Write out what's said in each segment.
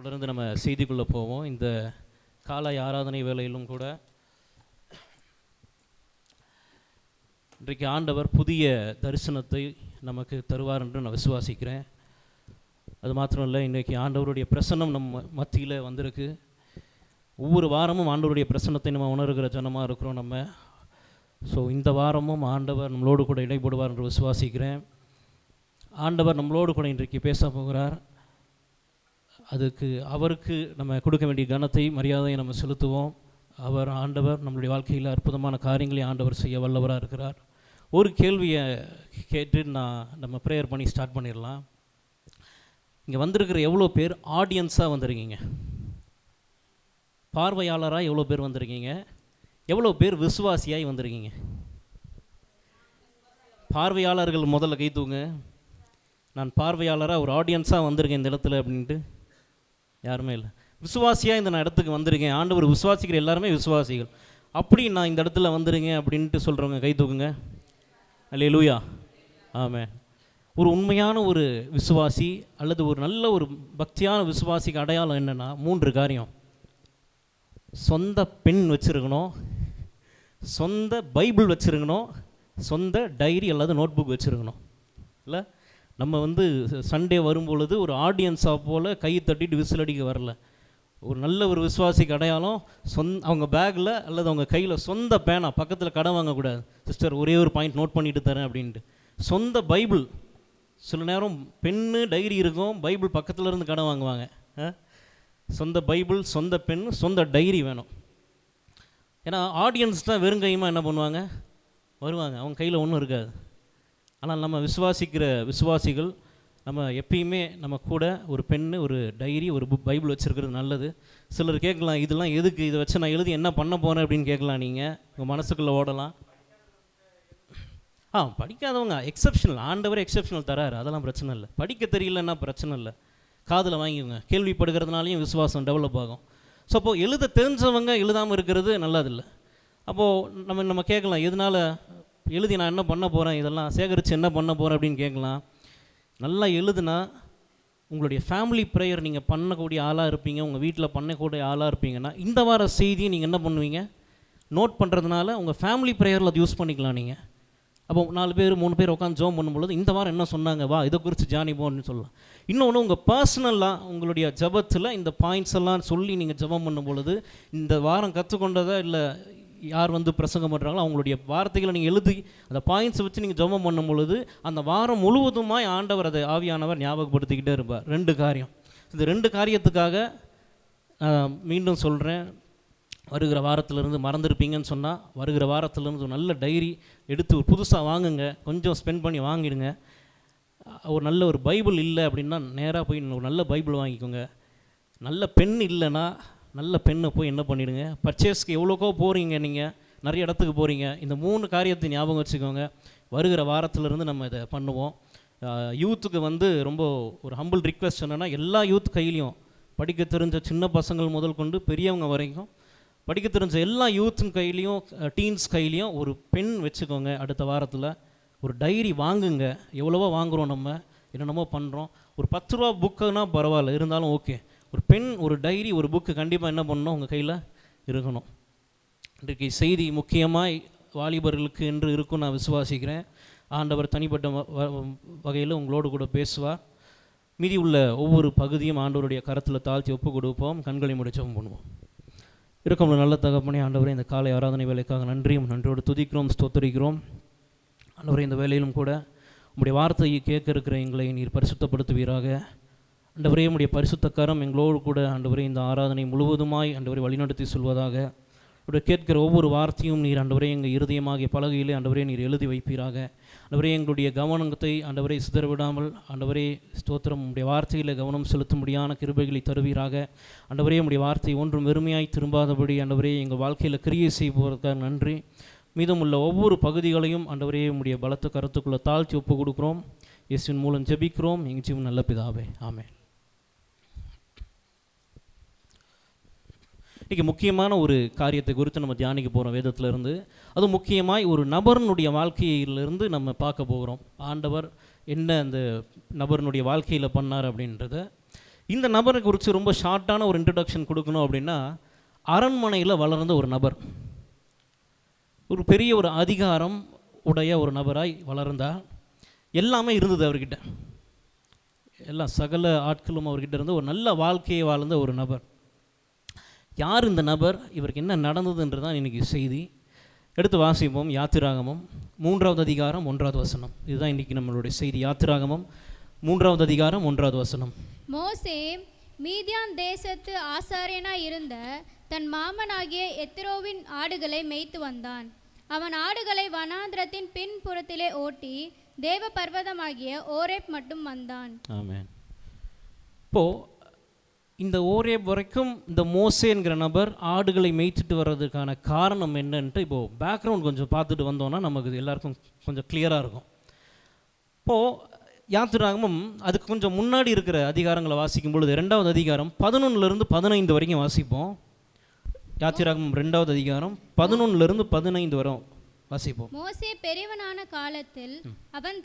தொடர்ந்து நம்ம செய்திக்குள்ளே போவோம். இந்த காலை ஆராதனை வேளையிலும் கூட இன்றைக்கு ஆண்டவர் புதிய தரிசனத்தை நமக்கு தருவார் என்று நான் விசுவாசிக்கிறேன். அது மாத்திரம் இல்லை, இன்றைக்கி ஆண்டவருடைய பிரசன்னம் நம்ம மத்தியில் வந்திருக்கு. ஒவ்வொரு வாரமும் ஆண்டவருடைய பிரசன்னத்தை நம்ம உணர்கிற ஜனமாக இருக்கிறோம் நம்ம. ஸோ இந்த வாரமும் ஆண்டவர் நம்மளோடு கூட இடைப்படுவார் என்று விசுவாசிக்கிறேன். ஆண்டவர் நம்மளோடு கூட இன்றைக்கு பேச போகிறார். அதுக்கு அவருக்கு நம்ம கொடுக்க வேண்டிய கனத்தை மரியாதையை நம்ம செலுத்துவோம். ஆண்டவர் நம்மளுடைய வாழ்க்கையில் அற்புதமான காரியங்களை ஆண்டவர் செய்ய வல்லவராக இருக்கிறார். ஒரு கேள்வியை கேட்டு நம்ம ப்ரேயர் பண்ணி ஸ்டார்ட் பண்ணிடலாம். இங்கே வந்திருக்கிற எவ்வளோ பேர் ஆடியன்ஸாக வந்திருக்கீங்க? பார்வையாளராக எவ்வளோ பேர் வந்திருக்கீங்க? எவ்வளோ பேர் விசுவாசியாய் வந்திருக்கீங்க? பார்வையாளர்கள் முதல்ல கை தூங்க. நான் பார்வையாளராக ஒரு ஆடியன்ஸாக வந்திருக்கேன் இந்த இடத்துல அப்படின்ட்டு யாருமே இல்லை. விசுவாசியாக இந்த நான் இடத்துக்கு வந்திருக்கேன், ஆண்டவர் விசுவாசிக்கிற எல்லாருமே விசுவாசிகள், அப்படி நான் இந்த இடத்துல வந்துருங்க அப்படின்ட்டு சொல்கிறவங்க கை தூக்குங்க. அல்லேலூயா, ஆமென். ஒரு உண்மையான ஒரு விசுவாசி அல்லது ஒரு நல்ல ஒரு பக்தியான விசுவாசிக்கு அடையாளம் என்னென்னா 3 காரியம். சொந்த பென் வச்சுருக்கணும், சொந்த பைபிள் வச்சுருக்கணும், சொந்த டைரி அல்லது நோட் புக் வச்சுருக்கணும். இல்லை, நம்ம சண்டே வரும்பொழுது ஒரு ஆடியன்ஸாக போல் கை தட்டிட்டு விசில் அடிக்க வரல. ஒரு நல்ல ஒரு விசுவாசிக்கு அடையாளம் அவங்க பேக்கில் அல்லது அவங்க கையில் சொந்த பேனா, பக்கத்தில் கடன் வாங்கக்கூடாது. சிஸ்டர் ஒரே ஒரு பாயிண்ட் நோட் பண்ணிட்டு தரேன் அப்படின்ட்டு. சொந்த பைபிள், சில நேரம் பென்னு டைரி இருக்கும், பைபிள் பக்கத்தில் இருந்து கடன் வாங்குவாங்க. சொந்த பைபிள், சொந்த பென், சொந்த டைரி வேணும். ஏன்னா ஆடியன்ஸ் தான் வெறுங்கையுமா என்ன பண்ணுவாங்க, வருவாங்க, அவங்க கையில் ஒன்றும் இருக்காது. ஆனால் நம்ம விசுவாசிக்கிற விசுவாசிகள் நம்ம எப்பயுமே நம்ம கூட ஒரு பென்னு, ஒரு டைரி, ஒரு பைபிள் வச்சுருக்கிறது நல்லது. சிலர் கேட்கலாம், இதெல்லாம் எதுக்கு, இதை வச்சு நான் எழுதி என்ன பண்ண போகிறேன் அப்படின்னு கேட்கலாம். நீங்கள் உங்கள் மனசுக்குள்ளே ஓடலாம். படிக்காதவங்க எக்ஸப்ஷனல், ஆண்டவரே எக்ஸப்ஷனல் தராரு, அதெல்லாம் பிரச்சனை இல்லை. படிக்க தெரியலன்னா பிரச்சனை இல்லை, காதில் வாங்கிக்கோங்க. கேள்விப்படுகிறதுனாலையும் விசுவாசம் டெவலப் ஆகும். ஸோ அப்போது எழுத தெரிஞ்சவங்க எழுதாமல் இருக்கிறது நல்லதில்லை. அப்போது நம்ம கேட்கலாம், எதனால் எழுதி நான் என்ன பண்ண போகிறேன், இதெல்லாம் சேகரித்து என்ன பண்ண போகிறேன் அப்படின்னு கேட்கலாம். நல்லா எழுதுனா உங்களுடைய ஃபேமிலி ப்ரேயர் நீங்கள் பண்ணக்கூடிய ஆளாக இருப்பீங்க, உங்கள் வீட்டில் பண்ணக்கூடிய ஆளாக இருப்பீங்கன்னா இந்த வார செய்தியை நீங்கள் என்ன பண்ணுவீங்க, நோட் பண்ணுறதுனால உங்கள் ஃபேமிலி ப்ரேயரில் அது யூஸ் பண்ணிக்கலாம். நீங்கள் அப்போ 4 பேர் 3 பேர் உட்காந்து ஜோம் பண்ணும்பொழுது இந்த வாரம் என்ன சொன்னாங்க, வா இதை குறித்து ஜானிப்போம்னு சொல்லலாம். இன்னொன்று, உங்கள் பர்சனலாக உங்களுடைய ஜபத்தில் இந்த பாயிண்ட்ஸ் எல்லாம் சொல்லி நீங்கள் ஜபம் பண்ணும் பொழுது இந்த வாரம் கற்றுக்கொண்டதை இல்லை யார் பிரசங்கம் பண்ணுறாங்களோ அவங்களுடைய வார்த்தைகளை நீங்கள் எழுதி அந்த பாயிண்ட்ஸை வச்சு நீங்கள் ஜபம் பண்ணும் பொழுது அந்த வாரம் முழுவதுமாய் ஆண்டவர் அதை ஆவியானவர் ஞாபகப்படுத்திக்கிட்டே இருப்பார். 2 காரியம். இந்த 2 காரியத்துக்காக மீண்டும் சொல்கிறேன், வருகிற வாரத்திலேருந்து மறந்துருப்பீங்கன்னு சொன்னால் வருகிற வாரத்திலேருந்து ஒரு நல்ல டைரி எடுத்து ஒரு புதுசாக வாங்குங்க, கொஞ்சம் ஸ்பெண்ட் பண்ணி வாங்கிடுங்க. ஒரு நல்ல ஒரு பைபிள் இல்லை அப்படின்னா நேராக போய் ஒரு நல்ல பைபிள் வாங்கிக்கோங்க. நல்ல பென் இல்லைன்னா நல்ல பெண்ணை போய் என்ன பண்ணிவிடுங்க, பர்ச்சேஸ்க்கு எவ்வளோக்கோ போகிறீங்க, நீங்கள் நிறைய இடத்துக்கு போகிறீங்க, இந்த 3 காரியத்தை ஞாபகம் வச்சுக்கோங்க. வருகிற வாரத்திலேருந்து நம்ம இதை பண்ணுவோம். யூத்துக்கு ரொம்ப ஒரு ஹம்பிள் ரிக்வெஸ்ட் என்னென்னா, எல்லா யூத் கையிலையும் படிக்க தெரிஞ்ச சின்ன பசங்கள் முதல் கொண்டு பெரியவங்க வரைக்கும் படிக்க தெரிஞ்ச எல்லா யூத்தின் கையிலையும், டீன்ஸ் கையிலையும் ஒரு பென் வச்சுக்கோங்க. அடுத்த வாரத்தில் ஒரு டைரி வாங்குங்க. எவ்வளவோ வாங்குகிறோம், நம்ம என்னென்னமோ பண்ணுறோம். ஒரு 10 ரூபா புக்குன்னா பரவாயில்ல, இருந்தாலும் ஓகே. ஒரு பென், ஒரு டைரி, ஒரு புக்கு கண்டிப்பாக என்ன பண்ணணும், உங்கள் கையில் இருக்கணும். இன்றைக்கு செய்தி முக்கியமாக வாலிபர்களுக்கு என்று இருக்கும் நான் விசுவாசிக்கிறேன். ஆண்டவர் தனிப்பட்ட வகையில் உங்களோடு கூட பேசுவார். மீதி உள்ள ஒவ்வொரு பகுதியும் ஆண்டவருடைய கரத்தில் தாழ்த்தி ஒப்பு கொடுப்போம். கண்களை முடிச்சவும் பண்ணுவோம். இருக்கும் நல்ல தகப்பனே, ஆண்டவரே இந்த காலை ஆராதனை வேலைக்காக நன்றியோடு துதிக்கிறோம், ஸ்தோத்தரிக்கிறோம். ஆண்டவரே இந்த வேலையிலும் கூட உங்களுடைய வார்த்தையை கேட்க இருக்கிற எங்களை நீர் பரிசுத்தப்படுத்துவீராக. ஆண்டவரே உம்முடைய பரிசுத்த கரம் எங்களோடு கூட ஆண்டவரே இந்த ஆராதனை முழுவதுமாய் ஆண்டவரே வழிநடத்தி சொல்வதாக. அவருடைய கேட்கிற ஒவ்வொரு வார்த்தையும் நீர் ஆண்டவரே எங்கள் இருதயமாகிய பலகையிலே ஆண்டவரே நீர் எழுதி வைப்பீராக. ஆண்டவரே எங்களுடைய கவனத்தை ஆண்டவரே சிதறவிடாமல் ஆண்டவரே ஸ்தோத்திரம் உம்முடைய வார்த்தையில் கவனம் செலுத்தும்படியான கிருபைகளை தருவீராக. ஆண்டவரே உம்முடைய வார்த்தை ஒன்றும் வெறுமையாய் திரும்பாதபடி ஆண்டவரே எங்கள் வாழ்க்கையில் கிரியை செய்வதற்காக நன்றி. மீதமுள்ள ஒவ்வொரு பகுதிகளையும் ஆண்டவரே உம்முடைய பலத்த கருத்துக்குள்ளே தாழ்த்தி ஒப்பு கொடுக்குறோம். இயேசுவின் மூலம் ஜெபிக்கிறோம் எங்கள் ஜீவன் நல்ல பிதாவே, ஆமென். இன்றைக்கி முக்கியமான ஒரு காரியத்தை குறித்து நம்ம தியானிக்க போகிறோம் வேதத்திலிருந்து. அது முக்கியமாய் ஒரு நபர்னுடைய வாழ்க்கையிலிருந்து நம்ம பார்க்க போகிறோம். ஆண்டவர் என்ன அந்த நபர்னுடைய வாழ்க்கையில் பண்ணார் அப்படின்றத. இந்த நபரை குறித்து ரொம்ப ஷார்ட்டான ஒரு இன்ட்ரடக்ஷன் கொடுக்கணும் அப்படின்னா, அரண்மனையில் வளர்ந்த ஒரு நபர், ஒரு பெரிய ஒரு அதிகாரம் உடைய ஒரு நபராய் வளர்ந்தார். எல்லாமே இருந்தது அவர்கிட்ட, எல்லா சகல ஆட்களும் அவர்கிட்ட இருந்து ஒரு நல்ல வாழ்க்கையை வாழ்ந்த ஒரு நபர். யார் இந்த நபர், இவருக்கு என்ன நடந்ததுன்றது தான் இன்றைக்கி செய்தி. எடுத்து வாசிப்போம். யாத்திராகமம் 3வது அதிகாரம் 1வது வசனம். இதுதான் இன்றைக்கி நம்மளுடைய செய்தி. யாத்திராகமம் 3வது அதிகாரம் 1வது வசனம். மோசே மீதியான் தேசத்து ஆசாரியனாய் இருந்த தன் மாமனாகிய எத்திரோவின் ஆடுகளை மேய்த்து வந்தான். அவன் ஆடுகளை வனாந்திரத்தின் பின்புறத்திலே ஓட்டி தேவ பர்வதமாகிய ஓரேப் மட்டும் வந்தான். ஆமென். இப்போது இந்த ஓரேப் வரைக்கும் இந்த மோசேங்கிற நபர் ஆடுகளை மேய்ச்சிட்டு வர்றதுக்கான காரணம் என்னன்ட்டு இப்போது பேக்ரவுண்ட் கொஞ்சம் பார்த்துட்டு வந்தோன்னா நமக்கு எல்லாருக்கும் கொஞ்சம் கிளியராக இருக்கும். இப்போது யாத்திராகமம் அதுக்கு கொஞ்சம் முன்னாடி இருக்கிற அதிகாரங்களை வாசிக்கும் பொழுது 2வது அதிகாரம் 11லிருந்து 15 வரைக்கும் வாசிப்போம். யாத்திராகமம் 2வது அதிகாரம் 11லிருந்து 15 வரை வாசிப்போம். மோசே பெரியவனான காலத்தில் அவன்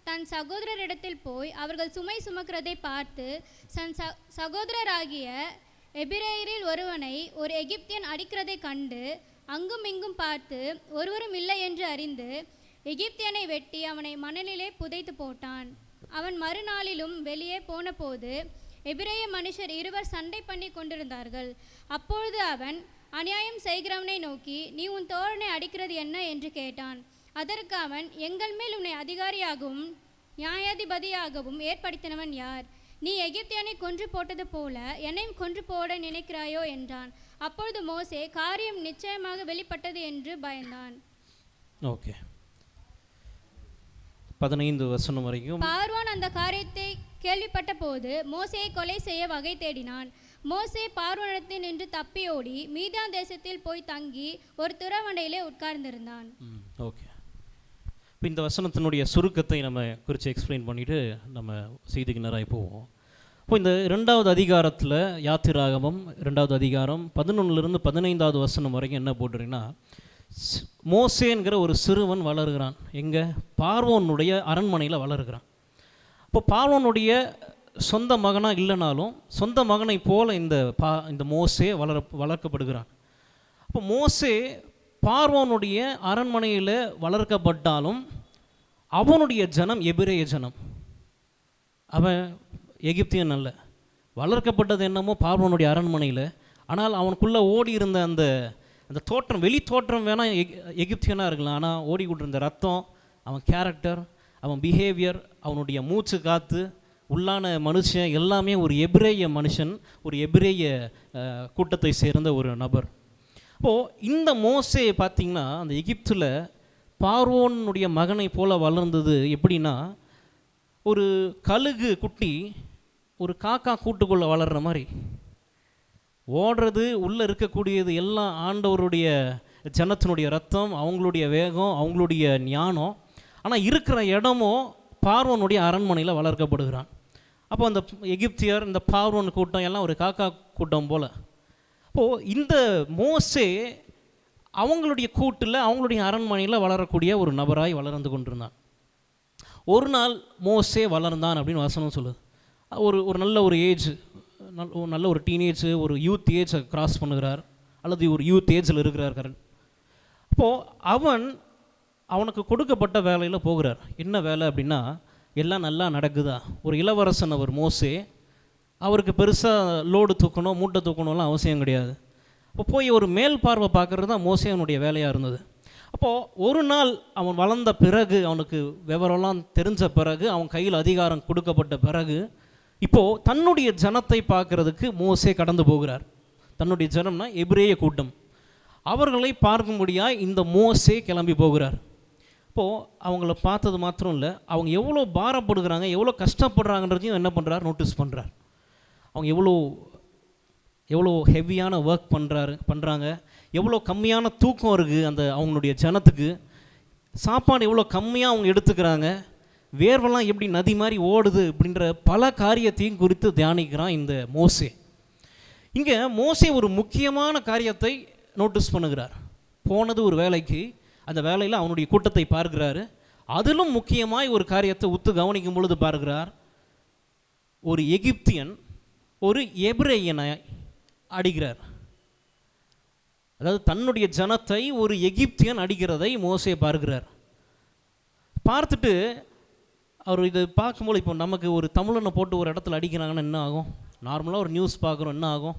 தன் சகோதரரிடத்தில் போய் அவர்கள் சுமை சுமக்கிறதை பார்த்து தன் சகோதரராகிய எபிரேயரில் ஒருவனை ஒரு எகிப்தியன் அடிக்கிறதை கண்டு அங்கும் இங்கும் பார்த்து ஒருவரும் இல்லை என்று அறிந்து எகிப்தியனை வெட்டி அவனை மணலிலே புதைத்து போட்டான். அவன் மறுநாளிலும் வெளியே போன போது எபிரேய மனுஷர் 2 சண்டை பண்ணி கொண்டிருந்தார்கள். அப்பொழுது அவன் அநியாயம் செய்கிறவனை நோக்கி, நீ உன் தோழனை அடிக்கிறது என்ன என்று கேட்டான். அதற்கு அவன், எங்கள் மேல் உன்னை அதிகாரியாகவும் நியாயாதிபதியாகவும் ஏற்படுத்தினவன் யார்? நீ எகிப்தியனை கொன்று போட்டது போல என்னையும் கொன்று போட நினைக்கிறாயோ என்றான். அப்பொழுது மோசே காரியம் நிச்சயமாக வெளிப்பட்டது என்று பயந்தான். ஓகே, 15 வசனம் வரைக்கும். பார்வோன் அந்த காரியத்தை கேள்விப்பட்ட போது மோசேயை கொலை செய்ய வகை தேடினான். மோசே பார்வோனிடத்தில் நின்று தப்பியோடி மீதியான் தேசத்தில் போய் தங்கி ஒரு துறவண்டையிலே உட்கார்ந்திருந்தான். ஓகே, இப்போ இந்த வசனத்தினுடைய சுருக்கத்தை நம்ம குறித்து எக்ஸ்பிளைன் பண்ணிவிட்டு நம்ம செய்திக்கு நேராக போவோம். இப்போ இந்த 2வது அதிகாரத்தில் யாத்திராகமம் 2வது அதிகாரம் 11லிருந்து 15வது வசனம் வரைக்கும் என்ன போட்டுறீங்கன்னா, மோசேங்கிற ஒரு சிறுவன் வளர்கிறான். எங்கே? பார்வோனுடைய அரண்மனையில் வளர்கிறான். இப்போ பார்வோனுடைய சொந்த மகனாக இல்லைனாலும் சொந்த மகனை போல இந்த மோசே வளர்க்கப்படுகிறான். அப்போ மோசே பார்வோனுடைய அரண்மனையில் வளர்க்கப்பட்டாலும் அவனுடைய ஜனம் எபிரேய ஜனம், அவன் எகிப்தியன் அல்ல. வளர்க்கப்பட்டது என்னமோ பார்வோனுடைய அரண்மனையில், ஆனால் அவனுக்குள்ளே ஓடி இருந்த அந்த தோற்றம், வெளி தோற்றம் வேணால் எகிப்தியனாக இருக்கலாம், ஆனால் ஓடி கொண்டிருந்த ரத்தம், அவன் கேரக்டர், அவன் பிஹேவியர், அவனுடைய மூச்சு காற்று, உள்ளான மனுஷன் எல்லாமே ஒரு எபிரேய மனுஷன், ஒரு எபிரேய கூட்டத்தை சேர்ந்த ஒரு நபர். அப்போது இந்த மோசே பார்த்திங்கன்னா அந்த எகிப்தில் பார்வோனுடைய மகனை போல் வளர்ந்தது எப்படின்னா, ஒரு கழுகு குட்டி ஒரு காக்கா கூட்டுக்குள்ளே வளர்கிற மாதிரி ஓடுறது, உள்ளே இருக்கக்கூடியது எல்லாம் ஆண்டவருடைய ஜனத்தினுடைய ரத்தம், அவங்களுடைய வேகம், அவங்களுடைய ஞானம். ஆனால் இருக்கிற இடமோ பார்வோனுடைய அரண்மனையில் வளர்க்கப்படுகிறான். அப்போ அந்த எகிப்தியர், இந்த பார்வோன் கூட்டம் எல்லாம் ஒரு காக்கா கூட்டம் போல். அப்போது இந்த மோசே அவங்களுடைய கூட்டில், அவங்களுடைய அரண்மனையில் வளரக்கூடிய ஒரு நபராய் வளர்ந்து கொண்டிருந்தான். ஒரு நாள் மோசே வளர்ந்தான் அப்படின்னு வசனம் சொல்லுது. ஒரு நல்ல ஒரு ஏஜ், நல்ல ஒரு டீனேஜ், ஒரு யூத் ஏஜை கிராஸ் பண்ணுகிறார், அல்லது ஒரு யூத் ஏஜில் இருக்கிறார் கரண். அப்போது அவனுக்கு கொடுக்கப்பட்ட வேலையில் போகிறார். என்ன வேலை அப்படின்னா, எல்லாம் நல்லா நடக்குதா, ஒரு இளவரசன் அவர் மோசே, அவருக்கு பெருசாக லோடு தூக்கணும், மூட்டை தூக்கணும்லாம் அவசியம் கிடையாது. அப்போ போய் ஒரு மேல் பார்வை பார்க்குறது தான் மோசே அவனுடைய வேலையாக இருந்தது. அப்போது ஒரு நாள் அவன் வளர்ந்த பிறகு, அவனுக்கு விவரம்லாம் தெரிஞ்ச பிறகு, அவன் கையில் அதிகாரம் கொடுக்கப்பட்ட பிறகு, இப்போது தன்னுடைய ஜனத்தை பார்க்குறதுக்கு மோசே கடந்து போகிறார். தன்னுடைய ஜனம்னா எபிரேய கூட்டம், அவர்களை பார்க்கும்படியாக இந்த மோசே கிளம்பி போகிறார். இப்போது அவங்கள பார்த்தது மாத்திரம் இல்லை, அவங்க எவ்வளோ பாரப்படுகிறாங்க, எவ்வளோ கஷ்டப்படுறாங்கன்றதையும் என்ன பண்ணுறார், நோட்டீஸ் பண்ணுறார். அவங்க எவ்வளோ ஹெவியான ஒர்க் பண்ணுறாங்க, எவ்வளோ கம்மியான தூக்கம் இருக்குது அவங்களுடைய ஜனத்துக்கு, சாப்பாடு எவ்வளோ கம்மியாக அவங்க எடுத்துக்கிறாங்க, வேர்வெல்லாம் எப்படி நதி மாதிரி ஓடுது அப்படின்ற பல காரியத்தையும் குறித்து தியானிக்கிறான் இந்த மோசே. இங்கே மோசே ஒரு முக்கியமான காரியத்தை நோட்டீஸ் பண்ணுகிறார். போனது ஒரு வேலைக்கு, அந்த வேலையில் அவனுடைய கூட்டத்தை பார்க்கிறாரு. அதிலும் முக்கியமாய் ஒரு காரியத்தை உத்து கவனிக்கும் பொழுது பார்க்கிறார், ஒரு எகிப்தியன் ஒரு எபிரேயனை அடிக்கிறார். அதாவது தன்னுடைய ஜனத்தை ஒரு எகிப்தியன் அடிக்கிறதை மோசே பார்க்கிறார். பார்த்துட்டு அவர் இது பார்க்கும்போது, இப்போ நமக்கு ஒரு தமிழனை போட்டு ஒரு இடத்துல அடிக்கிறாங்கன்னா என்ன ஆகும்? நார்மலாக ஒரு நியூஸ் பார்க்குறோம், என்ன ஆகும்?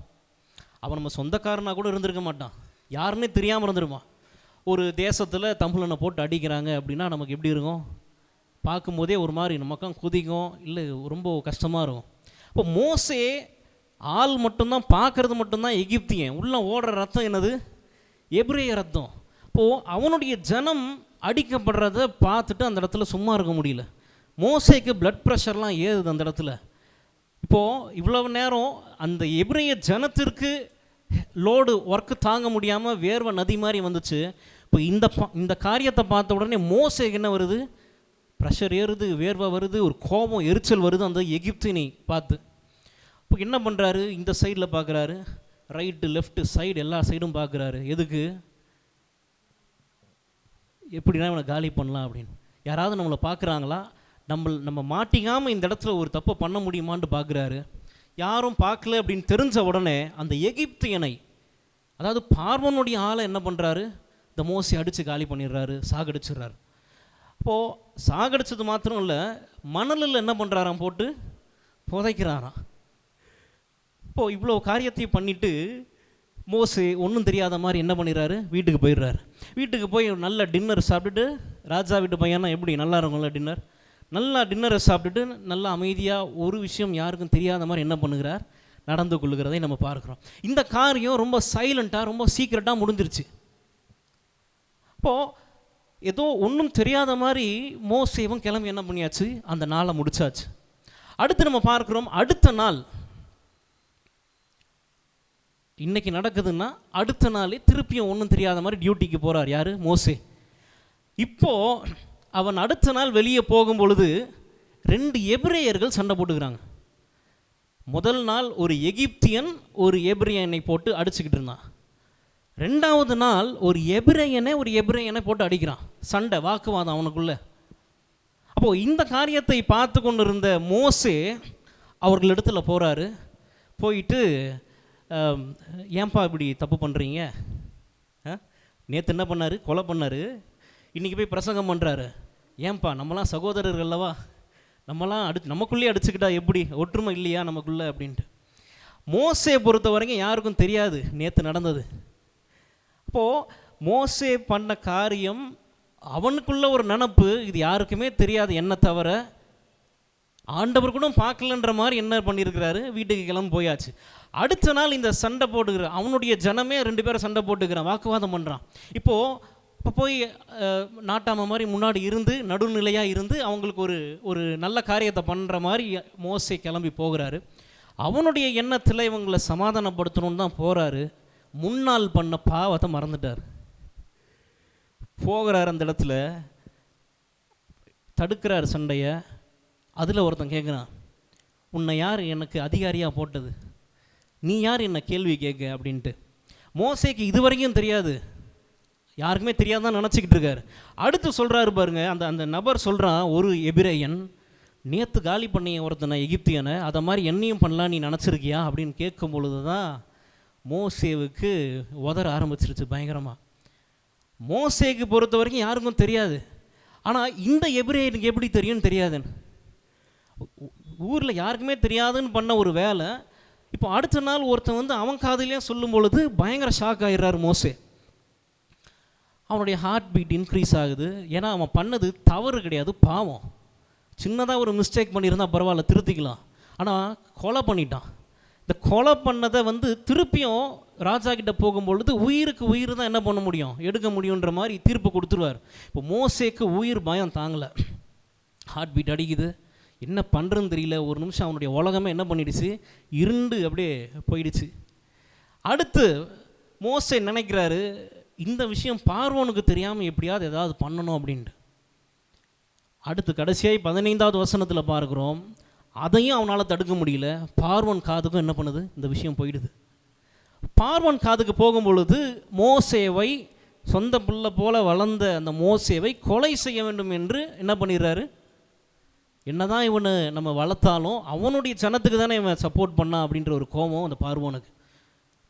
அவன் நம்ம சொந்தக்காரனாக கூட இருந்திருக்க மாட்டான், யாருன்னே தெரியாமல் இருந்துருமா. ஒரு தேசத்தில் தமிழனை போட்டு அடிக்கிறாங்க அப்படின்னா நமக்கு எப்படி இருக்கும்? பார்க்கும்போதே ஒரு மாதிரி நமக்கும் குதிக்கும், இல்லை ரொம்ப கஷ்டமாக இருக்கும். இப்போ மோசே ஆள் மட்டும்தான் பார்க்குறது, மட்டும்தான் எகிப்தியன், உள்ளே ஓடுற ரத்தம் என்னது? எபிரேய ரத்தம். இப்போது அவனுடைய ஜனம் அடிக்கப்படுறத பார்த்துட்டு அந்த இடத்துல சும்மா இருக்க முடியல. மோசேக்கு பிளட் ப்ரெஷர்லாம் ஏறுது அந்த இடத்துல. இப்போது இவ்வளவு நேரம் அந்த எபிரேய ஜனத்திற்கு லோடு ஒர்க்கு தாங்க முடியாமல் வேர்வை நதி மாதிரி வந்துச்சு. இப்போ இந்த காரியத்தை பார்த்த உடனே மோசேக்கு என்ன வருது? ப்ரெஷர் ஏறுது, வேர்வை வருது, ஒரு கோபம், எரிச்சல் வருது அந்த எகிப்தினை பார்த்து. இப்போ என்ன பண்ணுறாரு? இந்த சைடில் பார்க்குறாரு, ரைட்டு லெஃப்ட்டு சைடு எல்லா சைடும் பார்க்குறாரு. எதுக்கு? எப்படின்னா இவனை காலி பண்ணலாம் அப்படின்னு. யாராவது நம்மளை பார்க்குறாங்களா, நம்ம மாட்டிக்காமல் இந்த இடத்துல ஒரு தப்பை பண்ண முடியுமான்னு பார்க்குறாரு. யாரும் பார்க்கல அப்படின்னு தெரிஞ்ச உடனே அந்த எகிப்தியனை, அதாவது பார்வோனுடைய ஆளை என்ன பண்ணுறாரு? இந்த மோசே அடித்து காலி பண்ணிடுறாரு, சாகடிச்சிடுறாரு. அப்போது சாகடிச்சது மாத்திரம் இல்லை, மணலில் என்ன பண்ணுறாராம்? போட்டு புதைக்கிறாராம். இப்போது இவ்வளோ காரியத்தையும் பண்ணிவிட்டு மோசே ஒன்றும் தெரியாத மாதிரி என்ன பண்ணிடுறாரு? வீட்டுக்கு போயிடுறாரு. வீட்டுக்கு போய் நல்ல டின்னர் சாப்பிட்டுட்டு, ராஜா வீட்டு பையனா எப்படி நல்லா இருக்கும்ல டின்னர், நல்லா டின்னரை சாப்பிட்டுட்டு நல்லா அமைதியாக ஒரு விஷயம் யாருக்கும் தெரியாத மாதிரி என்ன பண்ணுகிறார்? நடந்து கொள்ளுகிறதை நம்ம பார்க்குறோம். இந்த காரியம் ரொம்ப சைலண்ட்டாக, ரொம்ப சீக்கிரட்டாக முடிஞ்சிருச்சு. அப்போது ஏதோ ஒன்றும் தெரியாத மாதிரி மோசேவும் கிளம்பி என்ன பண்ணியாச்சு? அந்த நாளை முடிச்சாச்சு. அடுத்து நம்ம பார்க்குறோம், அடுத்த நாள் இன்றைக்கி நடக்குதுன்னா அடுத்த நாளே திருப்பியும் ஒன்றும் தெரியாத மாதிரி டியூட்டிக்கு போகிறார். யார்? மோசே. இப்போது அவன் அடுத்த நாள் வெளியே போகும் பொழுது 2 எபிரேயர்கள் சண்டை போட்டுக்கிறாங்க. முதல் நாள் ஒரு எகிப்தியன் ஒரு எபிரேயனை போட்டு அடிச்சுக்கிட்டு இருந்தான். 2வது நாள் ஒரு எபிரேயனை போட்டு அடிக்கிறான். சண்டை, வாக்குவாதம் அவனுக்குள்ள. அப்போது இந்த காரியத்தை பார்த்து கொண்டு இருந்த மோசே அவர்களிடத்துல போகிறாரு. போயிட்டு, ஏன்பா இப்படி தப்பு பண்ணுறீங்க? நேற்று என்ன பண்ணார்? கொலை பண்ணார். இன்றைக்கி போய் பிரசங்கம் பண்ணுறாரு. ஏன்பா, நம்மளாம் சகோதரர்கள் அல்லவா, நம்மளாம் நமக்குள்ளேயே அடிச்சுக்கிட்டா எப்படி? ஒற்றுமை இல்லையா நமக்குள்ளே அப்படின்ட்டு. மோசே பொறுத்த வரைக்கும் யாருக்கும் தெரியாது நேற்று நடந்தது. அப்போது மோசே பண்ண காரியம், அவனுக்குள்ள ஒரு நினப்பு, இது யாருக்குமே தெரியாது என்ன தவிர, ஆண்டவர் கூட பார்க்கலன்ற மாதிரி என்ன பண்ணியிருக்கிறாரு? வீட்டுக்கு கிளம்பி போயாச்சு. அடுத்த நாள் இந்த சண்டை போட்டுக்கிறான். அவனுடைய ஜனமே 2 பேரும் சண்டை போட்டுக்கிறான், வாக்குவாதம் பண்ணுறான். இப்போ போய் நாட்டாம மாதிரி முன்னாடி இருந்து, நடுநிலையாக இருந்து அவங்களுக்கு ஒரு நல்ல காரியத்தை பண்ணுற மாதிரி மோசே கிளம்பி போகிறாரு. அவனுடைய எண்ணத்தில் இவங்களை சமாதானப்படுத்தணுன்னு தான் போகிறாரு. முன்னால் பண்ண பாவத்தை மறந்துட்டார். போகிறார், அந்த இடத்துல தடுக்கிறார் சண்டையை. அதில் ஒருத்தன் கேட்குறான், உன்னை யார் எனக்கு அதிகாரியாக போட்டது? நீ யார் என்ன கேள்வி கேட்க அப்படின்ட்டு. மோசேக்கு இதுவரைக்கும் தெரியாது, யாருக்குமே தெரியாதான் நினச்சிக்கிட்டு இருக்காரு. அடுத்து சொல்கிறாரு பாருங்க, அந்த நபர் சொல்கிறான், ஒரு எபிரேயன் நேற்று காலி பண்ணிய ஒருத்தனை எகிப்தியனை, அதை மாதிரி என்னையும் பண்ணலாம் நீ நினச்சிருக்கியா அப்படின்னு கேட்கும் பொழுது தான் மோசேவுக்கு உதற ஆரம்பிச்சிருச்சு பயங்கரமாக. மோசேக்கு பொறுத்த வரைக்கும் யாருக்கும் தெரியாது. ஆனால் இந்த எபிரேயனுக்கு எப்படி தெரியும்னு தெரியாதுன்னு, ஊரில் யாருக்குமே தெரியாதுன்னு பண்ண ஒரு வேலை இப்போ அடுத்த நாள் ஒருத்தன் அவன் காதிலே சொல்லும் பொழுது பயங்கர ஷாக் ஆகிடுறாரு மோசே. அவனுடைய ஹார்ட் பீட் இன்க்ரீஸ் ஆகுது. ஏன்னா அவன் பண்ணது தவறு கிடையாது, பாவம். சின்னதாக ஒரு மிஸ்டேக் பண்ணியிருந்தால் பரவாயில்ல, திருத்திக்கலாம். ஆனால் கொலை பண்ணிட்டான். இந்த கொலை பண்ணதை திருப்பியும் ராஜா கிட்ட போகும்பொழுது உயிருக்கு உயிர் தான் என்ன பண்ண முடியும், எடுக்க முடியுன்ற மாதிரி தீர்ப்பு கொடுத்துருவார். இப்போ மோசேக்கு உயிர் பயம் தாங்கலை, ஹார்ட் பீட் அடிக்குது, என்ன பண்ணுறதுன்னு தெரியல. ஒரு நிமிஷம் அவனுடைய உலகமே என்ன பண்ணிடுச்சு, இருண்டு அப்படியே போயிடுச்சு. அடுத்து மோசே நினைக்கிறாரு, இந்த விஷயம் பார்வோனுக்கு தெரியாமல் எப்படியாவது ஏதாவது பண்ணணும் அப்படின்ட்டு. அடுத்து கடைசியாக 15வது வசனத்தில் பார்க்குறோம், அதையும் அவனால் தடுக்க முடியல. பார்வோன் காதுக்கும் என்ன பண்ணுது, இந்த விஷயம் போயிடுது. பார்வோன் காதுக்கு போகும்பொழுது மோசேவை, சொந்த பிள்ளை போல வளர்ந்த அந்த மோசேவை கொலை செய்ய வேண்டும் என்று என்ன பண்ணிடுறாரு, என்னதான் இவனை நம்ம வளர்த்தாலும் அவனுடைய ஜனத்துக்கு தானே இவன் சப்போர்ட் பண்ணான் அப்படின்ற ஒரு கோபம் அந்த பார்வோனுக்கு.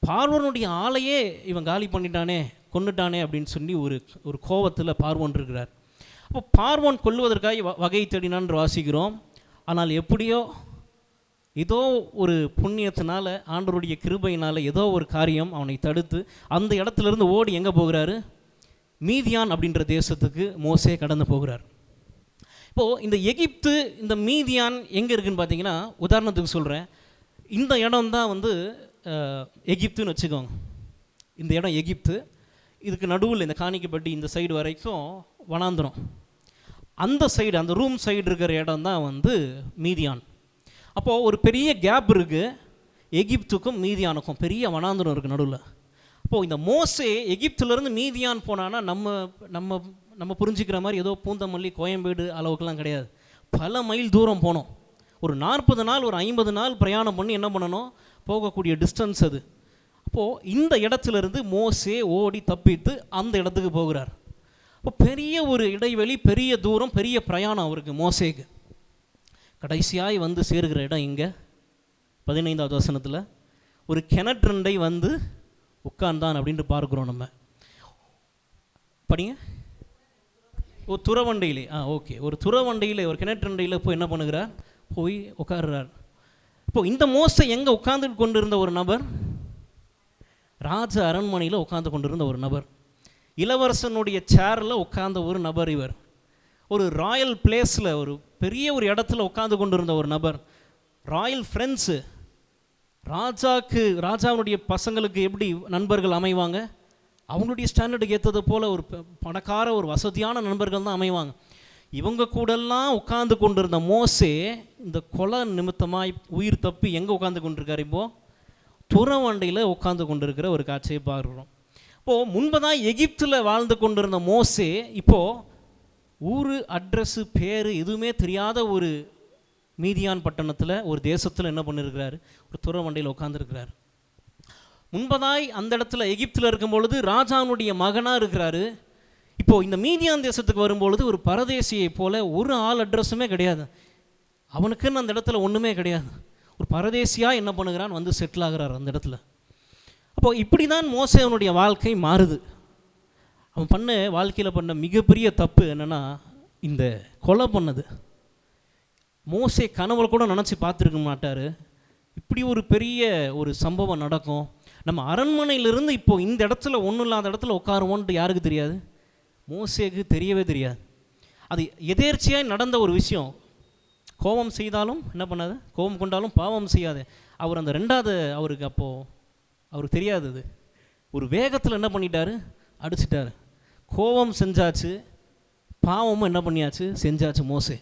பார்வோனுடைய ஆளையே இவன் காலி பண்ணிட்டானே, கொண்டுட்டானே அப்படின்னு சொல்லி ஒரு கோபத்தில் பார்வோன் இருக்கிறார். அப்போ பார்வோன் கொல்லுவதற்காக வகை தேடினான்னு வாசிக்கிறோம். ஆனால் எப்படியோ ஏதோ ஒரு புண்ணியத்தினால, ஆண்டவருடைய கிருபையினால் ஏதோ ஒரு காரியம் அவனை தடுத்து அந்த இடத்துலேருந்து ஓடி எங்கே போகிறாரு? மீதியான் அப்படின்ற தேசத்துக்கு மோசே கடந்து போகிறார். இப்போது இந்த எகிப்து, இந்த மீதியான் எங்கே இருக்குதுன்னு பார்த்தீங்கன்னா, உதாரணத்துக்கு சொல்கிறேன், இந்த இடம் தான் வந்து எகிப்துன்னு வச்சுக்கோங்க. இந்த இடம் எகிப்து, இதுக்கு நடுவில் இந்த காணிக்கப்பட்டி இந்த சைடு வரைக்கும் வனாந்திரம். அந்த சைடு, அந்த ரூம் சைடு இருக்கிற இடம் தான் வந்து மீதியான். அப்போது ஒரு பெரிய கேப் இருக்குது, எகிப்துக்கும் மீதியானுக்கும் பெரிய வனாந்திரம் இருக்குது நடுவில். அப்போது இந்த மோசே எகிப்துலேருந்து மீதியான் போனான்னா நம்ம நம்ம நம்ம புரிஞ்சுக்கிற மாதிரி ஏதோ பூந்தமல்லி கோயம்பேடு அளவுக்குலாம் கிடையாது. பல மைல் தூரம் போனோம். ஒரு 40 நாள், ஒரு 50 நாள் பிரயாணம் பண்ணி என்ன பண்ணணும், போகக்கூடிய டிஸ்டன்ஸ் அது. அப்போது இந்த இடத்துலேருந்து மோசே ஓடி தப்பித்து அந்த இடத்துக்கு போகிறார். அப்போ பெரிய ஒரு இடைவெளி, பெரிய தூரம், பெரிய பிரயாணம் அவருக்கு, மோசேக்கு. கடைசியாய் வந்து சேருகிற இடம் இங்கே 15வது வசனத்தில் ஒரு கிணற்றண்டை வந்து உட்கார்ந்தான் அப்படின்ட்டு பார்க்குறோம் நம்ம. படிங்க. ஒரு துறவண்டையிலே, ஓகே, ஒரு துறவண்டையில், ஒரு கிணற்றண்டையில் போய் என்ன பண்ணுகிறார், போய் உட்கார்றார். இப்போது இந்த மோசே எங்கே உட்கார்ந்து கொண்டிருந்த ஒரு நபர்? ராஜ அரண்மனையில் உட்கார்ந்து கொண்டிருந்த ஒரு நபர், இளவரசனுடைய சேரில் உட்கார்ந்த ஒரு நபர். இவர் ஒரு ராயல் பிளேஸில், ஒரு பெரிய ஒரு இடத்துல உட்கார்ந்து கொண்டிருந்த ஒரு நபர். ராயல் ஃப்ரெண்ட்ஸு, ராஜாவுடைய பசங்களுக்கு எப்படி நண்பர்கள் அமைவாங்க, அவங்களுடைய ஸ்டாண்டர்டுக்கு ஏற்றது போல் ஒரு பணக்கார, ஒரு வசதியான நண்பர்கள் தான் அமைவாங்க. இவங்க கூடெல்லாம் உட்கார்ந்து கொண்டிருந்த மோசே இந்த கொலை நிமித்தமாய் உயிர் தப்பி எங்கே உட்கார்ந்து கொண்டிருக்கார்? இப்போது துறவண்டையில் உட்கார்ந்து கொண்டிருக்கிற ஒரு காட்சியை பார்க்குறோம். இப்போது முன்பதான் எகிப்தில் வாழ்ந்து கொண்டிருந்த மோசே இப்போது ஊர், அட்ரஸ்ஸு, பேர் எதுவுமே தெரியாத ஒரு மீதியான் பட்டணத்தில், ஒரு தேசத்தில் என்ன பண்ணியிருக்கிறாரு, ஒரு துறவண்டையில் உட்காந்துருக்கிறார். முன்பதாய் அந்த இடத்துல எகிப்தில் இருக்கும் பொழுது ராஜாவுடைய மகனாக இருக்கிறாரு. இப்போது இந்த மீதியான் தேசத்துக்கு வரும்பொழுது ஒரு பரதேசியை போல், ஒரு ஆள் அட்ரஸுமே கிடையாது, அவனுக்குன்னு அந்த இடத்துல ஒன்றுமே கிடையாது. ஒரு பரதேசியாக என்ன பண்ணுகிறான், வந்து செட்டில் ஆகிறார் அந்த இடத்துல. அப்போது இப்படி தான் மோசேவனுடைய வாழ்க்கை மாறுது. அவன் வாழ்க்கையில் பண்ண மிகப்பெரிய தப்பு என்னென்னா, இந்த கொலை பண்ணது. மோசே கனவுல கூட நினச்சி பார்த்துருக்க மாட்டார், இப்படி ஒரு பெரிய ஒரு சம்பவம் நடக்கும். நம்ம அரண்மனையிலிருந்து இப்போது இந்த இடத்துல, ஒன்றும் இல்லாத இடத்துல உட்காருவோன்ட்டு யாருக்கு தெரியாது? மோசேக்கு தெரியவே தெரியாது. அது எதேர்ச்சியாக நடந்த ஒரு விஷயம். கோபம் செய்தாலும் என்ன பண்ணாது, கோபம் கொண்டாலும் பாவம் செய்யாது. அவர் அந்த ரெண்டாவது அவருக்கு அப்போது அவருக்கு தெரியாது. அது ஒரு வேகத்தில் என்ன பண்ணிட்டாரு, அடிச்சிட்டாரு. கோபம் செஞ்சாச்சு, பாவமும் என்ன பண்ணியாச்சு, செஞ்சாச்சு மோசே.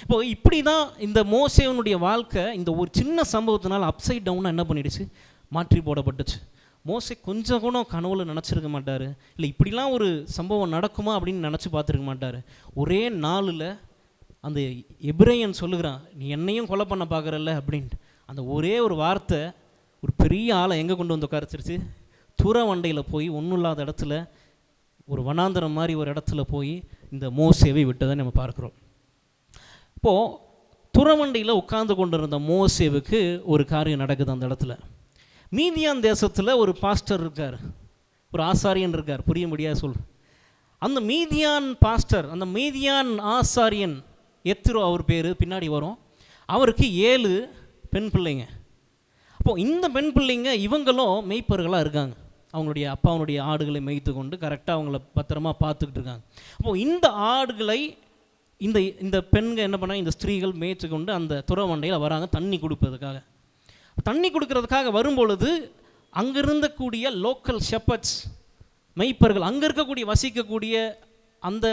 இப்போது இப்படி தான் இந்த மோசேவனுடைய வாழ்க்கை இந்த ஒரு சின்ன சம்பவத்தினால் அப்சைட் டவுனாக என்ன பண்ணிடுச்சு, மாற்றி போடப்பட்டுச்சு. மோசே கொஞ்சம் கூட கனவுல நினச்சிருக்க மாட்டார், இல்லை இப்படிலாம் ஒரு சம்பவம் நடக்குமா அப்படின்னு நினச்சி பார்த்துருக்க மாட்டார். ஒரே நாளில் அந்த எபிரேயன் சொல்லுகிறான், நீ என்னையும் கொலை பண்ண பார்க்குறல்ல அப்படின்ட்டு. அந்த ஒரே ஒரு வார்த்தை ஒரு பெரிய ஆளை எங்கே கொண்டு வந்து உட்காரச்சிருச்சு, துறவண்டையில் போய், ஒன்றும் இல்லாத இடத்துல, ஒரு வனாந்தரம் மாதிரி ஒரு இடத்துல போய் இந்த மோசேவை விட்டதை நம்ம பார்க்குறோம். இப்போது துறவண்டையில் உட்கார்ந்து கொண்டிருந்த மோசேவுக்கு ஒரு காரியம் நடக்குது அந்த இடத்துல. மீதியான் தேசத்தில் ஒரு பாஸ்டர் இருக்கார், ஒரு ஆசாரியன் இருக்கார். புரியும்படியாக சொல். அந்த மீதியான் பாஸ்டர், அந்த மீதியான் ஆசாரியன் எத்திரோ அவர் பேர், பின்னாடி வரும். அவருக்கு 7 பெண் பிள்ளைங்க. அப்போது இந்த பெண் பிள்ளைங்க இவங்களும் மெய்ப்பர்களாக இருக்காங்க. அவங்களுடைய அப்பாவுடைய ஆடுகளை மேய்த்து கொண்டு கரெக்டாக அவங்கள பத்திரமா பார்த்துக்கிட்டு இருக்காங்க. அப்போது இந்த ஆடுகளை இந்த பெண்கள் என்ன பண்ணால், இந்த ஸ்திரீகள் மேய்ச்சி கொண்டு அந்த துறவண்டையில் வராங்க தண்ணி கொடுப்பதுக்காக. தண்ணி கொடுக்கறதுக்காக வரும்பொழுது அங்கே இருந்தக்கூடிய லோக்கல் ஷெப்பர்ட்ஸ், மெய்ப்பர்கள், அங்கே இருக்கக்கூடிய வசிக்கக்கூடிய அந்த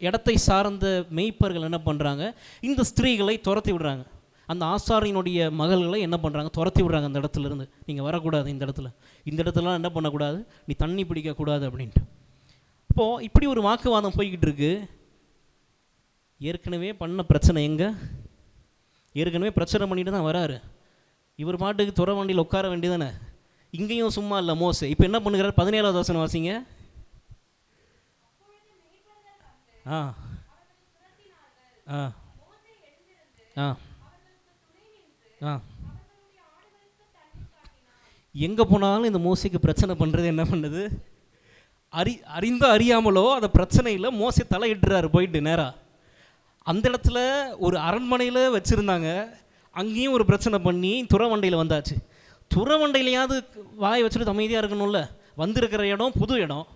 இடத்தை சார்ந்த மெய்ப்பர்கள் என்ன பண்ணுறாங்க, இந்த ஸ்திரீகளை துரத்தி விடுறாங்க. அந்த ஆசாரியனுடைய மகள்களை என்ன பண்ணுறாங்க, துரத்தி விடுறாங்க அந்த இடத்துலேருந்து. நீங்கள் வரக்கூடாது, இந்த இடத்துலலாம் என்ன பண்ணக்கூடாது, நீ தண்ணி பிடிக்கக்கூடாது அப்படின்ட்டு. இப்போது இப்படி ஒரு வாக்குவாதம் போய்கிட்டு இருக்கு. ஏற்கனவே பண்ண பிரச்சனை எங்கே, ஏற்கனவே பிரச்சனை பண்ணிட்டு தான் வராரு. இவர் பாட்டுக்கு துற வண்டியில் உட்கார வேண்டியதானே. இங்கேயும் சும்மா இல்லை மோசே. இப்போ என்ன பண்ணுகிறார், 17வது வசனம் வாசிங்க. ஆ ஆ ஆ ஆ எங்கே போனாலும் இந்த மோசைக்கு பிரச்சனை பண்ணுறது என்ன பண்ணுது, அறிந்தோ அறியாமலோ அந்த பிரச்சனையில் மோசை தலையிடுறாரு போயிட்டு நேராக. அந்த இடத்துல ஒரு அரண்மனையில் வச்சுருந்தாங்க, அங்கேயும் ஒரு பிரச்சனை பண்ணி துறவண்டையில் வந்தாச்சு. துறவண்டையிலையாவது வாயை வச்சுட்டு அமைதியாக இருக்கணும்ல. வந்திருக்கிற இடம் புது இடம்,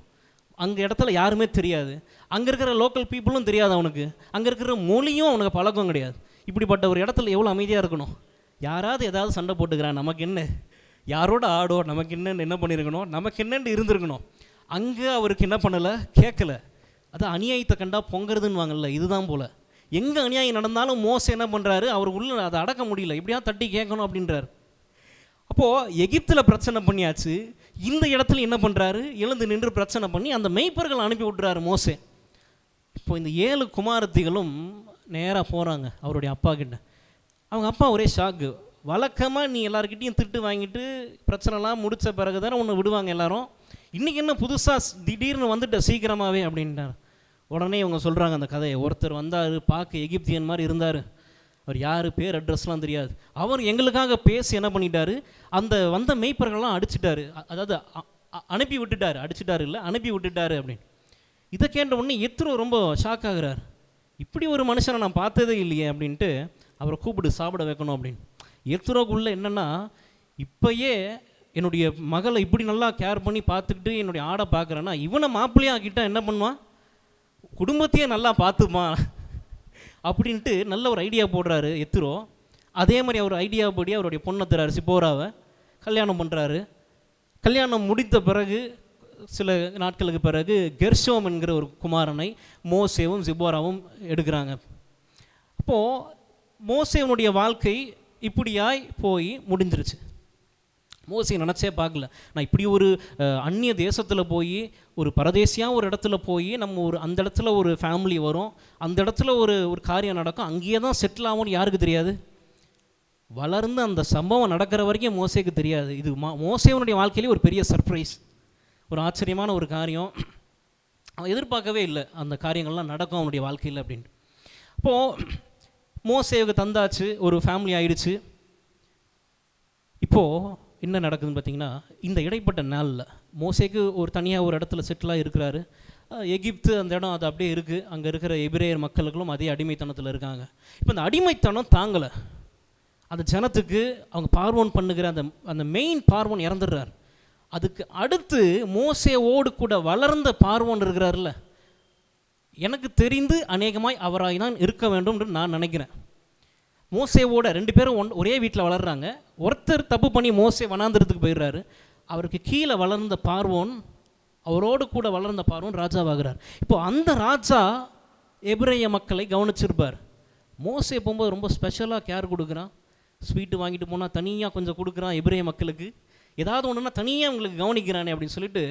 அங்கே இடத்துல யாருமே தெரியாது, அங்கே இருக்கிற லோக்கல் பீப்புளும் தெரியாது அவனுக்கு, அங்கே இருக்கிற மொழியும் அவனுக்கு பழக்கம் கிடையாது. இப்படிப்பட்ட ஒரு இடத்துல எவ்வளோ அமைதியாக இருக்கணும். யாராவது ஏதாவது சண்டை போட்டுக்கிறான், நமக்கு என்ன, யாரோட ஆடோ நமக்கு என்னென்னு என்ன பண்ணியிருக்கணும், நமக்கு என்னென்னு இருந்திருக்கணும். அங்கே அவருக்கு என்ன பண்ணலை, கேட்கல. அது அநியாயத்தை கண்டா பொங்குறதுன்னு வாங்கல, இதுதான் போல். எங்கே அநியாயம் நடந்தாலும் மோசை என்ன பண்ணுறாரு, அவர் உள்ள அதை அடக்க முடியல, இப்படியா தட்டி கேட்கணும் அப்படின்றார். அப்போது எகிப்தில் பிரச்சனை பண்ணியாச்சு, இந்த இடத்துல என்ன பண்ணுறாரு, எழுந்து நின்று பிரச்சனை பண்ணி அந்த மெய்ப்பர்கள் அனுப்பி விட்டுறாரு மோசே. இப்போ இந்த 7 குமாரத்திகளும் நேராக போகிறாங்க அவருடைய அப்பா கிட்ட. அவங்க அப்பா ஒரே ஷாக்கு. வழக்கமாக நீ எல்லாருக்கிட்டையும் திட்டு வாங்கிட்டு பிரச்சனைலாம் முடித்த பிறகு தானே ஒன்று விடுவாங்க எல்லாரும், இன்றைக்கி என்ன புதுசாக திடீர்னு வந்துட்ட சீக்கிரமாகவே அப்படின்ட்டார். உடனே இவங்க சொல்கிறாங்க அந்த கதையை. ஒருத்தர் வந்தார், பார்க்க எகிப்தியன் மாதிரி இருந்தார், அவர் யார், பேர் அட்ரஸ்லாம் தெரியாது. அவர் எங்களுக்காக பேசி என்ன பண்ணிட்டாரு, அந்த வந்த மெய்ப்பர்கள்லாம் அடிச்சிட்டாரு, அதாவது அனுப்பி விட்டுட்டார், அடிச்சிட்டாரு இல்லை அனுப்பி விட்டுட்டாரு அப்படின்னு. இதை கேட்ட உடனே எத்ரோ ரொம்ப ஷாக் ஆகுறார். இப்படி ஒரு மனுஷனை நான் பார்த்ததே இல்லையே அப்படின்ட்டு அவரை கூப்பிட்டு சாப்பிட வைக்கணும் அப்படின்னு. எத்ரோக்குள்ளே என்னென்னா, இப்போயே என்னுடைய மகளை இப்படி நல்லா கேர் பண்ணி பார்த்துக்கிட்டு என்னுடைய ஆடை பார்க்குறேன்னா, இவனை மாப்பிள்ளையாக கிட்ட என்ன பண்ணுவான், குடும்பத்தையே நல்லா பார்த்துமா அப்படின்ட்டு நல்ல ஒரு ஐடியா போடுறாரு எத்ரோ. அதே மாதிரி அவர் ஐடியா படி அவருடைய பொண்ணை தராரு, சிப்போராவை கல்யாணம் பண்ணுறாரு. கல்யாணம் முடித்த பிறகு சில நாட்களுக்கு பிறகு கெர்ஷோம் என்கிற ஒரு குமாரனை மோசேவும் சிப்போராவும் எடுக்கிறாங்க. அப்போது மோசேவனுடைய வாழ்க்கை இப்படியாய் போய் முடிஞ்சிருச்சு. மோசே நினச்சே பார்க்கல, நான் இப்படி ஒரு அந்நிய தேசத்தில் போய் ஒரு பரதேசியாக ஒரு இடத்துல போய் நம்ம ஒரு அந்த இடத்துல ஒரு ஃபேமிலி வரும், அந்த இடத்துல ஒரு காரியம் நடக்கும், அங்கேயே தான் செட்டில் ஆகும்னு யாருக்கு தெரியாது. வளர்ந்து அந்த சம்பவம் நடக்கிற வரைக்கும் மோசேக்கு தெரியாது. இது மோசேவனுடைய வாழ்க்கையிலே ஒரு பெரிய சர்ப்ரைஸ், ஒரு ஆச்சரியமான ஒரு காரியம். அவன் எதிர்பார்க்கவே இல்லை அந்த காரியங்கள்லாம் நடக்கும் அவனுடைய வாழ்க்கையில் அப்படின்ட்டு. அப்போது மோசேவுக்கு தந்தாச்சு, ஒரு ஃபேமிலி ஆயிடுச்சு. இப்போது என்ன நடக்குதுன்னு பார்த்தீங்கன்னா, இந்த இடைப்பட்ட நாளில் மோசேக்கு ஒரு தனியாக ஒரு இடத்துல செட்டிலாக இருக்கிறாரு. எகிப்து அந்த இடம் அது அப்படியே இருக்குது, அங்கே இருக்கிற எபிரேயர் மக்களுக்கும் அதே அடிமைத்தனத்தில் இருக்காங்க. இப்போ அந்த அடிமைத்தனம் தாங்கலை அந்த ஜனத்துக்கு. அவங்க பார்வோன் பண்ணுகிற அந்த மெயின் பார்வோன் இறந்துடுறார். அதுக்கு அடுத்து மோசேவோடு கூட வளர்ந்த பார்வோன் இருக்கிறார்ல, எனக்கு தெரிந்து அநேகமாய் அவராய் தான் இருக்க வேண்டும் என்று நான் நினைக்கிறேன். மோசேவோட 2 பேரும் ஒரே வீட்டில் வளர்கிறாங்க. ஒருத்தர் தப்பு பண்ணி மோசே வனாந்திரத்துக்கு போயிடுறாரு. அவருக்கு கீழே வளர்ந்த பார்வோன், அவரோடு கூட வளர்ந்த பார்வோன் ராஜாவாகிறார். இப்போ அந்த ராஜா எபிரேய மக்களை கவனிச்சிருப்பார். மோசே போகும்போது ரொம்ப ஸ்பெஷலாக கேர் கொடுக்குறான். ஸ்வீட்டு வாங்கிட்டு போனால் தனியாக கொஞ்சம் கொடுக்குறான் எபிரேய மக்களுக்கு. ஏதாவது ஒன்றுனா தனியாக அவங்களுக்கு கவனிக்கிறானே அப்படின்னு சொல்லிட்டு,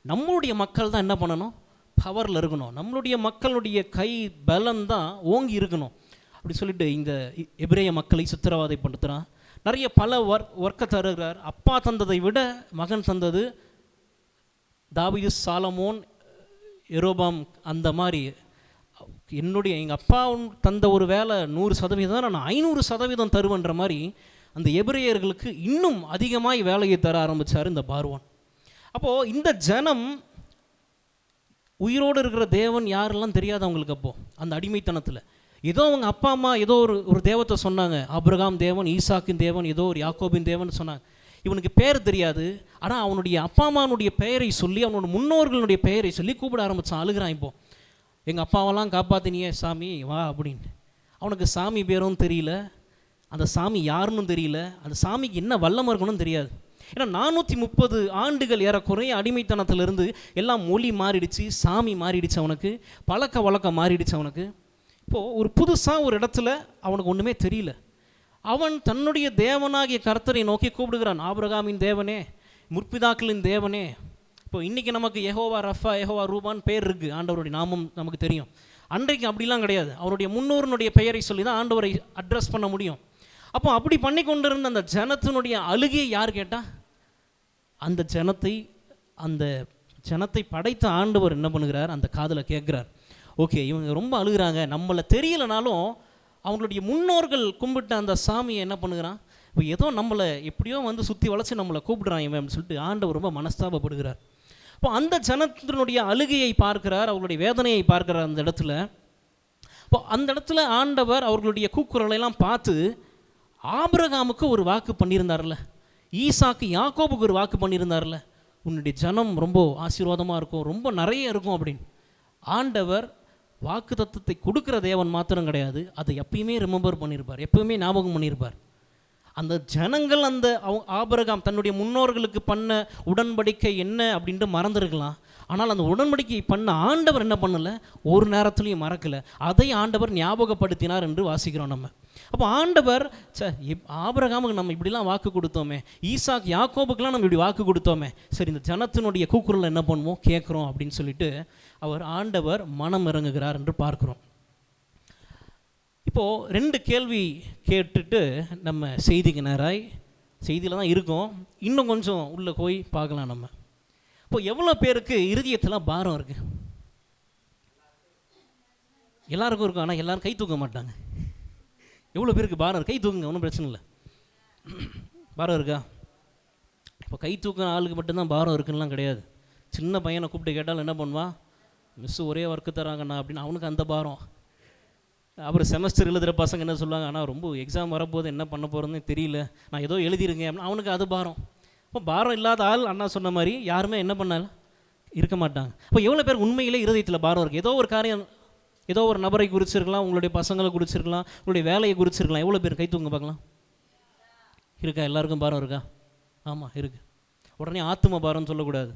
நம்மளுடைய மக்கள் தான் என்ன பண்ணணும், பவரில் இருக்கணும், நம்மளுடைய மக்களுடைய கை பலம் தான் ஓங்கி இருக்கணும் அப்படி சொல்லிட்டு இந்த எபிரேய மக்களை சித்திரவதைப்படுத்துகிறான். நிறைய பல ஒர்க்கை தருகிறார். அப்பா தந்ததை விட மகன் தந்தது. தாவீது, சாலமோன், எரோபாம் அந்த மாதிரி எங்கள் அப்பா தந்த ஒரு வேலை 100% நான் 500% தருவேன்ற மாதிரி அந்த எபிரேயர்களுக்கு இன்னும் அதிகமாய் வேலையை தர ஆரம்பித்தார் இந்த பார்வோன். அப்போது இந்த ஜனம் உயிரோடு இருக்கிற தேவன் யாரெல்லாம் தெரியாது அவங்களுக்கு. அப்போது அந்த அடிமைத்தனத்தில் ஏதோ அவங்க அப்பா அம்மா ஏதோ ஒரு தேவத்தை சொன்னாங்க, ஆபிரகாம் தேவன், ஈசாக்கின் தேவன், ஏதோ ஒரு யாக்கோபின் தேவன் சொன்னாங்க. இவனுக்கு பேர் தெரியாது. ஆனால் அவனுடைய அப்பா அம்மானுடைய பெயரை சொல்லி, அவனோட முன்னோர்களுடைய பெயரை சொல்லி கூப்பிட ஆரம்பித்தான். அழுகிறான். இப்போது எங்கள் அப்பாவெல்லாம் காப்பாற்றினியே சாமி வா அப்படின்னு. அவனுக்கு சாமி பேரும் தெரியல, அந்த சாமி யாருன்னு தெரியல, அந்த சாமிக்கு என்ன வல்லமை இருக்கணும்னு தெரியாது. ஏன்னா 430 ஆண்டுகள் ஏறக்குறைய அடிமைத்தனத்திலிருந்து எல்லாம் மொழி மாறிடுச்சு, சாமி மாறிடுச்சு, அவனுக்கு பழக்க வழக்கம் மாறிடுச்சு அவனுக்கு. இப்போது ஒரு புதுசாக ஒரு இடத்துல அவனுக்கு ஒன்றுமே தெரியல. அவன் தன்னுடைய தேவனாகிய கர்த்தரை நோக்கி கூப்பிடுகிறான். ஆபிரகாமின் தேவனே, முற்பிதாக்களின் தேவனே. இப்போ இன்றைக்கி நமக்கு யெகோவா ரஃபா, யெகோவா ரூபான்னு பேர் இருக்குது, ஆண்டவருடைய நாமம் நமக்கு தெரியும். அன்றைக்கு அப்படிலாம் கிடையாது. அவருடைய முன்னோருனுடைய பெயரை சொல்லி தான் ஆண்டவரை அட்ரஸ் பண்ண முடியும். அப்போ அப்படி பண்ணி கொண்டிருந்த அந்த ஜனத்தினுடைய அழுகையை யார் கேட்டால், அந்த ஜனத்தை படைத்த ஆண்டவர் என்ன பண்ணுகிறார், அந்த காதில் கேட்குறார். ஓகே, இவங்க ரொம்ப அழுகிறாங்க, நம்மளை தெரியலனாலும் அவங்களுடைய முன்னோர்கள் கும்பிட்ட அந்த சாமியை என்ன பண்ணுகிறான், இப்போ ஏதோ நம்மளை எப்படியோ வந்து சுற்றி வளைச்சி நம்மளை கூப்பிடுறான் இவன் அப்படின்னு சொல்லிட்டு ஆண்டவர் ரொம்ப மனஸ்தாபப்படுகிறார். இப்போ அந்த ஜனத்தினுடைய அழுகையை பார்க்கிறார், அவர்களுடைய வேதனையை பார்க்கிறார் அந்த இடத்துல. இப்போ அந்த இடத்துல ஆண்டவர் அவர்களுடைய கூக்குரலையெல்லாம் பார்த்து ஆபிரகாமுக்கு ஒரு வாக்கு பண்ணியிருந்தார்ல, ஈசாக்கு யாக்கோபுக்கு ஒரு வாக்கு பண்ணியிருந்தார்ல, உன்னுடைய ஜனம் ரொம்ப ஆசீர்வாதமாக இருக்கும், ரொம்ப நிறைய இருக்கும் அப்படின்னு. ஆண்டவர் வாக்கு தத்துவத்தை கொடுக்குற தேவன் மாத்திரம் கிடையாது, அதை எப்பயுமே ரிமெம்பர் பண்ணியிருப்பார், எப்பயுமே ஞாபகம் பண்ணியிருப்பார். அந்த ஜனங்கள் அந்த ஆபிரகாம் தன்னுடைய முன்னோர்களுக்கு பண்ண உடன்படிக்கை என்ன அப்படின்ட்டு மறந்துருக்கலாம். ஆனால் அந்த உடன்படிக்கை பண்ண ஆண்டவர் என்ன பண்ணலை, ஒரு நேரத்துலையும் மறக்கலை. அதை ஆண்டவர் ஞாபகப்படுத்தினார் என்று வாசிக்கிறோம் நம்ம. அப்போ ஆண்டவர் ஆபிரகாமுக்கு நம்ம இப்படிலாம் வாக்கு கொடுத்தோமே, ஈசாக் யாக்கோபுக்கெலாம் நம்ம இப்படி வாக்கு கொடுத்தோமே, சரி இந்த ஜனத்தினுடைய கூக்குரல் என்ன பண்ணுவோம் கேட்குறோம் அப்படின்னு சொல்லிட்டு ஆண்டவர் மனம் இறங்குகிறார் என்று பார்க்குறோம். இப்போது 2 கேள்வி கேட்டுட்டு நம்ம செய்திக்கு நேராய் செய்தியில் தான் இருக்கோம், இன்னும் கொஞ்சம் உள்ளே போய் பார்க்கலாம் நம்ம. இப்போ எவ்வளோ பேருக்கு இருதயத்தில் பாரம் இருக்குது? எல்லாருக்கும் இருக்கும், ஆனால் எல்லோரும் கை தூக்க மாட்டாங்க. எவ்வளோ பேருக்கு பாரம் கை தூக்குங்க, ஒன்றும் பிரச்சனை இல்லை. பாரம் இருக்கா? இப்போ கை தூக்குற ஆளுக்கு மட்டும்தான் பாரம் இருக்குன்னெலாம் கிடையாது. சின்ன பையனை கூப்பிட்டு கேட்டாலும் என்ன பண்ணுவான், மிஸ்ஸு ஒரே ஒர்க்கு தராங்கண்ணா அப்படின்னு அவனுக்கு அந்த பாரம். அப்புறம் செமஸ்டர் எழுதுகிற பசங்க என்ன சொல்லுவாங்க, ஆனால் ரொம்ப எக்ஸாம் வரப்போது என்ன பண்ண போகிறதுன்னு தெரியல, நான் ஏதோ எழுதிருங்க அப்படின்னு அவனுக்கு அது பாரம். இப்போ பாரம் இல்லாத ஆள் அண்ணா சொன்ன மாதிரி யாருமே என்ன பண்ணாலும் இருக்க மாட்டாங்க. இப்போ எவ்வளோ பேர் உண்மையிலே இருதயத்தில் பாரம் இருக்குது? ஏதோ ஒரு காரியம், ஏதோ ஒரு நபரை குறிச்சிருக்கலாம், உங்களுடைய பசங்களை குறிச்சிருக்கலாம், உங்களுடைய வேலையை குறிச்சிருக்கலாம். எவ்வளோ பேர் கை தூங்க பார்க்கலாம்? இருக்கா? எல்லாருக்கும் பாரம் இருக்கா? ஆமாம் இருக்குது. உடனே ஆத்தும பாரம்னு சொல்லக்கூடாது.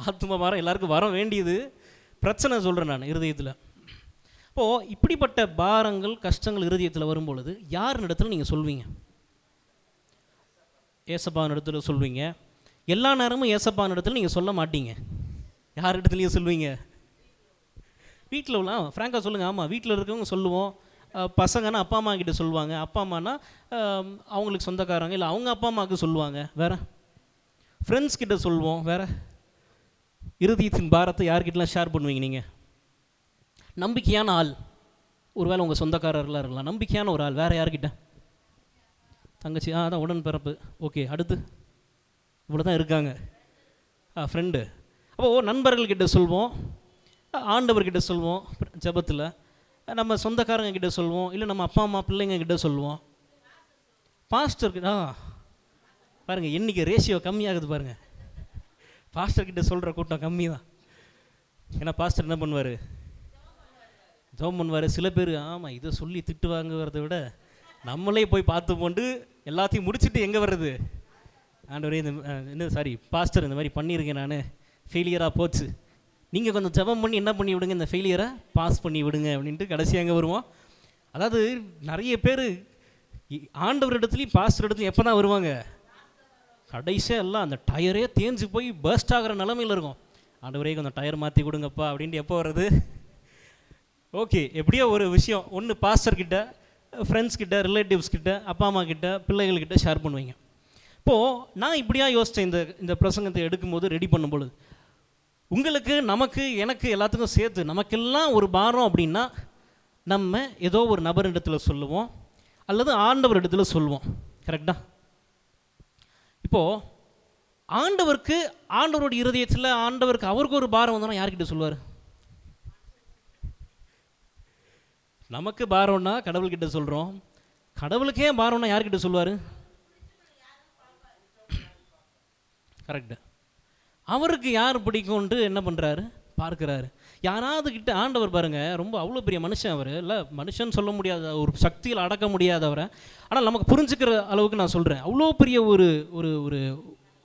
ஆத்தும பாரம் எல்லாருக்கும் வர வேண்டியது, பிரச்சனை சொல்கிறேன் நான் இருதயத்தில். இப்போது இப்படிப்பட்ட பாரங்கள் கஷ்டங்கள் இருதயத்தில் வரும்பொழுது யார் இடத்துல நீங்கள் சொல்வீங்க? ஏசப்பான் இடத்துல சொல்வீங்க. எல்லா நேரமும் ஏசப்பான் இடத்துல நீங்கள் சொல்ல மாட்டீங்க. யார் இடத்துலையும் சொல்வீங்க? வீட்டில் உள்ள ஃப்ராங்காக சொல்லுங்கள். ஆமாம், வீட்டில் இருக்கவங்க சொல்லுவோம். பசங்கன்னா அப்பா அம்மா கிட்ட சொல்லுவாங்க. அப்பா அம்மானா அவங்களுக்கு சொந்தக்காரங்க, இல்லை அவங்க அப்பா அம்மாவுக்கு சொல்லுவாங்க. வேறு ஃப்ரெண்ட்ஸ் கிட்ட சொல்லுவோம். வேறு இருதயத்தின் பாரத்தை யார்கிட்டலாம் ஷேர் பண்ணுவீங்க நீங்கள்? நம்பிக்கையான ஆள், ஒருவேளை உங்கள் சொந்தக்காரர்களாக இருக்கலாம். நம்பிக்கையான ஒரு ஆள் வேறு யார்கிட்ட? தங்கச்சி, அதான் உடன் பிறப்பு. ஓகே, அடுத்து இவ்வளோ தான் இருக்காங்க. ஃப்ரெண்டு. அப்போது நண்பர்கள்கிட்ட சொல்வோம், ஆண்டவர்கிட்ட சொல்வோம், ஜெபத்தில் நம்ம சொந்தக்காரங்க கிட்ட சொல்வோம், இல்லை நம்ம அப்பா அம்மா பிள்ளைங்க கிட்ட சொல்லுவோம், பாஸ்டர்கிட்ட. பாருங்கள் என்றைக்கு ரேஷியோ கம்மியாகுது பாருங்கள். பாஸ்டர்கிட்ட சொல்கிற கூட்டம் கம்மி தான். ஏன்னா பாஸ்டர் என்ன பண்ணுவார்? ஜெபம் பண்ணுவார். சில பேர் ஆமாம் இதை சொல்லி திட்டு வாங்குறத விட நம்மளே போய் பார்த்து போண்டு எல்லாத்தையும் முடிச்சுட்டு எங்கே வர்றது, ஆண்டவரே இந்த சாரி பாஸ்டர் இந்த மாதிரி பண்ணியிருக்கேன் நான், ஃபெயிலியராக போச்சு, நீங்கள் கொஞ்சம் ஜெபம் பண்ணி என்ன பண்ணி விடுங்க, இந்த ஃபெயிலியரை பாஸ் பண்ணி விடுங்க அப்படின்ட்டு கடைசியாக எங்கே வருவோம்? அதாவது நிறைய பேர் ஆண்டவர் இடத்துலையும் பாஸ்டர் இடத்துலையும் எப்போ தான் வருவாங்க? கடைசியாக எல்லாம் அந்த டயரே தேஞ்சு போய் பர்ஸ்ட் ஆகிற நிலமையில் இருக்கும். ஆண்டவரே கொஞ்சம் டயர் மாற்றி கொடுங்கப்பா அப்படின்ட்டு எப்போ வர்றது? ஓகே, எப்படியோ ஒரு விஷயம் ஒன்று பாஸ்டர்கிட்ட, ஃப்ரெண்ட்ஸ் கிட்ட, ரிலேட்டிவ்ஸ் கிட்ட, அப்பா அம்மா கிட்ட, பிள்ளைகள்கிட்ட ஷேர் பண்ணுவீங்க. இப்போது நான் இப்படியா யோசித்தேன் இந்த பிரசங்கத்தை எடுக்கும்போது, ரெடி பண்ணும்பொழுது, உங்களுக்கு, நமக்கு, எனக்கு எல்லாத்துக்கும் சேர்த்து நமக்கெல்லாம் ஒரு பாரம் அப்படின்னா நம்ம ஏதோ ஒரு நபர் இடத்துல சொல்லுவோம் அல்லது ஆண்டவர் இடத்துல சொல்லுவோம். கரெக்டாக? இப்போது ஆண்டவருக்கு, ஆண்டவருடைய இருதயத்தில் ஆண்டவருக்கு அவருக்கு ஒரு பாரம் வந்தோன்னா யார்கிட்ட சொல்லுவார்? நமக்கு பாரம்னா கடவுள்கிட்ட சொல்கிறோம். கடவுளுக்கே பாரம்னா யார்கிட்ட சொல்லுவார்? கரெக்டு. அவருக்கு யார் பிடிக்கும்ன்ட்டு என்ன பண்ணுறாரு? பார்க்குறாரு. யாராவது கிட்ட ஆண்டவர் பாருங்கள், ரொம்ப அவ்வளோ பெரிய மனுஷன் அவர். இல்லை மனுஷன் சொல்ல முடியாத ஒரு சக்தியில் அடக்க முடியாதவரை, ஆனால் நமக்கு புரிஞ்சுக்கிற அளவுக்கு நான் சொல்கிறேன். அவ்வளோ பெரிய ஒரு ஒரு ஒரு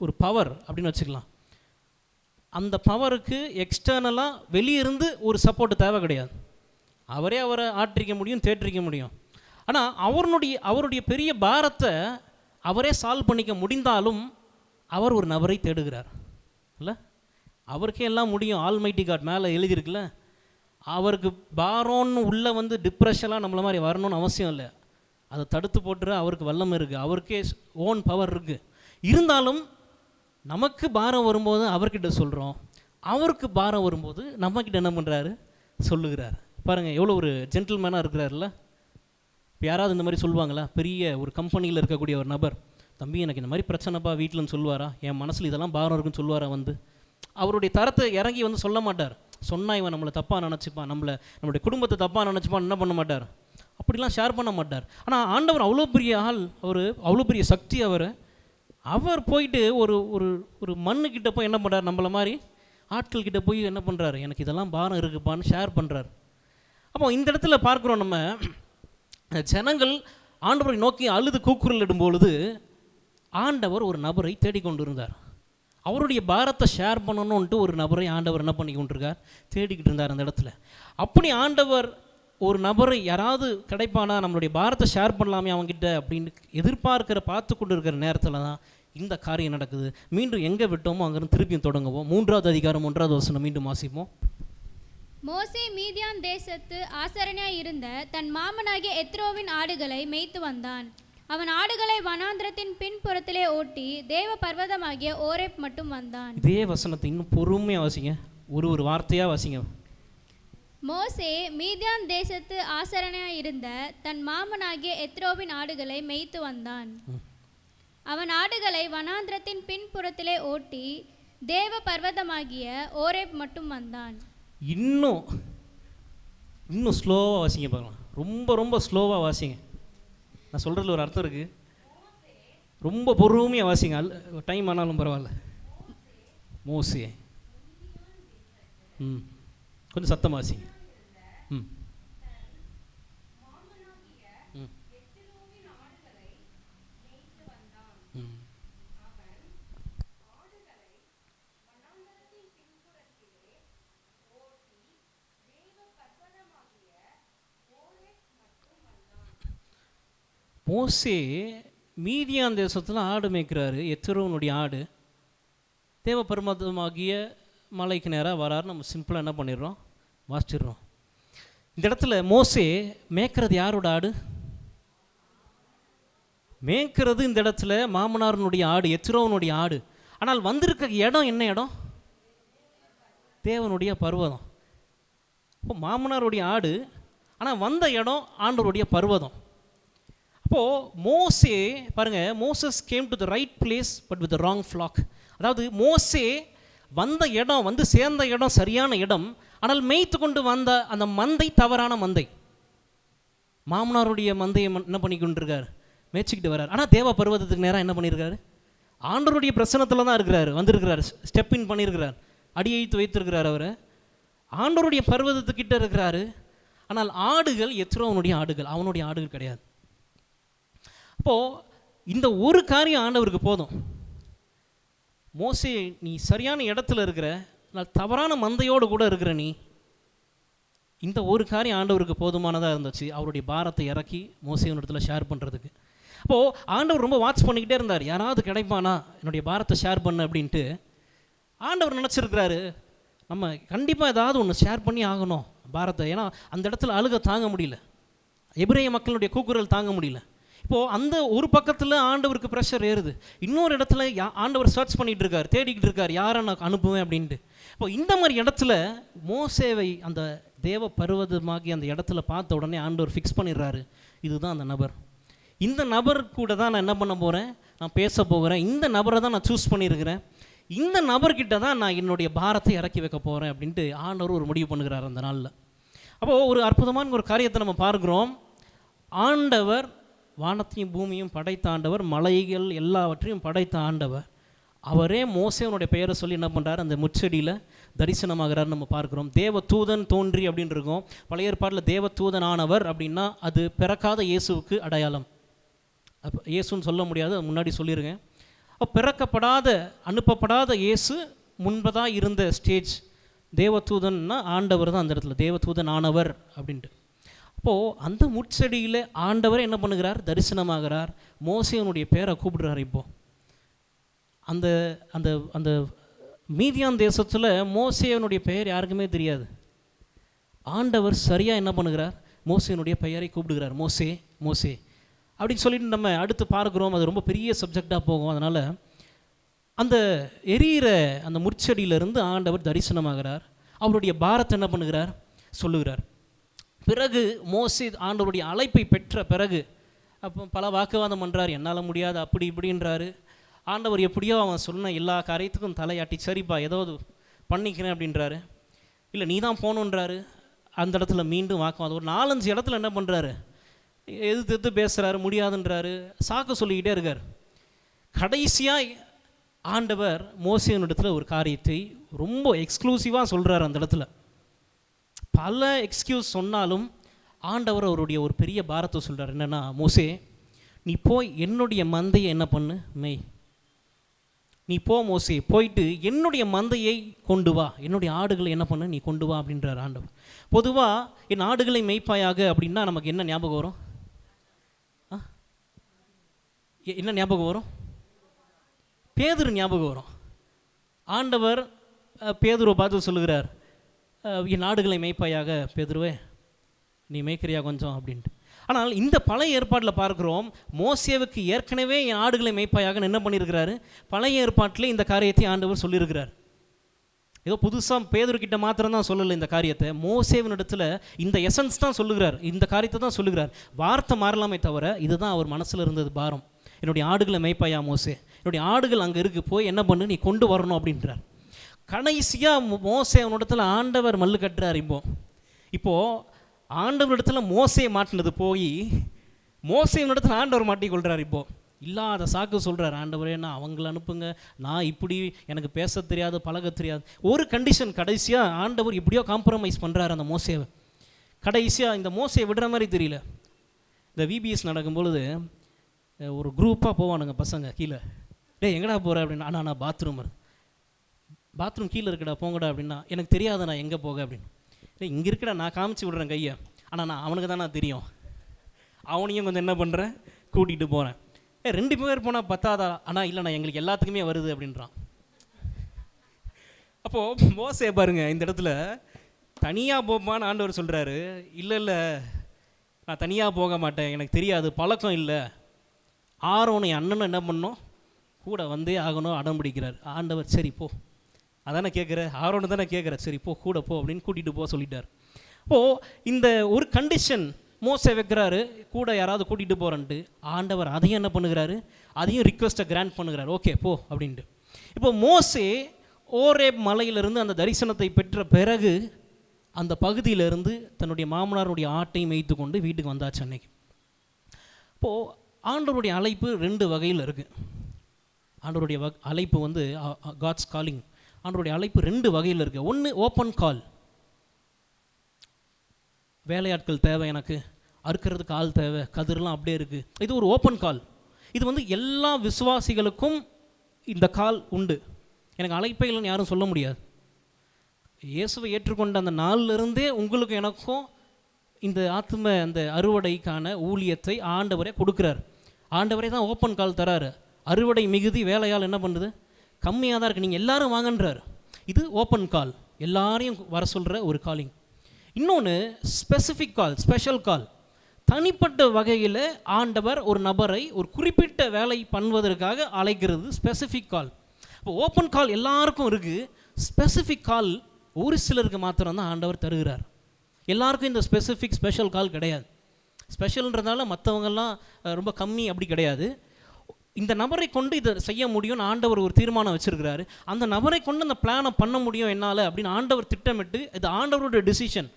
ஒரு பவர் அப்படின்னு வச்சுக்கலாம். அந்த பவருக்கு எக்ஸ்டர்னலாக வெளியிருந்து ஒரு சப்போர்ட் தேவை கிடையாது. அவரே அவரை ஆற்றிக்க முடியும், தேற்றிக்க முடியும். ஆனால் அவருடைய பெரிய பாரத்தை அவரே சால்வ் பண்ணிக்க முடிந்தாலும் அவர் ஒரு நபரை தேடுகிறார். இல்லை, அவருக்கே எல்லாம் முடியும். ஆல்மைட்டி காட் மேலே எழுதியிருக்குல்ல, அவருக்கு பாரம்னு உள்ளே வந்து டிப்ரெஷனாக நம்மள மாதிரி வரணும்னு அவசியம் இல்லை. அதை தடுத்து போட்டுற அவருக்கு வல்லமை இருக்குது, அவருக்கே ஓன் பவர் இருக்குது. இருந்தாலும் நமக்கு பாரம் வரும்போது அவர்கிட்ட சொல்கிறோம், அவருக்கு பாரம் வரும்போது நம்மக்கிட்ட என்ன பண்ணுறாரு? சொல்லுகிறார். பாருங்கள் எவ்வளோ ஒரு ஜென்டில்மேனாக இருக்கிறார்ல. இப்போ யாராவது இந்த மாதிரி சொல்லுவாங்களா? பெரிய ஒரு கம்பெனியில் இருக்கக்கூடிய ஒரு நபர், தம்பி எனக்கு இந்த மாதிரி பிரச்சனைப்பா வீட்டில்னு சொல்லுவாரா? என் மனசில் இதெல்லாம் பாரம் இருக்குன்னு சொல்லுவாரா? வந்து அவருடைய தரத்தை இறங்கி வந்து சொல்ல மாட்டார். சொன்னால் இவன் நம்மளை தப்பாக நினச்சிப்பான், நம்மளுடைய குடும்பத்தை தப்பாக நினச்சிப்பான், என்ன பண்ண மாட்டார், அப்படிலாம் ஷேர் பண்ண மாட்டார். ஆனால் ஆண்டவர் அவ்வளோ பெரிய ஆள், அவர் அவ்வளோ பெரிய சக்தி. அவர் போயிட்டு ஒரு ஒரு ஒரு மண்ணுக்கிட்ட போய் என்ன பண்ணுறார், நம்மளை மாதிரி ஆட்கள்கிட்ட போய் என்ன பண்ணுறாரு, எனக்கு இதெல்லாம் பாரம் இருக்குப்பான்னு ஷேர் பண்ணுறார். அப்போ இந்த இடத்துல பார்க்குறோம், நம்ம ஜனங்கள் ஆண்டவரை நோக்கி அழுது கூக்குரல் இடும்பொழுது ஆண்டவர் ஒரு நபரை தேடிக்கொண்டு இருந்தார். அவருடைய பாரத்தை ஷேர் பண்ணணுன்ட்டு ஒரு நபரை ஆண்டவர் என்ன பண்ணி கொண்டிருக்கார், தேடிக்கிட்டு இருந்தார் அந்த இடத்துல. அப்படி ஆண்டவர் ஒரு நபரை யாராவது கிடைப்பானா, நம்மளுடைய பாரத்தை ஷேர் பண்ணலாமே அவங்ககிட்ட அப்படின்னு பார்த்து கொண்டு இருக்கிற நேரத்தில் தான் இந்த காரியம் நடக்குது. மீண்டும் எங்கே விட்டோமோ அங்கேருந்து திருப்பியும் தொடங்குவோம். 3வது அதிகாரம் 1வது வசனம் மீண்டும் வாசிப்போம். மோசே மீதியான் தேசத்து ஆசரணையாய் இருந்த தன் மாமனாகிய எத்ரோவின் ஆடுகளை மேய்த்து வந்தான். அவன் ஆடுகளை வனாந்திரத்தின் பின்புறத்திலே ஓட்டி தேவ பர்வதமாகிய ஓரேப் மட்டும் வந்தான். இதே வசனத்தை இன்னும் பொறுமையாக வாசிங்க, ஒரு வார்த்தையாக வாசிங்க. மோசே மீதியான் தேசத்து ஆசரணையாய் இருந்த தன் மாமனாகிய எத்ரோவின் ஆடுகளை மேய்த்து வந்தான். அவன் ஆடுகளை வனாந்திரத்தின் பின்புறத்திலே ஓட்டி தேவ பர்வதமாகிய ஓரேப் மட்டும் வந்தான். இன்னும் ஸ்லோவாக வாசிங்க பார்க்கலாம். ரொம்ப ஸ்லோவாக வாசிங்க. நான் சொல்கிறதுல ஒரு அர்த்தம் இருக்குது. ரொம்ப பொறுமையாக வாசிங்க, டைம் ஆனாலும் பரவாயில்ல. மோசே கொஞ்சம் சத்தமாக வாசிங்க. மோசே மீதியான் தேசத்தில் ஆடு மேய்க்கிறாரு. எத்ரோனுடைய ஆடு தேவ பர்வதமாகிய மலைக்கு நேராக வராரு. நம்ம சிம்பிளாக என்ன பண்ணிடுறோம், வாசிச்சிடுறோம். இந்த இடத்துல மோசே மேய்க்கிறது யாரோட ஆடு? மேய்க்கிறது இந்த இடத்துல மாமனாரனுடைய ஆடு, எத்ரோனுடைய ஆடு. ஆனால் வந்திருக்க இடம் என்ன இடம்? தேவனுடைய பர்வதம். இப்போ மாமனாருடைய ஆடு, ஆனால் வந்த இடம் ஆண்டவருடைய பர்வதம். அப்போது மோசே பாருங்கள், Moses came to the right place but with the wrong flag. அதாவது மோசே வந்த இடம், வந்து சேர்ந்த இடம் சரியான இடம், ஆனால் மேய்த்து கொண்டு வந்த அந்த மந்தை தவறான மந்தை. மாமனாருடைய மந்தையை என்ன பண்ணி கொண்டிருக்காரு, மேய்ச்சிக்கிட்டு வர்றார். ஆனால் தேவ பர்வதத்துக்கு நேராக என்ன பண்ணியிருக்காரு, ஆண்டவருடைய பிரசனத்தில் தான் இருக்கிறார், வந்திருக்கிறார், ஸ்டெப் இன் பண்ணியிருக்கிறார், அடியெடுத்து வைத்திருக்கிறார். அவர் ஆண்டவருடைய பர்வதத்துக்கிட்ட இருக்கிறாரு. ஆனால் ஆடுகள் எத்ரோனுடைய ஆடுகள், அவனுடைய ஆடுகள் கிடையாது. அப்போது இந்த ஒரு காரியம் ஆண்டவருக்கு போதும். மோசே, நீ சரியான இடத்துல இருக்கிற, நான் தவறான மந்தையோடு கூட இருக்கிற, நீ இந்த ஒரு காரியம் ஆண்டவருக்கு போதுமானதாக இருந்துச்சு அவருடைய பாரத்தை இறக்கி மோசேவின் இடத்துல ஷேர் பண்ணுறதுக்கு. அப்போது ஆண்டவர் ரொம்ப வாட்ச் பண்ணிக்கிட்டே இருந்தார், யாராவது கிடைப்பானா என்னுடைய பாரத்தை ஷேர் பண்ண அப்படின்ட்டு. ஆண்டவர் நினச்சிருக்கிறாரு, நம்ம கண்டிப்பாக ஏதாவது ஒன்று ஷேர் பண்ணி ஆகணும் பாரத்தை. ஏன்னா அந்த இடத்துல அழுக தாங்க முடியல, எபிரேய மக்களுடைய கூக்குரல் தாங்க முடியல. இப்போது அந்த ஒரு பக்கத்தில் ஆண்டவருக்கு ப்ரெஷர் ஏறுது, இன்னொரு இடத்துல ஆண்டவர் சர்ச் பண்ணிகிட்டு இருக்கார், தேடிக்கிட்டு இருக்கார், யாரை நான் அனுப்புவேன் அப்படின்ட்டு. இப்போ இந்த மாதிரி இடத்துல மோசேவை அந்த தேவ பர்வதமாகி அந்த இடத்துல பார்த்த உடனே ஆண்டவர் ஃபிக்ஸ் பண்ணிடுறாரு, இதுதான் அந்த நபர். இந்த நபர் கூட தான் நான் என்ன பண்ண போகிறேன், நான் பேச போகிறேன், இந்த நபரை தான் நான் சூஸ் பண்ணியிருக்கிறேன், இந்த நபர்கிட்ட தான் நான் என்னுடைய பாரத்தை இறக்கி வைக்க போகிறேன் அப்படின்ட்டு ஆண்டவர் ஒரு முடிவு பண்ணுகிறார் அந்த நாளில். அப்போது ஒரு அற்புதமான ஒரு காரியத்தை நம்ம பார்க்குறோம். ஆண்டவர் வானத்தையும் பூமியும் படைத்த ஆண்டவர், மலைகள் எல்லாவற்றையும் படைத்த ஆண்டவர், அவரே மோசேவனுடைய பெயரை சொல்லி என்ன பண்ணுறாரு, அந்த முச்செடியில் தரிசனமாகிறார் நம்ம பார்க்குறோம். தேவ தூதன் தோன்றி அப்படின்னு இருக்கும். பழைய ஏற்பாட்டில் தேவ தூதன் ஆனவர் அப்படின்னா அது பிறக்காத இயேசுவுக்கு அடையாளம். அப்போ இயேசுன்னு சொல்ல முடியாது, அது முன்னாடி சொல்லியிருக்கேன். அப்போ பிறக்கப்படாத அனுப்பப்படாத இயேசு முன்பதாக இருந்த ஸ்டேஜ் தேவதூதன்னா ஆண்டவர் தான் அந்த இடத்துல தேவதூதன் ஆனவர் அப்படின்ட்டு. அப்போது அந்த முட்செடியில் ஆண்டவர் என்ன பண்ணுகிறார், தரிசனமாகிறார், மோசேவனுடைய பேரை கூப்பிடுறார். இப்போது அந்த அந்த அந்த மீதியான் தேசத்தில் மோசேவனுடைய பெயர் யாருக்குமே தெரியாது. ஆண்டவர் சரியாக என்ன பண்ணுகிறார், மோசேவனுடைய பெயரை கூப்பிடுகிறார், மோசே மோசே அப்படின்னு சொல்லிட்டு நம்ம அடுத்து பார்க்குறோம். அது ரொம்ப பெரிய சப்ஜெக்டாக போகும். அதனால் அந்த எரியிற அந்த முட்செடியிலிருந்து ஆண்டவர் தரிசனமாகிறார், அவருடைய பாரத்தை என்ன பண்ணுகிறார் சொல்லுகிறார். பிறகு மோசே ஆண்டவருடைய அழைப்பை பெற்ற பிறகு அப்போ பல வாக்குவாதம் பண்ணுறாரு, என்னால் முடியாது அப்படி இப்படின்றாரு. ஆண்டவர் எப்படியோ அவன் சொன்ன எல்லா காரியத்துக்கும் தலையாட்டி சரிப்பா ஏதாவது பண்ணிக்கிறேன் அப்படின்றாரு. இல்லை நீ தான் போகணுன்றாரு. அந்த இடத்துல மீண்டும் வாக்குவாதம். ஒரு 4-5 இடத்துல என்ன பண்ணுறாரு, எதிர்த்து பேசுகிறாரு, முடியாதுன்றாரு, சாக்கு சொல்லிக்கிட்டே இருக்கார். கடைசியாக ஆண்டவர் மோசேயின் இடத்துல ஒரு காரியத்தை ரொம்ப எக்ஸ்க்ளூசிவாக சொல்கிறார். அந்த இடத்துல பல எக்ஸ்கியூஸ் சொன்னாலும் ஆண்டவர் அவருடைய ஒரு பெரிய பாரத்தை சொல்கிறார். என்னென்னா, மோசே நீ போய் என்னுடைய மந்தையை என்ன பண்ணு மெய். நீ போ மோசே, போயிட்டு என்னுடைய மந்தையை கொண்டு வா, என்னுடைய ஆடுகளை என்ன பண்ணு நீ கொண்டு வா அப்படின்றார் ஆண்டவர். பொதுவாக என் ஆடுகளை மெய்ப்பாயாக அப்படின்னா நமக்கு என்ன ஞாபகம் வரும்? என்ன ஞாபகம் வரும்? பேதுரு ஞாபகம் வரும். ஆண்டவர் பேதுருவை பார்த்து சொல்லுகிறார், என் ஆடுகளை மேய்ப்பாயாக பேதுருவே, நீ மேய்க்கிறியா கொஞ்சம் அப்படின்ட்டு. ஆனால் இந்த பழைய ஏற்பாட்டில் பார்க்குறோம், மோசேவுக்கு ஏற்கனவே என் ஆடுகளை மேய்ப்பாயாக என்ன பண்ணியிருக்கிறாரு. பழைய ஏற்பாட்டில் இந்த காரியத்தை ஆண்டவர் சொல்லியிருக்கிறார். ஏதோ புதுசாக பேதுருக்கிட்ட மாத்திரம் தான் சொல்லலை இந்த காரியத்தை. மோசேவின் இடத்துல இந்த எசன்ஸ் தான் சொல்லுகிறார், இந்த காரியத்தை தான் சொல்லுகிறார். வார்த்தை மாறலாமே தவிர இதுதான் அவர் மனசில் இருந்தது பாரம். என்னுடைய ஆடுகளை மேய்ப்பாயா மோசே, என்னுடைய ஆடுகள் அங்கே இருக்குது, போய் என்ன பண்ணு நீ கொண்டு வரணும் அப்படின்றார். கடைசியாக மோசே அவனிடத்தில் ஆண்டவர் மல்லு கட்டுறார். இப்போது ஆண்டவர் இடத்துல மோசே மாட்டினது போய் மோசேவனிடத்தில் ஆண்டவர் மாட்டிக்கொள்கிறார். இப்போது இல்லாத சாக்கு சொல்கிறார், ஆண்டவரே நான் அவங்கள அனுப்புங்க, நான் இப்படி எனக்கு பேச தெரியாது பழக தெரியாது. ஒரு கண்டிஷன் கடைசியாக ஆண்டவர் எப்படியோ காம்ப்ரமைஸ் பண்ணுறாரு அந்த மோசேவை. கடைசியாக இந்த மோசையை விடுற மாதிரி தெரியல. இந்த விபிஎஸ் நடக்கும்பொழுது ஒரு குரூப்பாக போவானுங்க பசங்க கீழே, டே எங்கடா போகிற அப்படின்னா, அண்ணா நான் பாத்ரூம் கீழே இருக்கடா போங்கடா அப்படின்னா, எனக்கு தெரியாத நான் எங்கே போக அப்படின்னு. இங்கே இருக்கடா நான் காமிச்சு விடுறேன் கையை, ஆனால் நான் அவனுக்கு தான் நான் தெரியும், அவனையும் கொஞ்சம் என்ன பண்ணுறேன் கூட்டிகிட்டு போகிறேன். 2 பேர் போனால் பத்தாதா, ஆனால் இல்லைண்ணா எங்களுக்கு எல்லாத்துக்குமே வருது அப்படின்றான். அப்போது மோசே பாருங்க இந்த இடத்துல தனியாக போப்பான்னு ஆண்டவர் சொல்கிறாரு. இல்லை நான் தனியாக போக மாட்டேன், எனக்கு தெரியாது பழக்கம் இல்லை. ஆரோனை அண்ணனும் என்ன பண்ணோம் கூட வந்தே ஆகணும் அடம் பிடிக்கிறார். ஆண்டவர் சரி போ, அதானே கேட்குற, ஆரோனு தானே கேட்குற, சரி போ கூட போ அப்படின்னு கூட்டிகிட்டு போக சொல்லிட்டார். இப்போது இந்த ஒரு கண்டிஷன் மோசே வைக்கிறாரு, கூட யாராவது கூட்டிகிட்டு போகிறன்ட்டு. ஆண்டவர் அதையும் என்ன பண்ணுகிறாரு, அதையும் ரிக்வெஸ்ட்டை கிராண்ட் பண்ணுகிறார், ஓகே போ அப்படின்ட்டு. இப்போ மோசே ஓரேப் மலையிலிருந்து அந்த தரிசனத்தை பெற்ற பிறகு அந்த பகுதியிலிருந்து தன்னுடைய மாமனாருடைய ஆட்டை மேய்த்து கொண்டு வீட்டுக்கு வந்தாச்சு அன்னைக்கு. இப்போது ஆண்டவருடைய அழைப்பு 2 வகையில் இருக்குது. ஆண்டவருடைய அழைப்பு வந்து காட்ஸ் காலிங். ஆண்டவருடைய அழைப்பு 2 வகையில் இருக்குது. ஒன்று ஓப்பன் கால், வேலையாட்கள் தேவை, எனக்கு அறுக்கிறதுக்கு ஆள் தேவை, கதிரெலாம் அப்படியே இருக்குது, இது ஒரு ஓப்பன் கால். இது வந்து எல்லா விசுவாசிகளுக்கும் இந்த கால் உண்டு. எனக்கு அழைப்பே இல்லைன்னு யாரும் சொல்ல முடியாது. இயேசுவை ஏற்றுக்கொண்ட அந்த நாளிலிருந்தே உங்களுக்கு எனக்கும் இந்த ஆத்ம அந்த அறுவடைக்கான ஊழியத்தை ஆண்டவரே கொடுக்குறார். ஆண்டவரே தான் ஓப்பன் கால் தராரு. அறுவடை மிகுதி, வேலையால் என்ன பண்ணுது கம்மியாக தான் இருக்குது, நீங்கள் எல்லாரும் வாங்கன்றார். இது ஓப்பன் கால், எல்லாரையும் வர சொல்கிற ஒரு காலிங். இன்னொன்று ஸ்பெசிஃபிக் கால், ஸ்பெஷல் கால். தனிப்பட்ட வகையில் ஆண்டவர் ஒரு நபரை ஒரு குறிப்பிட்ட வேலை பண்ணுவதற்காக அழைக்கிறது ஸ்பெசிஃபிக் கால். இப்போ ஓப்பன் கால் எல்லாருக்கும் இருக்குது, ஸ்பெசிஃபிக் கால் ஒரு சிலருக்கு மாத்திரம்தான் ஆண்டவர் தருகிறார். எல்லாருக்கும் இந்த ஸ்பெஷல் கால் கிடையாது. ஸ்பெஷல்ன்றதால மற்றவங்கெல்லாம் ரொம்ப கம்மி அப்படி கிடையாது. இந்த நபரை கொண்டு இதை செய்ய முடியும்னு ஆண்டவர் ஒரு தீர்மானம் வச்சுருக்கிறாரு. அந்த நபரை கொண்டு அந்த பிளானை பண்ண முடியும் என்னால் அப்படின்னு ஆண்டவர் திட்டமிட்டு, இது ஆண்டவரோட டிசிஷன்.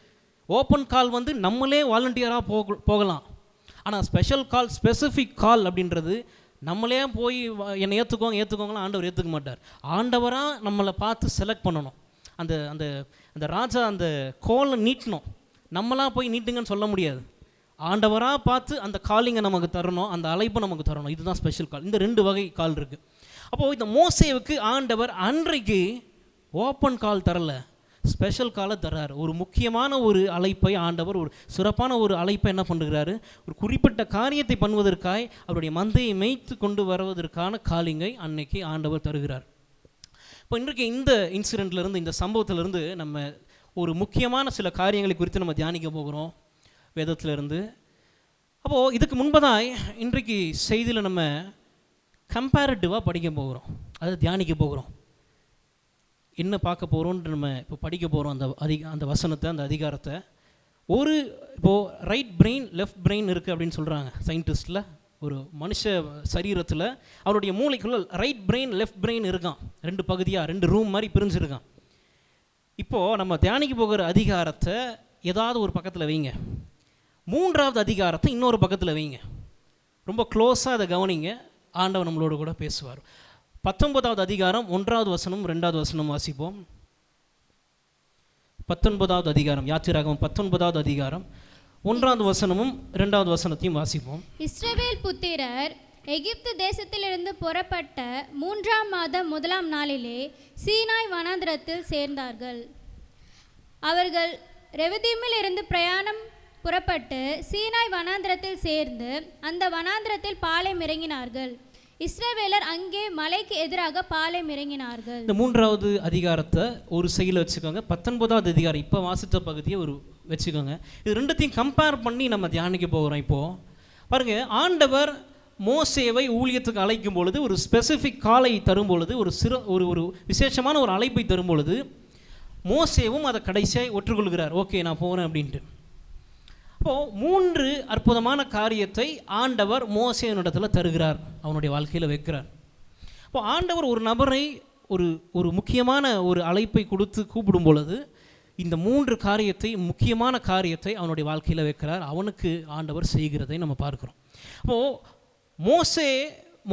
ஓப்பன் கால் வந்து நம்மளே வாலண்டியராக போகலாம். ஆனால் ஸ்பெஷல் கால், ஸ்பெசிஃபிக் கால் அப்படின்றது நம்மளே போய் என்னை ஏற்றுக்கோங்களாம் ஆண்டவர் ஏற்றுக்க மாட்டார். ஆண்டவராக நம்மளை பார்த்து செலக்ட் பண்ணணும். அந்த அந்த அந்த ராஜா அந்த கோலை நீட்டணும், நம்மளாம் போய் நீட்டுங்கன்னு சொல்ல முடியாது. ஆண்டவராக பார்த்து அந்த காலிங்கை நமக்கு தரணும், அந்த அழைப்பை நமக்கு தரணும். இதுதான் ஸ்பெஷல் கால். இந்த 2 வகை கால் இருக்குது. அப்போது இந்த மோசேவுக்கு ஆண்டவர் அன்றைக்கு ஓப்பன் கால் தரலை, ஸ்பெஷல் காலை தர்றார். ஒரு முக்கியமான ஒரு அழைப்பை ஆண்டவர், ஒரு சிறப்பான ஒரு அழைப்பை என்ன பண்ணுகிறாரு, ஒரு குறிப்பிட்ட காரியத்தை பண்ணுவதற்காக அவருடைய மந்தையை மேய்த்து கொண்டு வருவதற்கான காலிங்கை அன்னைக்கு ஆண்டவர் தருகிறார். இப்போ இன்றைக்கு இந்த இன்சிடெண்ட்லேருந்து, இந்த சம்பவத்திலேருந்து நம்ம ஒரு முக்கியமான சில காரியங்களை குறித்து நம்ம தியானிக்க போகிறோம் வேதத்திலிருந்து. அப்போது இதுக்கு முன்பதாய் இன்றைக்கு செய்தியில் நம்ம கம்பேரிட்டிவாக படிக்க போகிறோம், அதை தியானிக்க போகிறோம். என்ன பார்க்க போகிறோன்ட்டு நம்ம இப்போ படிக்க போகிறோம் அந்த வசனத்தை, அந்த அதிகாரத்தை. ஒரு இப்போது ரைட் பிரெயின் லெஃப்ட் பிரெயின் இருக்குது அப்படின்னு சொல்கிறாங்க சயின்டிஸ்டில். ஒரு மனுஷ சரீரத்தில் அவருடைய மூளைக்குள்ள ரைட் பிரெயின் லெஃப்ட் பிரெயின் இருக்கான், 2 பகுதியாக 2 ரூம் மாதிரி பிரிஞ்சிருக்கான். இப்போது நம்ம தியானிக்க போகிற அதிகாரத்தை ஏதாவது ஒரு பக்கத்தில் வைங்க, 3வது அதிகாரத்தை இன்னொரு பக்கத்தில் வைங்க, ரொம்ப க்ளோஸாக அதை கவனிங்க. ஆண்டவர் நம்மளோட கூட பேசுவார். 19வது அதிகாரம் 1வது வசனம் 2வது வசனம் வாசிப்போம். 19வது அதிகாரம் யாத்திராகமம் 19வது அதிகாரம் 1வது வசனமும் 2வது வசனத்தையும் வாசிப்போம். இஸ்ரவேல் புத்திரர் எகிப்து தேசத்திலிருந்து புறப்பட்ட 3ஆம் மாதம் 1ஆம் நாளிலே சீனாய் வனாந்திரத்தில் சேர்ந்தார்கள். அவர்கள் ரெவிதீமில் இருந்து பிரயாணம் புறப்பட்டு சீனாய் வனாந்திரத்தில் சேர்ந்து அந்த வனாந்திரத்தில் பாளையம் இறங்கினார்கள். இஸ்ரவேலர் அங்கே மலைக்கு எதிராக பாளையம் இறங்கினார்கள். இந்த 3வது அதிகாரத்தை ஒரு சைடில் வச்சுக்கோங்க, 19வது அதிகாரம் இப்போ வாசித்த பகுதியை ஒரு வச்சுக்கோங்க. இது ரெண்டுத்தையும் கம்பேர் பண்ணி நம்ம தியானிக்க போகிறோம். இப்போது பாருங்கள், ஆண்டவர் மோசேவை ஊழியத்துக்கு அழைக்கும் பொழுது, ஒரு ஸ்பெசிஃபிக் காலை தரும் பொழுது, ஒரு விசேஷமான ஒரு அழைப்பை தரும் பொழுது மோசேவும் அதை கடைசியாக ஒற்றுக்கொள்கிறார். ஓகே, நான் போகிறேன் அப்படின்ட்டு. அப்போது 3 அற்புதமான காரியத்தை ஆண்டவர் மோசேனிடத்தில் தருகிறார், அவனுடைய வாழ்க்கையில் வைக்கிறார். அப்போது ஆண்டவர் ஒரு நபரை ஒரு முக்கியமான ஒரு அழைப்பை கொடுத்து கூப்பிடும் பொழுது இந்த 3 காரியத்தை, முக்கியமான காரியத்தை அவனுடைய வாழ்க்கையில் வைக்கிறார். அவனுக்கு ஆண்டவர் செய்கிறதை நம்ம பார்க்குறோம். அப்போது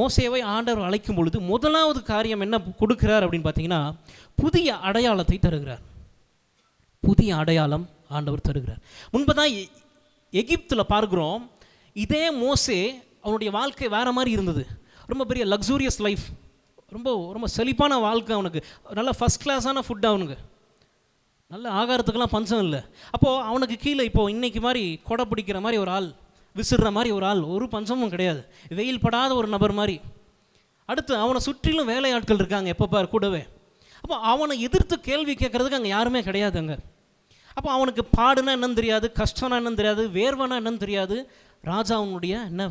மோசேவை ஆண்டவர் அழைக்கும் பொழுது முதலாவது காரியம் என்ன கொடுக்கிறார் அப்படின்னு பார்த்தீங்கன்னா, புதிய அடையாளத்தை தருகிறார். புதிய அடையாளம் ஆண்டவர் தருகிறார். முன்பதான் எகிப்தில் பார்க்குறோம், இதே மோசே அவனுடைய வாழ்க்கை வேறு மாதிரி இருந்தது. ரொம்ப பெரிய லக்ஸூரியஸ் லைஃப், ரொம்ப செழிப்பான வாழ்க்கை அவனுக்கு, நல்ல ஃபஸ்ட் கிளாஸான ஃபுட், அவனுக்கு நல்ல ஆகாரத்துக்கெல்லாம் பஞ்சம் இல்லை. அப்போது அவனுக்கு கீழே இப்போது இன்றைக்கி மாதிரி கொடை பிடிக்கிற மாதிரி ஒரு ஆள், விசிறுற மாதிரி ஒரு ஆள், ஒரு பஞ்சமும் கிடையாது, வெயில் படாத ஒரு நபர் மாதிரி. அடுத்து அவனை சுற்றிலும் வேலையாட்கள் இருக்காங்க எப்போ பார் கூடவே. அப்போ அவனை எதிர்த்து கேள்வி கேட்குறதுக்கு அங்கே யாருமே கிடையாது அங்கே. அப்போ அவனுக்கு பாடுனா என்னன்னு தெரியாது, கஷ்டம்னா என்னன்னு தெரியாது, வேர்வனா என்னன்னு தெரியாது. ராஜாவுனுடைய என்ன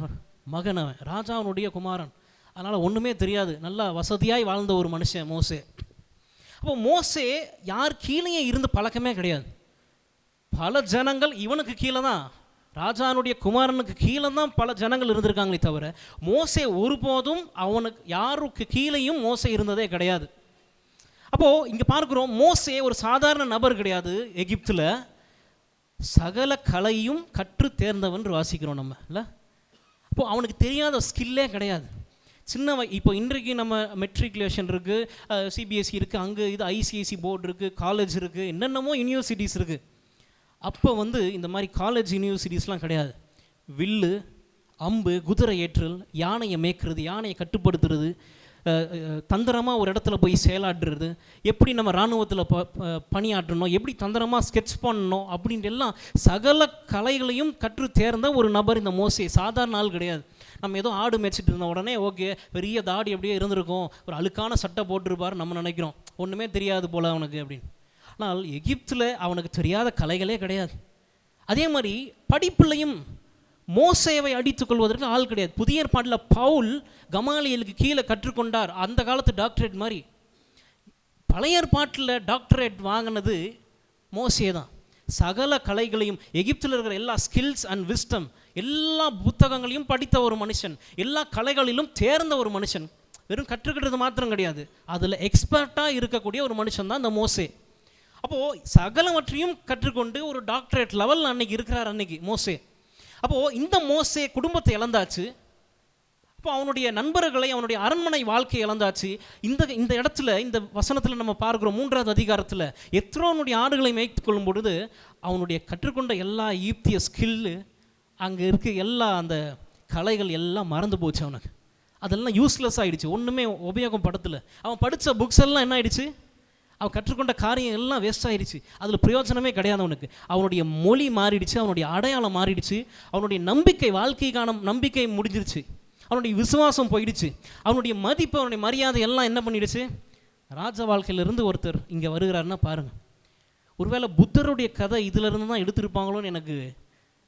மகன், அவன் ராஜாவுனுடைய குமாரன், அதனால் ஒன்றுமே தெரியாது. நல்லா வசதியாய் வாழ்ந்த ஒரு மனுஷன் மோசே. அப்போ மோசே யார் கீழேயே இருந்து பழக்கமே கிடையாது. பல ஜனங்கள் இவனுக்கு கீழே தான், ராஜானுடைய குமாரனுக்கு கீழே தான் பல ஜனங்கள் இருந்திருக்காங்களே தவிர மோசே ஒருபோதும் அவனுக்கு யாருக்கு கீழேயும் மோசே இருந்ததே கிடையாது. அப்போது இங்கே பார்க்குறோம், மோசே ஒரு சாதாரண நபர் கிடையாது. எகிப்தில் சகல கலையும் கற்று தேர்ந்தவன் வாசிக்கிறோம் நம்ம இல்லை. அப்போது அவனுக்கு தெரியாத ஸ்கில்லே கிடையாது. இப்போ இன்றைக்கு நம்ம மெட்ரிகுலேஷன் இருக்குது, சிபிஎஸ்சி இருக்குது, அங்கே இது ஐசிஐசி போர்டு இருக்குது, காலேஜ் இருக்குது, என்னென்னமோ யூனிவர்சிட்டிஸ் இருக்குது. அப்போ இந்த மாதிரி காலேஜ் யூனிவர்சிட்டிஸ்லாம் கிடையாது. வில்லு, அம்பு, குதிரை ஏற்றல், யானையை மேய்க்கிறது, யானையை கட்டுப்படுத்துறது, தந்திரமாக ஒரு இடத்துல போய் செயலாடுறது, எப்படி நம்ம இராணுவத்தில் பணியாற்றணும், எப்படி தந்திரமாக ஸ்கெட்ச் பண்ணணும் அப்படின்ட்டு எல்லாம் சகல கலைகளையும் கற்று தேர்ந்த ஒரு நபர் இந்த மோசே. சாதாரண ஆள் கிடையாது. நம்ம ஏதோ ஆடு மேய்ச்சிட்டு இருந்த உடனே ஓகே பெரிய தாடி அப்படியே இருந்திருக்கும், ஒரு அழுக்கான சட்டை போட்டிருப்பார் நம்ம நினைக்கிறோம், ஒன்றுமே தெரியாது போல் அவனுக்கு அப்படின்னு. ஆனால் எகிப்தில் அவனுக்கு தெரியாத கலைகளே கிடையாது. அதே மாதிரி படிப்புலையும் மோசேவை அடித்துக் கொள்வதற்கு ஆள் கிடையாது. புதிய ஏற்பாட்டில் பவுல் கமாலியலுக்கு கீழே கற்றுக்கொண்டார், அந்த காலத்து டாக்டரேட் மாதிரி. பழைய ஏற்பாட்டில் டாக்டரேட் வாங்கினது மோசே தான். சகல கலைகளையும், எகிப்தில் இருக்கிற எல்லா ஸ்கில்ஸ் அண்ட் விஸ்டம், எல்லா புத்தகங்களையும் படித்த ஒரு மனுஷன், எல்லா கலைகளிலும் தேர்ந்த ஒரு மனுஷன். வெறும் கற்றுக்கிட்டது மாத்திரம் கிடையாது, அதில் எக்ஸ்பர்ட்டாக இருக்கக்கூடிய ஒரு மனுஷன் தான் இந்த மோசே. அப்போது சகலவற்றையும் கற்றுக்கொண்டு ஒரு டாக்டரேட் லெவல் அன்னைக்கு இருக்கிறார் அன்னைக்கு மோசே. அப்போது இந்த மோசே குடும்பத்தை இழந்தாச்சு. அப்போ அவனுடைய நண்பர்களை, அவனுடைய அரண்மனை வாழ்க்கையை இழந்தாச்சு. இந்த இடத்துல, இந்த வசனத்தில் நம்ம பார்க்குறோம், 3வது அதிகாரத்தில் எத்ரோனுடைய ஆடுகளை மேய்த்து கொள்ளும் பொழுது அவனுடைய கற்றுக்கொண்ட எல்லா ஈப்திய ஸ்கில்லு, அங்கே இருக்க எல்லா அந்த கலைகள் எல்லாம் மறந்து போச்சு அவனுக்கு. அதெல்லாம் யூஸ்லெஸ் ஆகிடுச்சு, ஒன்றுமே உபயோகப்படுத்தலை. அவன் படித்த புக்ஸ் எல்லாம் என்ன ஆகிடுச்சு, அவன் கற்றுக்கொண்ட காரியம் எல்லாம் வேஸ்ட் ஆகிடுச்சு, அதில் பிரயோஜனமே கிடையாது அவனுக்கு. அவனுடைய மொழி மாறிடுச்சு, அவனுடைய அடையாளம் மாறிடுச்சு, அவனுடைய நம்பிக்கை, வாழ்க்கைக்கான நம்பிக்கை முடிஞ்சிருச்சு, அவனுடைய விசுவாசம் போயிடுச்சு, அவனுடைய மதிப்பு, அவனுடைய மரியாதை எல்லாம் என்ன பண்ணிடுச்சு. ராஜ வாழ்க்கையிலிருந்து ஒருத்தர் இங்கே வருகிறாருன்னா பாருங்கள். ஒருவேளை புத்தருடைய கதை இதிலிருந்து தான் எடுத்திருப்பாங்களோன்னு எனக்கு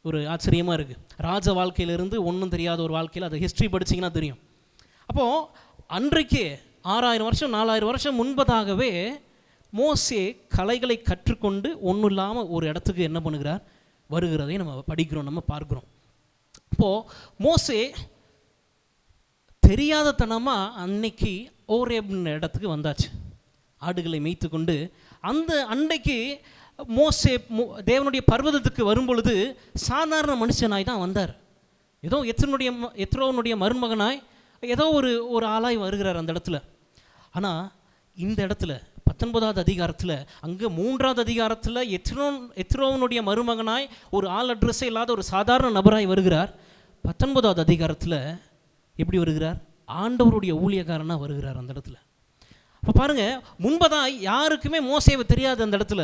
ஒரு ஆச்சரியமாக இருக்குது. ராஜ வாழ்க்கையிலிருந்து ஒன்றும் தெரியாத ஒரு வாழ்க்கையில், அதை ஹிஸ்ட்ரி படிச்சிங்கன்னா தெரியும். அப்போது அன்றைக்கே 6000 வருஷம் 4000 வருஷம் முன்பதாகவே மோசே கலைகளை கற்றுக்கொண்டு ஒன்றும் இல்லாமல் ஒரு இடத்துக்கு என்ன பண்ணுகிறார், வருகிறதை நம்ம படிக்கிறோம், நம்ம பார்க்குறோம். இப்போது மோசே தெரியாதத்தனமாக அன்னைக்கு ஓரேப்னு இடத்துக்கு வந்தாச்சு, ஆடுகளை மேய்த்து கொண்டு. அந்த அன்னைக்கு மோசே தேவனுடைய பர்வதத்துக்கு வரும்பொழுது சாதாரண மனுஷனாய் தான் வந்தார். ஏதோ எத்ரோனுடைய மருமகனாய் ஏதோ ஒரு ஆளாய் வருகிறார் அந்த இடத்துல. ஆனால் இந்த இடத்துல 19வது அதிகாரத்தில், அங்கே 3வது அதிகாரத்தில் எத்ரோனுடைய மருமகனாய் ஒரு ஆள் அட்ரஸே இல்லாத ஒரு சாதாரண நபராய் வருகிறார். 19வது அதிகாரத்தில் எப்படி வருகிறார்? ஆண்டவருடைய ஊழியக்காரனாக வருகிறார் அந்த இடத்துல. அப்போ பாருங்கள், முன்பதான் யாருக்குமே மோசேவை தெரியாது அந்த இடத்துல.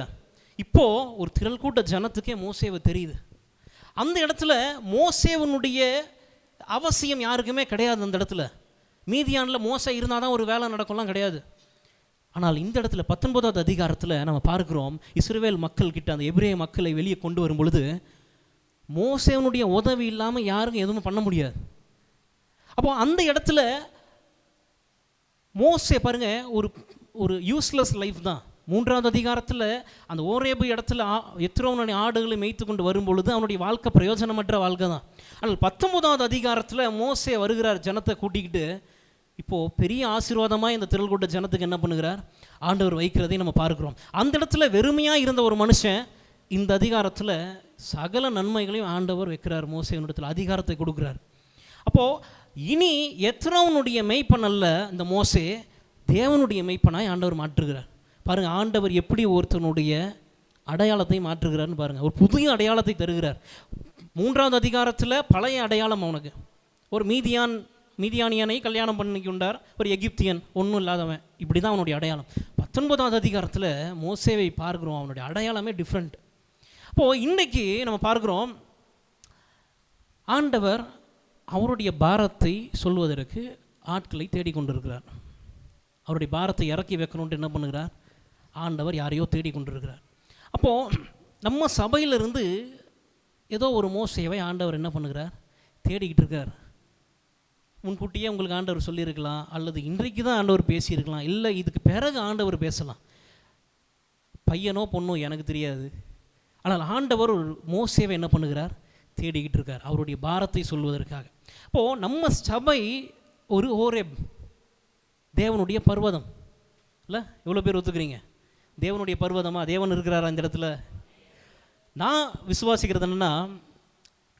இப்போது ஒரு திரள் கூட்ட ஜனத்துக்கே மோசேவை தெரியுது. அந்த இடத்துல மோசேவனுடைய அவசியம் யாருக்குமே கிடையாது. அந்த இடத்துல மீதியானில் மோசே இருந்தால் தான் ஒரு வேலை நடக்கும்லாம் கிடையாது. ஆனால் இந்த இடத்துல 19வது அதிகாரத்தில் நம்ம பார்க்குறோம், இஸ்ரவேல் மக்கள் கிட்ட அந்த எபிரேய மக்களை வெளியே கொண்டு வரும் பொழுது மோசேவனுடைய உதவி இல்லாமல் யாருக்கும் எதுவும் பண்ண முடியாது. அப்போ அந்த இடத்துல மோசே பாருங்கள், ஒரு யூஸ்லெஸ் லைஃப் தான். 3வது அதிகாரத்தில் அந்த ஓரேபு இடத்துல எத்ரோனுடைய ஆடுகளை மேய்த்து கொண்டு வரும்பொழுது அவனுடைய வாழ்க்கை பிரயோஜனமற்ற வாழ்க்கை தான். ஆனால் 19வது அதிகாரத்தில் மோசே வருகிறார் ஜனத்தை கூட்டிக்கிட்டு. இப்போது பெரிய ஆசீர்வாதமாக இந்த திரள் கூட்ட ஜனத்துக்கு என்ன பண்ணுகிறார்? ஆண்டவர் வைக்கிறதை நம்ம பார்க்குறோம். அந்த இடத்துல வெறுமையாக இருந்த ஒரு மனுஷன் இந்த அதிகாரத்தில் சகல நன்மைகளையும் ஆண்டவர் வைக்கிறார். மோசேவனிடத்தில் அதிகாரத்தை கொடுக்குறார். அப்போது இனி எத்ரோனுடைய மெய்ப்பனல்ல இந்த மோசே, தேவனுடைய மெய்ப்பனாய் ஆண்டவர் மாற்றுகிறார். பாருங்கள், ஆண்டவர் எப்படி ஒருத்தனுடைய அடையாளத்தை மாற்றுகிறார்னு பாருங்கள். ஒரு புதிய அடையாளத்தை தருகிறார். 3வது அதிகாரத்தில் பழைய அடையாளம் அவனுக்கு. ஒரு மீதியானியனை கல்யாணம் பண்ணிக்கொண்டார், ஒரு எகிப்தியன், ஒன்றும் இல்லாதவன், இப்படி தான் அவனுடைய அடையாளம். 19வது அதிகாரத்தில் மோசேவை பார்க்குறோம், அவனுடைய அடையாளமே டிஃப்ரெண்ட். அப்போது இன்றைக்கி நம்ம பார்க்குறோம், ஆண்டவர் அவருடைய பாரத்தை சொல்வதற்கு ஆட்களை தேடிக்கொண்டிருக்கிறார். அவருடைய பாரத்தை இறக்கி வைக்கணுன்ட்டு என்ன பண்ணுகிறார்? ஆண்டவர் யாரையோ தேடிக்கொண்டிருக்கிறார். அப்போது நம்ம சபையிலிருந்து ஏதோ ஒரு மோசேவை ஆண்டவர் என்ன பண்ணுகிறார்? தேடிக்கிட்டு இருக்கார். முன்கூட்டியே உங்களுக்கு ஆண்டவர் சொல்லியிருக்கலாம், அல்லது இன்றைக்கு தான் ஆண்டவர் பேசியிருக்கலாம், இல்லை இதுக்கு பிறகு ஆண்டவர் பேசலாம். பையனோ பொண்ணோ எனக்கு தெரியாது. ஆனால் ஆண்டவர் ஒரு மோசேவை என்ன பண்ணுகிறார்? தேடிக்கிட்டு இருக்கார், அவருடைய பாரத்தை சொல்வதற்காக. அப்போது நம்ம சபை ஒரு ஓரேப், தேவனுடைய பர்வதம் இல்லை? எவ்வளோ பேர் ஒத்துக்கிறீங்க? தேவனுடைய பர்வதமா? தேவன் இருக்கிறாரா இந்த இடத்துல? நான் விசுவாசிக்கிறது என்னென்னா,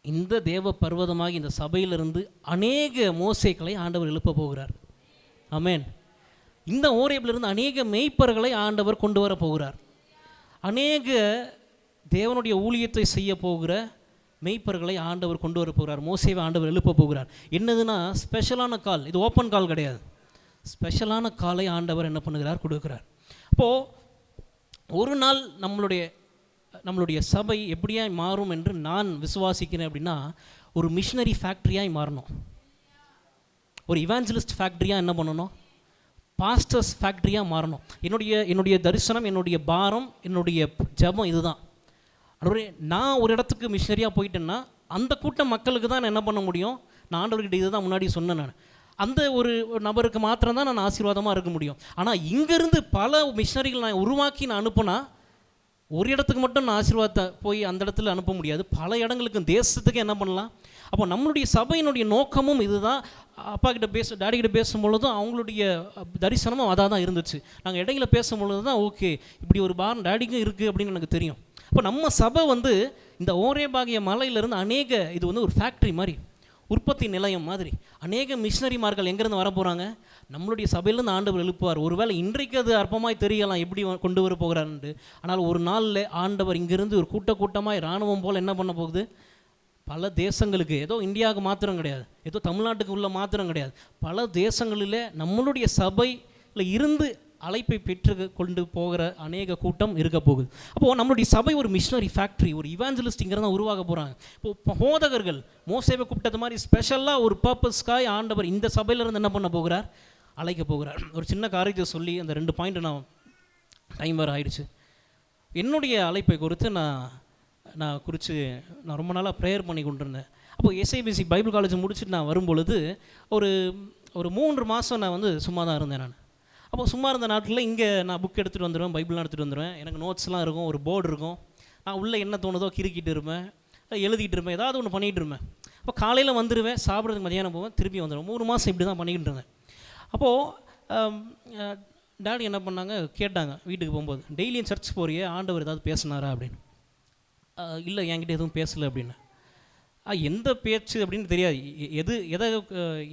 இந்த தேவ பர்வதமாக இந்த சபையிலிருந்து அநேக மோசேக்களை ஆண்டவர் எழுப்ப போகிறார். ஆமென். இந்த ஓரேபிலிருந்து அநேக மெய்ப்பர்களை ஆண்டவர் கொண்டு வர போகிறார். அநேக தேவனுடைய ஊழியத்தை செய்ய போகிற மெய்ப்பர்களை ஆண்டவர் கொண்டு வர போகிறார். மோசேவை ஆண்டவர் எழுப்ப போகிறார். என்னதுன்னா ஸ்பெஷலான கால், இது ஓப்பன் கால் கிடையாது. ஸ்பெஷலான காலை ஆண்டவர் என்ன பண்ணுகிறார்? கொடுக்கிறார். அப்போது ஒரு நாள் நம்மளுடைய சபை எப்படியாய் மாறும் என்று நான் விசுவாசிக்கிறேன் அப்படின்னா, ஒரு மிஷினரி ஃபேக்ட்ரியாய் மாறணும். ஒரு இவாஞ்சலிஸ்ட் ஃபேக்ட்ரியாக என்ன பண்ணணும்? பாஸ்டர்ஸ் ஃபேக்ட்ரியாக மாறணும். என்னுடைய தரிசனம், என்னுடைய பாரம், என்னுடைய ஜபம் இதுதான். அதாவது நான் ஒரு இடத்துக்கு மிஷினரியாக போயிட்டேன்னா அந்த கூட்ட மக்களுக்கு தான் நான் என்ன பண்ண முடியும்? நான் ஆண்டவர்கிட்ட இது தான் முன்னாடி சொன்னேன். நான் அந்த ஒரு நபருக்கு மாத்திரம் தான் நான் ஆசீர்வாதமாக இருக்க முடியும். ஆனால் இங்கேருந்து பல மிஷினரிகள் நான் உருவாக்கி நான் அனுப்புனா, ஒரு இடத்துக்கு மட்டும் நான் ஆசீர்வாதத்தை போய் அந்த இடத்துல அனுப்ப முடியாது. பல இடங்களுக்கு, தேசத்துக்கு என்ன பண்ணலாம். அப்போ நம்மளுடைய சபையினுடைய நோக்கமும் இதுதான். அப்பா கிட்ட டாடி கிட்ட பேசும்பொழுதும் அவங்களுடைய தரிசனமும் அதாக தான் இருந்துச்சு. நாங்கள் இடையில பேசும்பொழுது தான் ஓகே, இப்படி ஒரு பாரம் டாடிக்கும் இருக்குது அப்படின்னு எனக்கு தெரியும். அப்போ நம்ம சபை இந்த ஓரேபாகிய மலையிலேருந்து இது ஒரு ஃபேக்ட்ரி மாதிரி, உற்பத்தி நிலையம் மாதிரி. அநேக மிஷினரிமார்கள் எங்கேருந்து வர போகிறாங்க? நம்மளுடைய சபையிலேருந்து ஆண்டவர் எழுப்புவார். ஒருவேளை இன்றைக்கு அது அற்பமாய் தெரியலாம் எப்படி கொண்டு வர போகிறாருன்ட்டு. ஆனால் ஒரு நாளில் ஆண்டவர் இங்கேருந்து ஒரு கூட்டமாய் இராணுவம் போல் என்ன பண்ண போகுது? பல தேசங்களுக்கு, ஏதோ இந்தியாவுக்கு மாத்திரம் கிடையாது, ஏதோ தமிழ்நாட்டுக்கு உள்ள மாத்திரம் கிடையாது, பல தேசங்களில் நம்மளுடைய சபையில் இருந்து அழைப்பை பெற்று கொண்டு போகிற அநேக கூட்டம் இருக்க போகுது. அப்போது நம்மளுடைய சபை ஒரு மிஷினரி ஃபேக்ட்ரி, ஒரு இவாஞ்சலிஸ்ட் இங்கே தான் உருவாக போகிறாங்க. இப்போது போதகர்கள் மோசேவை கூப்பிட்டது மாதிரி ஸ்பெஷலாக ஒரு பர்பஸ்க்காய் ஆண்டவர் இந்த சபையிலேருந்து என்ன பண்ண போகிறார்? அழைக்க போகிறார். ஒரு சின்ன காரியத்தை சொல்லி அந்த 2 பாயிண்ட் டைம் வேறு ஆயிடுச்சு. என்னுடைய அழைப்பை குறித்து நான் ரொம்ப நாளாக ப்ரேயர் பண்ணி கொண்டிருந்தேன். அப்போ எஸ்ஐபிசி பைபிள் காலேஜ் முடிச்சுட்டு நான் வரும்பொழுது ஒரு 3 மாதம் நான் சும்மா தான் இருந்தேன். நான் அப்போ சும்மா இருந்த நாட்டில் இங்கே நான் புக் எடுத்துகிட்டு வந்துடுவேன், பைபிள்லாம் எடுத்துகிட்டு வந்துடுவேன். எனக்கு நோட்ஸ்லாம் இருக்கும், ஒரு போர்டு இருக்கும். நான் உள்ளே என்ன தோணுதோ கிறுக்கிட்டு இருப்பேன், எழுதிக்கிட்டு இருப்பேன், ஏதாவது ஒன்று பண்ணிகிட்டு இருப்பேன். அப்போ காலையில் வந்துடுவேன், சாப்பிட்றதுக்கு மதியானம் போவேன், திருப்பி வந்துடுவேன். 3 மாதம் இப்படி தான் பண்ணிக்கிட்டு இருந்தேன். அப்போது டாடி என்ன பண்ணாங்க, கேட்டாங்க வீட்டுக்கு போகும்போது, டெய்லியும் சர்ச் போறியே, ஆண்டவர் ஏதாவது பேசினாரா அப்படின்னு. இல்லை என்கிட்ட எதுவும் பேசலை அப்படின்னு. எந்த பேச்சு அப்படின்னு தெரியாது,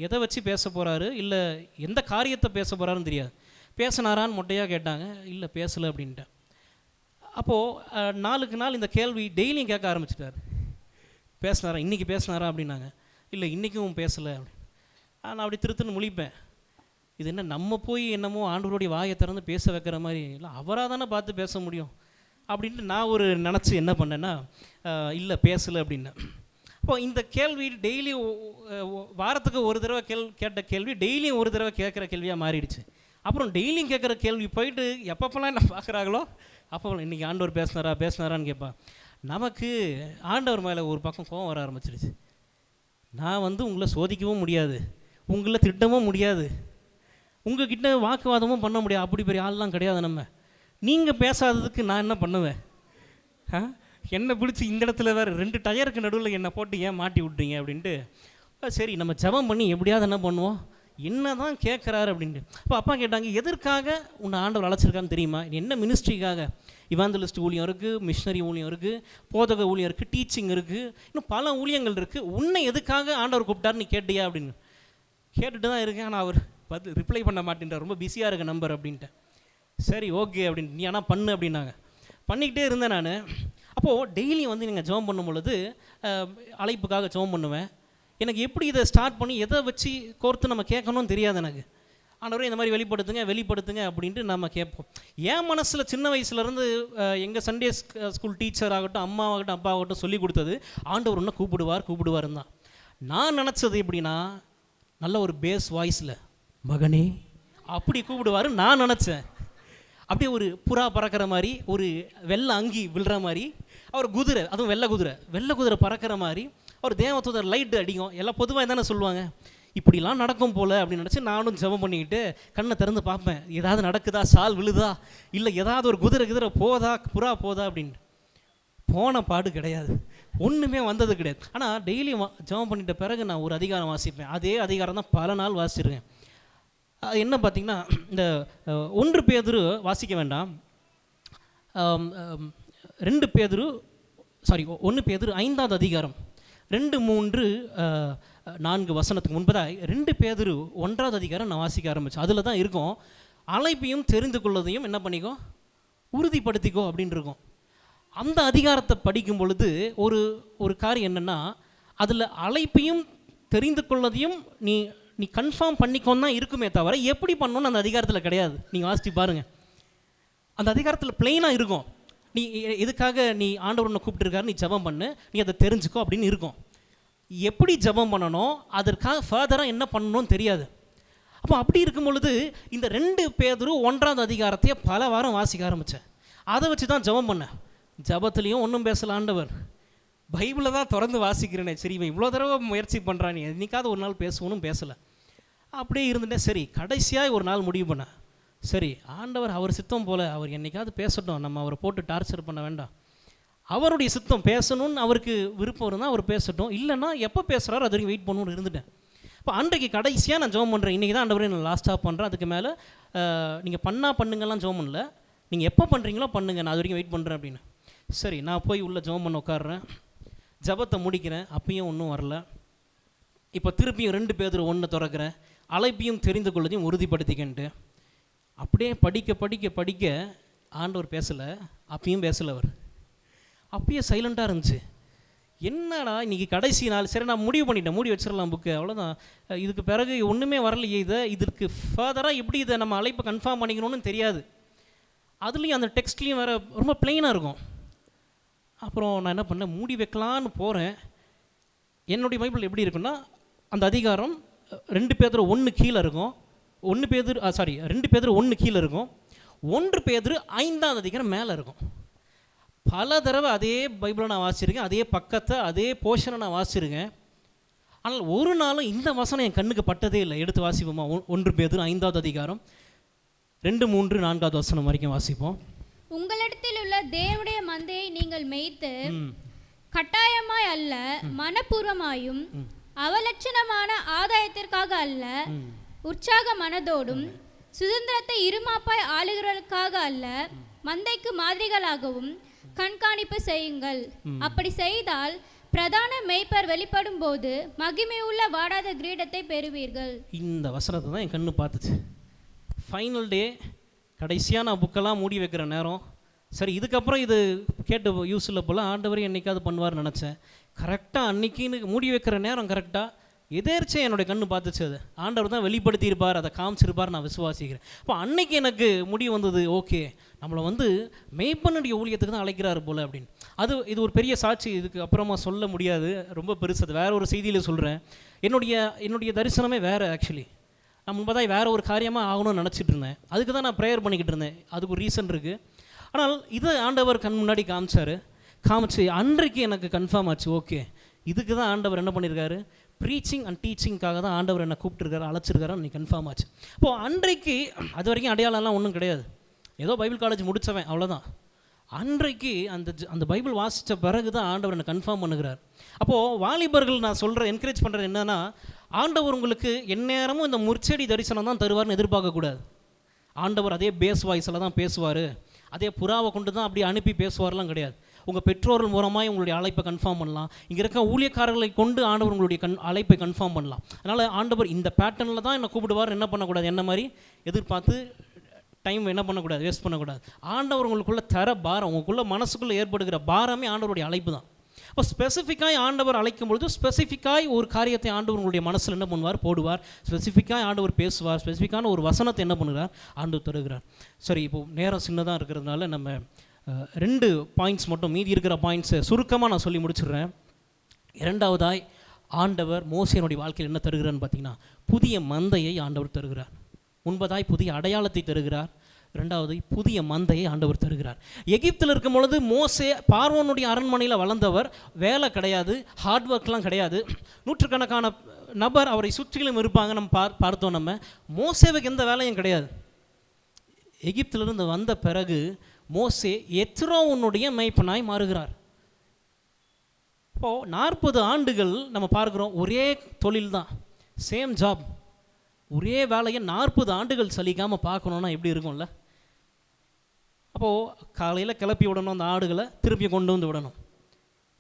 எதை வச்சு பேச போகிறாரு, இல்லை எந்த காரியத்தை பேச போகிறாருன்னு தெரியாது. பேசினாரான்னு மொட்டையாக கேட்டாங்க. இல்லை பேசலை அப்படின்ட்டேன். அப்போது நாளுக்கு நாள் இந்த கேள்வி டெய்லியும் கேட்க ஆரம்பிச்சிட்டார். பேசினாரா, இன்றைக்கி பேசினாரா அப்படின்னாங்க. இல்லை இன்றைக்கும் பேசலை அப்படின்னு. நான் அப்படி திருத்துன்னு முழிப்பேன். இது என்ன நம்ம போய் என்னமோ ஆண்டவருடைய வாயை திறந்து பேச வைக்கிற மாதிரி, இல்லை அவராக தானே பார்த்து பேச முடியும் அப்படின்ட்டு நான் ஒரு நினச்சி என்ன பண்ணேன்னா, இல்லை பேசலை அப்படின்னேன். அப்போ இந்த கேள்வி டெய்லி வாரத்துக்கு ஒரு தடவை கேட்ட கேள்வி டெய்லியும் ஒரு தடவை கேட்குற கேள்வியாக மாறிடுச்சு. அப்புறம் டெய்லியும் கேட்குற கேள்வி போயிட்டு எப்பப்பெல்லாம் என்ன பார்க்குறாங்களோ அப்போ இன்றைக்கி ஆண்டவர் பேசினாரான்னு கேட்பான். நமக்கு ஆண்டவர் மேலே ஒரு பக்கம் கோவம் வர ஆரம்பிச்சிருச்சு. நான் உங்களை சோதிக்கவும் முடியாது, உங்களை திட்டவும் முடியாது, உங்ககிட்ட வாக்குவாதமும் பண்ண முடியாது, அப்படி பெரிய ஆள்லாம் கிடையாது நம்ம. நீங்கள் பேசாததுக்கு நான் என்ன பண்ணுவேன்? என்னை பிடிச்சி இந்த இடத்துல வேறு 2 டயருக்கு நடுவில் என்னை போட்டு ஏன் மாட்டி விட்றீங்க அப்படின்ட்டு. சரி நம்ம ஜெபம் பண்ணி எப்படியாவது என்ன பண்ணுவோம், என்ன தான் கேட்குறாரு அப்படின்ட்டு. அப்போ அப்பா கேட்டாங்க, எதற்காக உன்னை ஆண்டவர் அழைச்சிருக்கான்னு தெரியுமா? என்ன மினிஸ்ட்ரிக்காக? இவாஞ்சலிஸ்ட் ஊழியம் இருக்குது, மிஷினரி ஊழியம் இருக்குது, போதக ஊழியம் இருக்குது, டீச்சிங் இருக்குது, இன்னும் பல ஊழியங்கள் இருக்குது. உன்னை எதுக்காக ஆண்டவர் கூப்பிட்டாருன்னு கேட்டியா அப்படின்னு. கேட்டுட்டு தான் இருக்கேன், ஆனால் அவர் ரிப்ளை பண்ண மாட்டேன்றார், ரொம்ப பிஸியாக இருக்க நம்பர் அப்படின்ட்டு. சரி ஓகே அப்படின்ட்டு, நீ ஆனால் பண்ணு அப்படின்னாங்க. பண்ணிக்கிட்டே இருந்தேன் நான். அப்போது டெய்லியும் நீங்கள் ஜெபம் பண்ணும் பொழுது அழைப்புக்காக ஜெபம் பண்ணுவேன். எனக்கு எப்படி இதை ஸ்டார்ட் பண்ணி எதை வச்சு கோர்த்து நம்ம கேட்கணும்னு தெரியாது எனக்கு. ஆண்டவரே இந்த மாதிரி வெளிப்படுத்துங்க அப்படின்ட்டு நம்ம கேட்போம். என் மனசில் சின்ன வயசுலேருந்து எங்கள் சண்டே ஸ்கூல் டீச்சர் ஆகட்டும், அம்மாவாகட்டும், அப்பாவாகட்டும் சொல்லி கொடுத்தது ஆண்டவர் ஒன்று கூப்பிடுவாருன்னு தான். நான் நினச்சது எப்படின்னா, நல்ல ஒரு பேஸ் வாய்ஸில் மகனே அப்படி கூப்பிடுவார் நான் நினச்சேன். அப்படியே ஒரு புறா பறக்கிற மாதிரி, ஒரு வெள்ளை அங்கி விழுற மாதிரி, அவர் குதிரை, அதுவும் வெள்ளை குதிரை பறக்கிற மாதிரி, அவர் தேவதூதர் லைட்டு அடிக்கும், எல்லாம் பொதுவாக தானே சொல்லுவாங்க. இப்படிலாம் நடக்கும் போல் அப்படின்னு நினச்சி நானும் ஜெபம் பண்ணிக்கிட்டு கண்ணை திறந்து பார்ப்பேன், ஏதாவது நடக்குதா, சால் விழுதா, இல்லை ஏதாவது ஒரு குதிரை போதா, புறா போதா அப்படின்ட்டு. போன பாடு கிடையாது, ஒன்றுமே வந்தது கிடையாது. ஆனால் டெய்லியும் ஜெபம் பண்ணிட்ட பிறகு நான் ஒரு அதிகாரம் வாசிப்பேன். அதே அதிகாரம் தான் பல நாள் வாசிச்சிருக்கேன். அது என்ன பார்த்திங்கன்னா, இந்த 1 பேதுரு வாசிக்க வேண்டாம், 1 பேதுரு 5வது அதிகாரம் 2, 3, 4 வசனத்துக்கு முன்பதாக 2 பேதுரு 1வது அதிகாரம் நான் வாசிக்க ஆரம்பித்தேன். அதில் தான் இருக்கும், அழைப்பையும் தெரிந்து கொள்வதையும் என்ன பண்ணிக்கோ, உறுதிப்படுத்திக்கோ அப்படின்னு இருக்கும். அந்த அதிகாரத்தை படிக்கும் பொழுது ஒரு காரியம் என்னென்னா, அதில் அழைப்பையும் தெரிந்து கொள்வதையும் நீ கன்ஃபார்ம் பண்ணிக்கோன்னு தான் இருக்குமே தவிர எப்படி பண்ணணும்னு அந்த அதிகாரத்தில் கிடையாது. நீங்கள் வாசித்து பாருங்கள், அந்த அதிகாரத்தில் பிளெயினாக இருக்கும். நீ எதுக்காக நீ ஆண்டவர் உன்னை கூப்பிட்டுருக்காரு, நீ ஜெபம் பண்ணு, நீ அதை தெரிஞ்சுக்கோ அப்படின்னு இருக்கும். எப்படி ஜெபம் பண்ணணும், அதற்காக ஃபர்தராக என்ன பண்ணணும்னு தெரியாது. அப்போ அப்படி இருக்கும் பொழுது இந்த 2 பேதுரு 1வது அதிகாரத்தையே பல வாரம் வாசிக்க ஆரம்பித்தேன். அதை வச்சு தான் ஜெபம் பண்ணேன். ஜெபத்துலேயும் ஒன்றும் பேசல ஆண்டவர், பைபிளை தான் திறந்து வாசிக்கிறேனே, சரி இவன் இவ்வளோ தடவை முயற்சி பண்ணுறான், என்னைக்காவது ஒரு நாள் பேசணும்னு பேசலை. அப்படியே இருந்துட்டேன். சரி கடைசியாக ஒரு நாள் முடிவு பண்ணேன், சரி ஆண்டவர் அவர் சித்தம் போல் அவர் என்னைக்காவது பேசட்டும், நம்ம அவரை போட்டு டார்ச்சர் பண்ண வேண்டாம், அவருடைய சித்தம் பேசணும்னு அவருக்கு விருப்பம் இருந்தால் அவர் பேசட்டும், இல்லைன்னா எப்போ பேசுகிறாரோ அது வரைக்கும் வெயிட் பண்ணணும்னு இருந்துட்டேன். இப்போ அன்றைக்கு கடைசியாக நான் ஜெபம் பண்ணுறேன், இன்றைக்கி தான் ஆண்டவரே நான் லாஸ்ட்டாக பண்ணுறேன், அதுக்கு மேலே நீங்கள் பண்ணுங்கலாம் ஜெபம் பண்ணல, நீங்கள் எப்போ பண்ணுறீங்களோ பண்ணுங்கள், நான் அது வரைக்கும் வெயிட் பண்ணுறேன் அப்படின்னு. சரி நான் போய் உள்ளே ஜெபம் பண்ண உட்காடுறேன், ஜெபத்தை முடிக்கிறேன், அப்பயும் ஒன்றும் வரல. இப்போ திருப்பியும் 2 பேதுரு 1 திறக்கிறேன், அழைப்பையும் தெரிந்து கொள்வதையும் உறுதிப்படுத்திக்கின்ட்டு. அப்படியே படிக்க ஆண்டவர் பேசலை, அப்பயும் பேசலை, அவர் அப்பயே சைலண்ட்டாக இருந்துச்சு. என்னடா இன்றைக்கி கடைசி நாள், சரி நான் முடிவு பண்ணிட்டேன், மூடி வச்சிடலாம் புக்கு, அவ்வளோதான், இதுக்கு பிறகு ஒன்றுமே வரலையே, இதற்கு ஃபர்தராக எப்படி இதை நம்ம அழைப்பை கன்ஃபார்ம் பண்ணிக்கணும்னு தெரியாது. அதுலேயும் அந்த டெக்ஸ்ட்லேயும் வேறு ரொம்ப பிளெயினாக இருக்கும். அப்புறம் நான் என்ன பண்ணேன், மூடி வைக்கலான்னு போகிறேன். என்னுடைய பைபிள் எப்படி இருக்குன்னா, அந்த அதிகாரம் 2 பேதுரு 1 கீழே இருக்கும், 2 பேதுரு 1 கீழே இருக்கும், 1 பேதுரு 5வது அதிகாரம் மேலே இருக்கும். பல தடவை அதே பைபிளை நான் வாசிச்சிருக்கேன், அதே பக்கத்தை அதே போர்ஷனை நான் வாசிச்சிருக்கேன். ஆனால் ஒரு நாளும் இந்த வசனம் என் கண்ணுக்கு பட்டதே இல்லை. எடுத்து வாசிப்போமா, 1 பேதுரு 5வது அதிகாரம் 2, 3, 4வது வசனம் வரைக்கும் வாசிப்போம். உங்களிடத்தில் உள்ள உள்ள தேவனுடைய மந்தையை நீங்கள் மேய்த்து கட்டாயமாய் அல்ல, மனப்பூர்வமாயும் அவலட்சணமான ஆதாயத்திற்காக அல்ல, உற்சாக மனதோடும் சுதந்திரத்தை இருமாப்பாய் ஆளுகிறதற்காக அல்ல, மந்தைக்கு மாதிரிகளாகவும் கண்காணிப்பு செய்யுங்கள். அப்படி செய்தால் பிரதான மேய்ப்பர் வெளிப்படும் போது மகிமையுள்ள வாடாத கிரீடத்தை பெறுவீர்கள். இந்த வசனத்தை தான் என் கண்ணு பார்த்துச்சு. ஃபைனல் டே, கடைசியாக நான் புக்கெல்லாம் மூடி வைக்கிற நேரம். சரி, இதுக்கப்புறம் இது கேட்டு யூஸ் இல்லை போல், ஆண்டவர் என்னைக்காவது பண்ணுவார்னு நினச்சேன். கரெக்டாக அன்னைக்குன்னு மூடி வைக்கிற நேரம் கரெக்டாக எதேர்ச்சியாக என்னுடைய கண்ணு பார்த்துச்சு. அது ஆண்டவர் தான் வெளிப்படுத்தியிருப்பார், அதை காமிச்சிருப்பார், நான் விசுவாசிக்கிறேன். அப்போ அன்னைக்கு எனக்கு முடிவு வந்தது, ஓகே நம்மளை மெய்ப்பனுடைய ஊழியத்துக்கு தான் அழைக்கிறாரு போல் அப்படின்னு. இது ஒரு பெரிய சாட்சி, இதுக்கு அப்புறமா சொல்ல முடியாது, ரொம்ப பெருசு. அது வேறு ஒரு செய்தியில் சொல்கிறேன். என்னுடைய தரிசனமே வேறு. ஆக்சுவலி நான் முன்பதாக வேறு ஒரு காரியமாக ஆகணும்னு நினச்சிட்டு இருந்தேன். அதுக்கு தான் நான் ப்ரேயர் பண்ணிக்கிட்டு இருந்தேன். அதுக்கு ஒரு ரீசன் இருக்குது. ஆனால் இதை ஆண்டவர் கண் முன்னாடி காமிச்சு அன்றைக்கு எனக்கு கன்ஃபார்ம் ஆச்சு, ஓகே இதுக்கு தான் ஆண்டவர் என்ன பண்ணியிருக்காரு, ப்ரீச்சிங் அண்ட் டீச்சிங்காக தான் ஆண்டவர் என்னை கூப்பிட்டுருக்காரு, அழைச்சிருக்காரு. நீ கன்ஃபார்ம் ஆச்சு. அப்போது அன்றைக்கு அது வரைக்கும் அடையாளம்லாம் ஒன்றும் கிடையாது, ஏதோ பைபிள் காலேஜ் முடித்தவன் அவ்வளோதான். அன்றைக்கு அந்த பைபிள் வாசித்த பிறகு தான் ஆண்டவர் என்னை கன்ஃபார்ம் பண்ணுகிறார். அப்போது வாலிபர்கள் நான் சொல்கிற என்கரேஜ் பண்ணுறது என்னென்னா, ஆண்டவர் உங்களுக்கு எந்நேரமும் இந்த முற்செடி தரிசனம் தான் தருவார்னு எதிர்பார்க்கக்கூடாது. ஆண்டவர் அதே பேஸ் வாய்ஸில் தான் பேசுவார், அதே புறாவை கொண்டு தான் அப்படி அனுப்பி பேசுவார்லாம் கிடையாது. உங்கள் பெற்றோர்கள் மூலமாக உங்களுடைய அழைப்பை கன்ஃபார்ம் பண்ணலாம். இங்கே இருக்க ஊழியக்காரர்களை கொண்டு ஆண்டவர் உங்களுடைய அழைப்பை கன்ஃபார்ம் பண்ணலாம். அதனால் ஆண்டவர் இந்த பேட்டர்னில் தான் என்னை கூப்பிடுவார், என்ன பண்ணக்கூடாது, என்ன மாதிரி எதிர்பார்த்து டைம் என்ன பண்ணக்கூடாது, வேஸ்ட் பண்ணக்கூடாது. ஆண்டவர் உங்களுக்குள்ளே தர பாரம், உங்களுக்குள்ளே மனசுக்குள்ளே ஏற்படுகிற பாரமே ஆண்டவருடைய அழைப்பு தான். அப்போ ஸ்பெசிஃபிக்காக ஆண்டவர் அழைக்கும் பொழுது ஸ்பெசிஃபிக்காக ஒரு காரியத்தை ஆண்டவர் உங்களுடைய மனசில் என்ன பண்ணுவார், போடுவார். ஸ்பெசிஃபிக்காக ஆண்டவர் பேசுவார். ஸ்பெசிஃபிக்கான ஒரு வசனத்தை என்ன பண்ணுகிறார், ஆண்டவர் தருகிறார். சரி, இப்போது நேரம் சின்னதாக இருக்கிறதுனால நம்ம 2 பாயிண்ட்ஸ் மட்டும், மீதி இருக்கிற பாயிண்ட்ஸை சுருக்கமாக நான் சொல்லி முடிச்சிடுறேன். இரண்டாவதாய் ஆண்டவர் மோசேனுடைய வாழ்க்கையில் என்ன தருகிறார்னு பார்த்தீங்கன்னா, புதிய மந்தையை ஆண்டவர் தருகிறார். முன்பதாய் புதிய அடையாளத்தை தருகிறார். ரெண்டாவது புதிய மந்தையை ஆண்டவர் தருகிறார். எகிப்தில் இருக்கும் பொழுது மோசே பார்வோனுடைய அரண்மனையில் வளர்ந்தவர், வேலை கிடையாது, ஹார்ட் ஒர்க்லாம் கிடையாது, நூற்றுக்கணக்கான நபர் அவரை சுற்றிலும் இருப்பாங்க. நம்ம பார்த்தோம். நம்ம மோசேவுக்கு எந்த வேலையும் கிடையாது. எகிப்திலிருந்து வந்த பிறகு மோசே எத்ரோனுடைய மேய்ப்பனாய் மாறுகிறார். இப்போது 40 ஆண்டுகள் நம்ம பார்க்குறோம், ஒரே தொழில் தான், சேம் ஜாப், ஒரே வேலையை 40 ஆண்டுகள் சலிக்காமல் பார்க்கணுன்னா எப்படி இருக்கும்ல. அப்போது காலையில் கிளப்பி விடணும், அந்த ஆடுகளை திருப்பி கொண்டு வந்து விடணும்,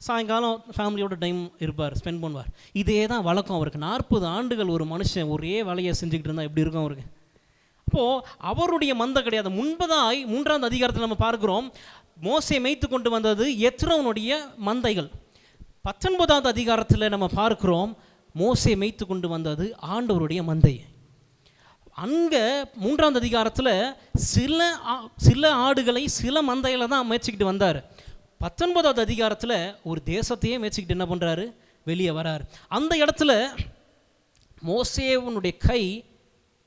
சாயங்காலம் ஃபேமிலியோட டைம் இருப்பார், ஸ்பெண்ட் பண்ணுவார். இதே தான் வழக்கம் அவருக்கு. 40 ஆண்டுகள் ஒரு மனுஷன் ஒரே வேலையை செஞ்சுக்கிட்டு இருந்தால் எப்படி இருக்கும் அவருக்கு. அப்போது அவருடைய மந்தை கிடையாது. முன்பதாய் 3ஆம் அதிகாரத்தில் நம்ம பார்க்குறோம், மோசே மேய்த்து கொண்டு வந்தது எத்ரோனுடைய மந்தைகள். 19ஆவது அதிகாரத்தில் நம்ம பார்க்குறோம், மோசே மேய்த்து கொண்டு வந்தது ஆண்டவருடைய மந்தை. அங்கே 3ஆம் அதிகாரத்தில் சில ஆடுகளை சில மந்தையில் தான் மேய்ச்சிக்கிட்டு வந்தார். 19ஆவது அதிகாரத்தில் ஒரு தேசத்தையே மேய்ச்சிக்கிட்டு என்ன பண்ணுறாரு, வெளியே வராரு. அந்த இடத்துல மோசேவனுடைய கை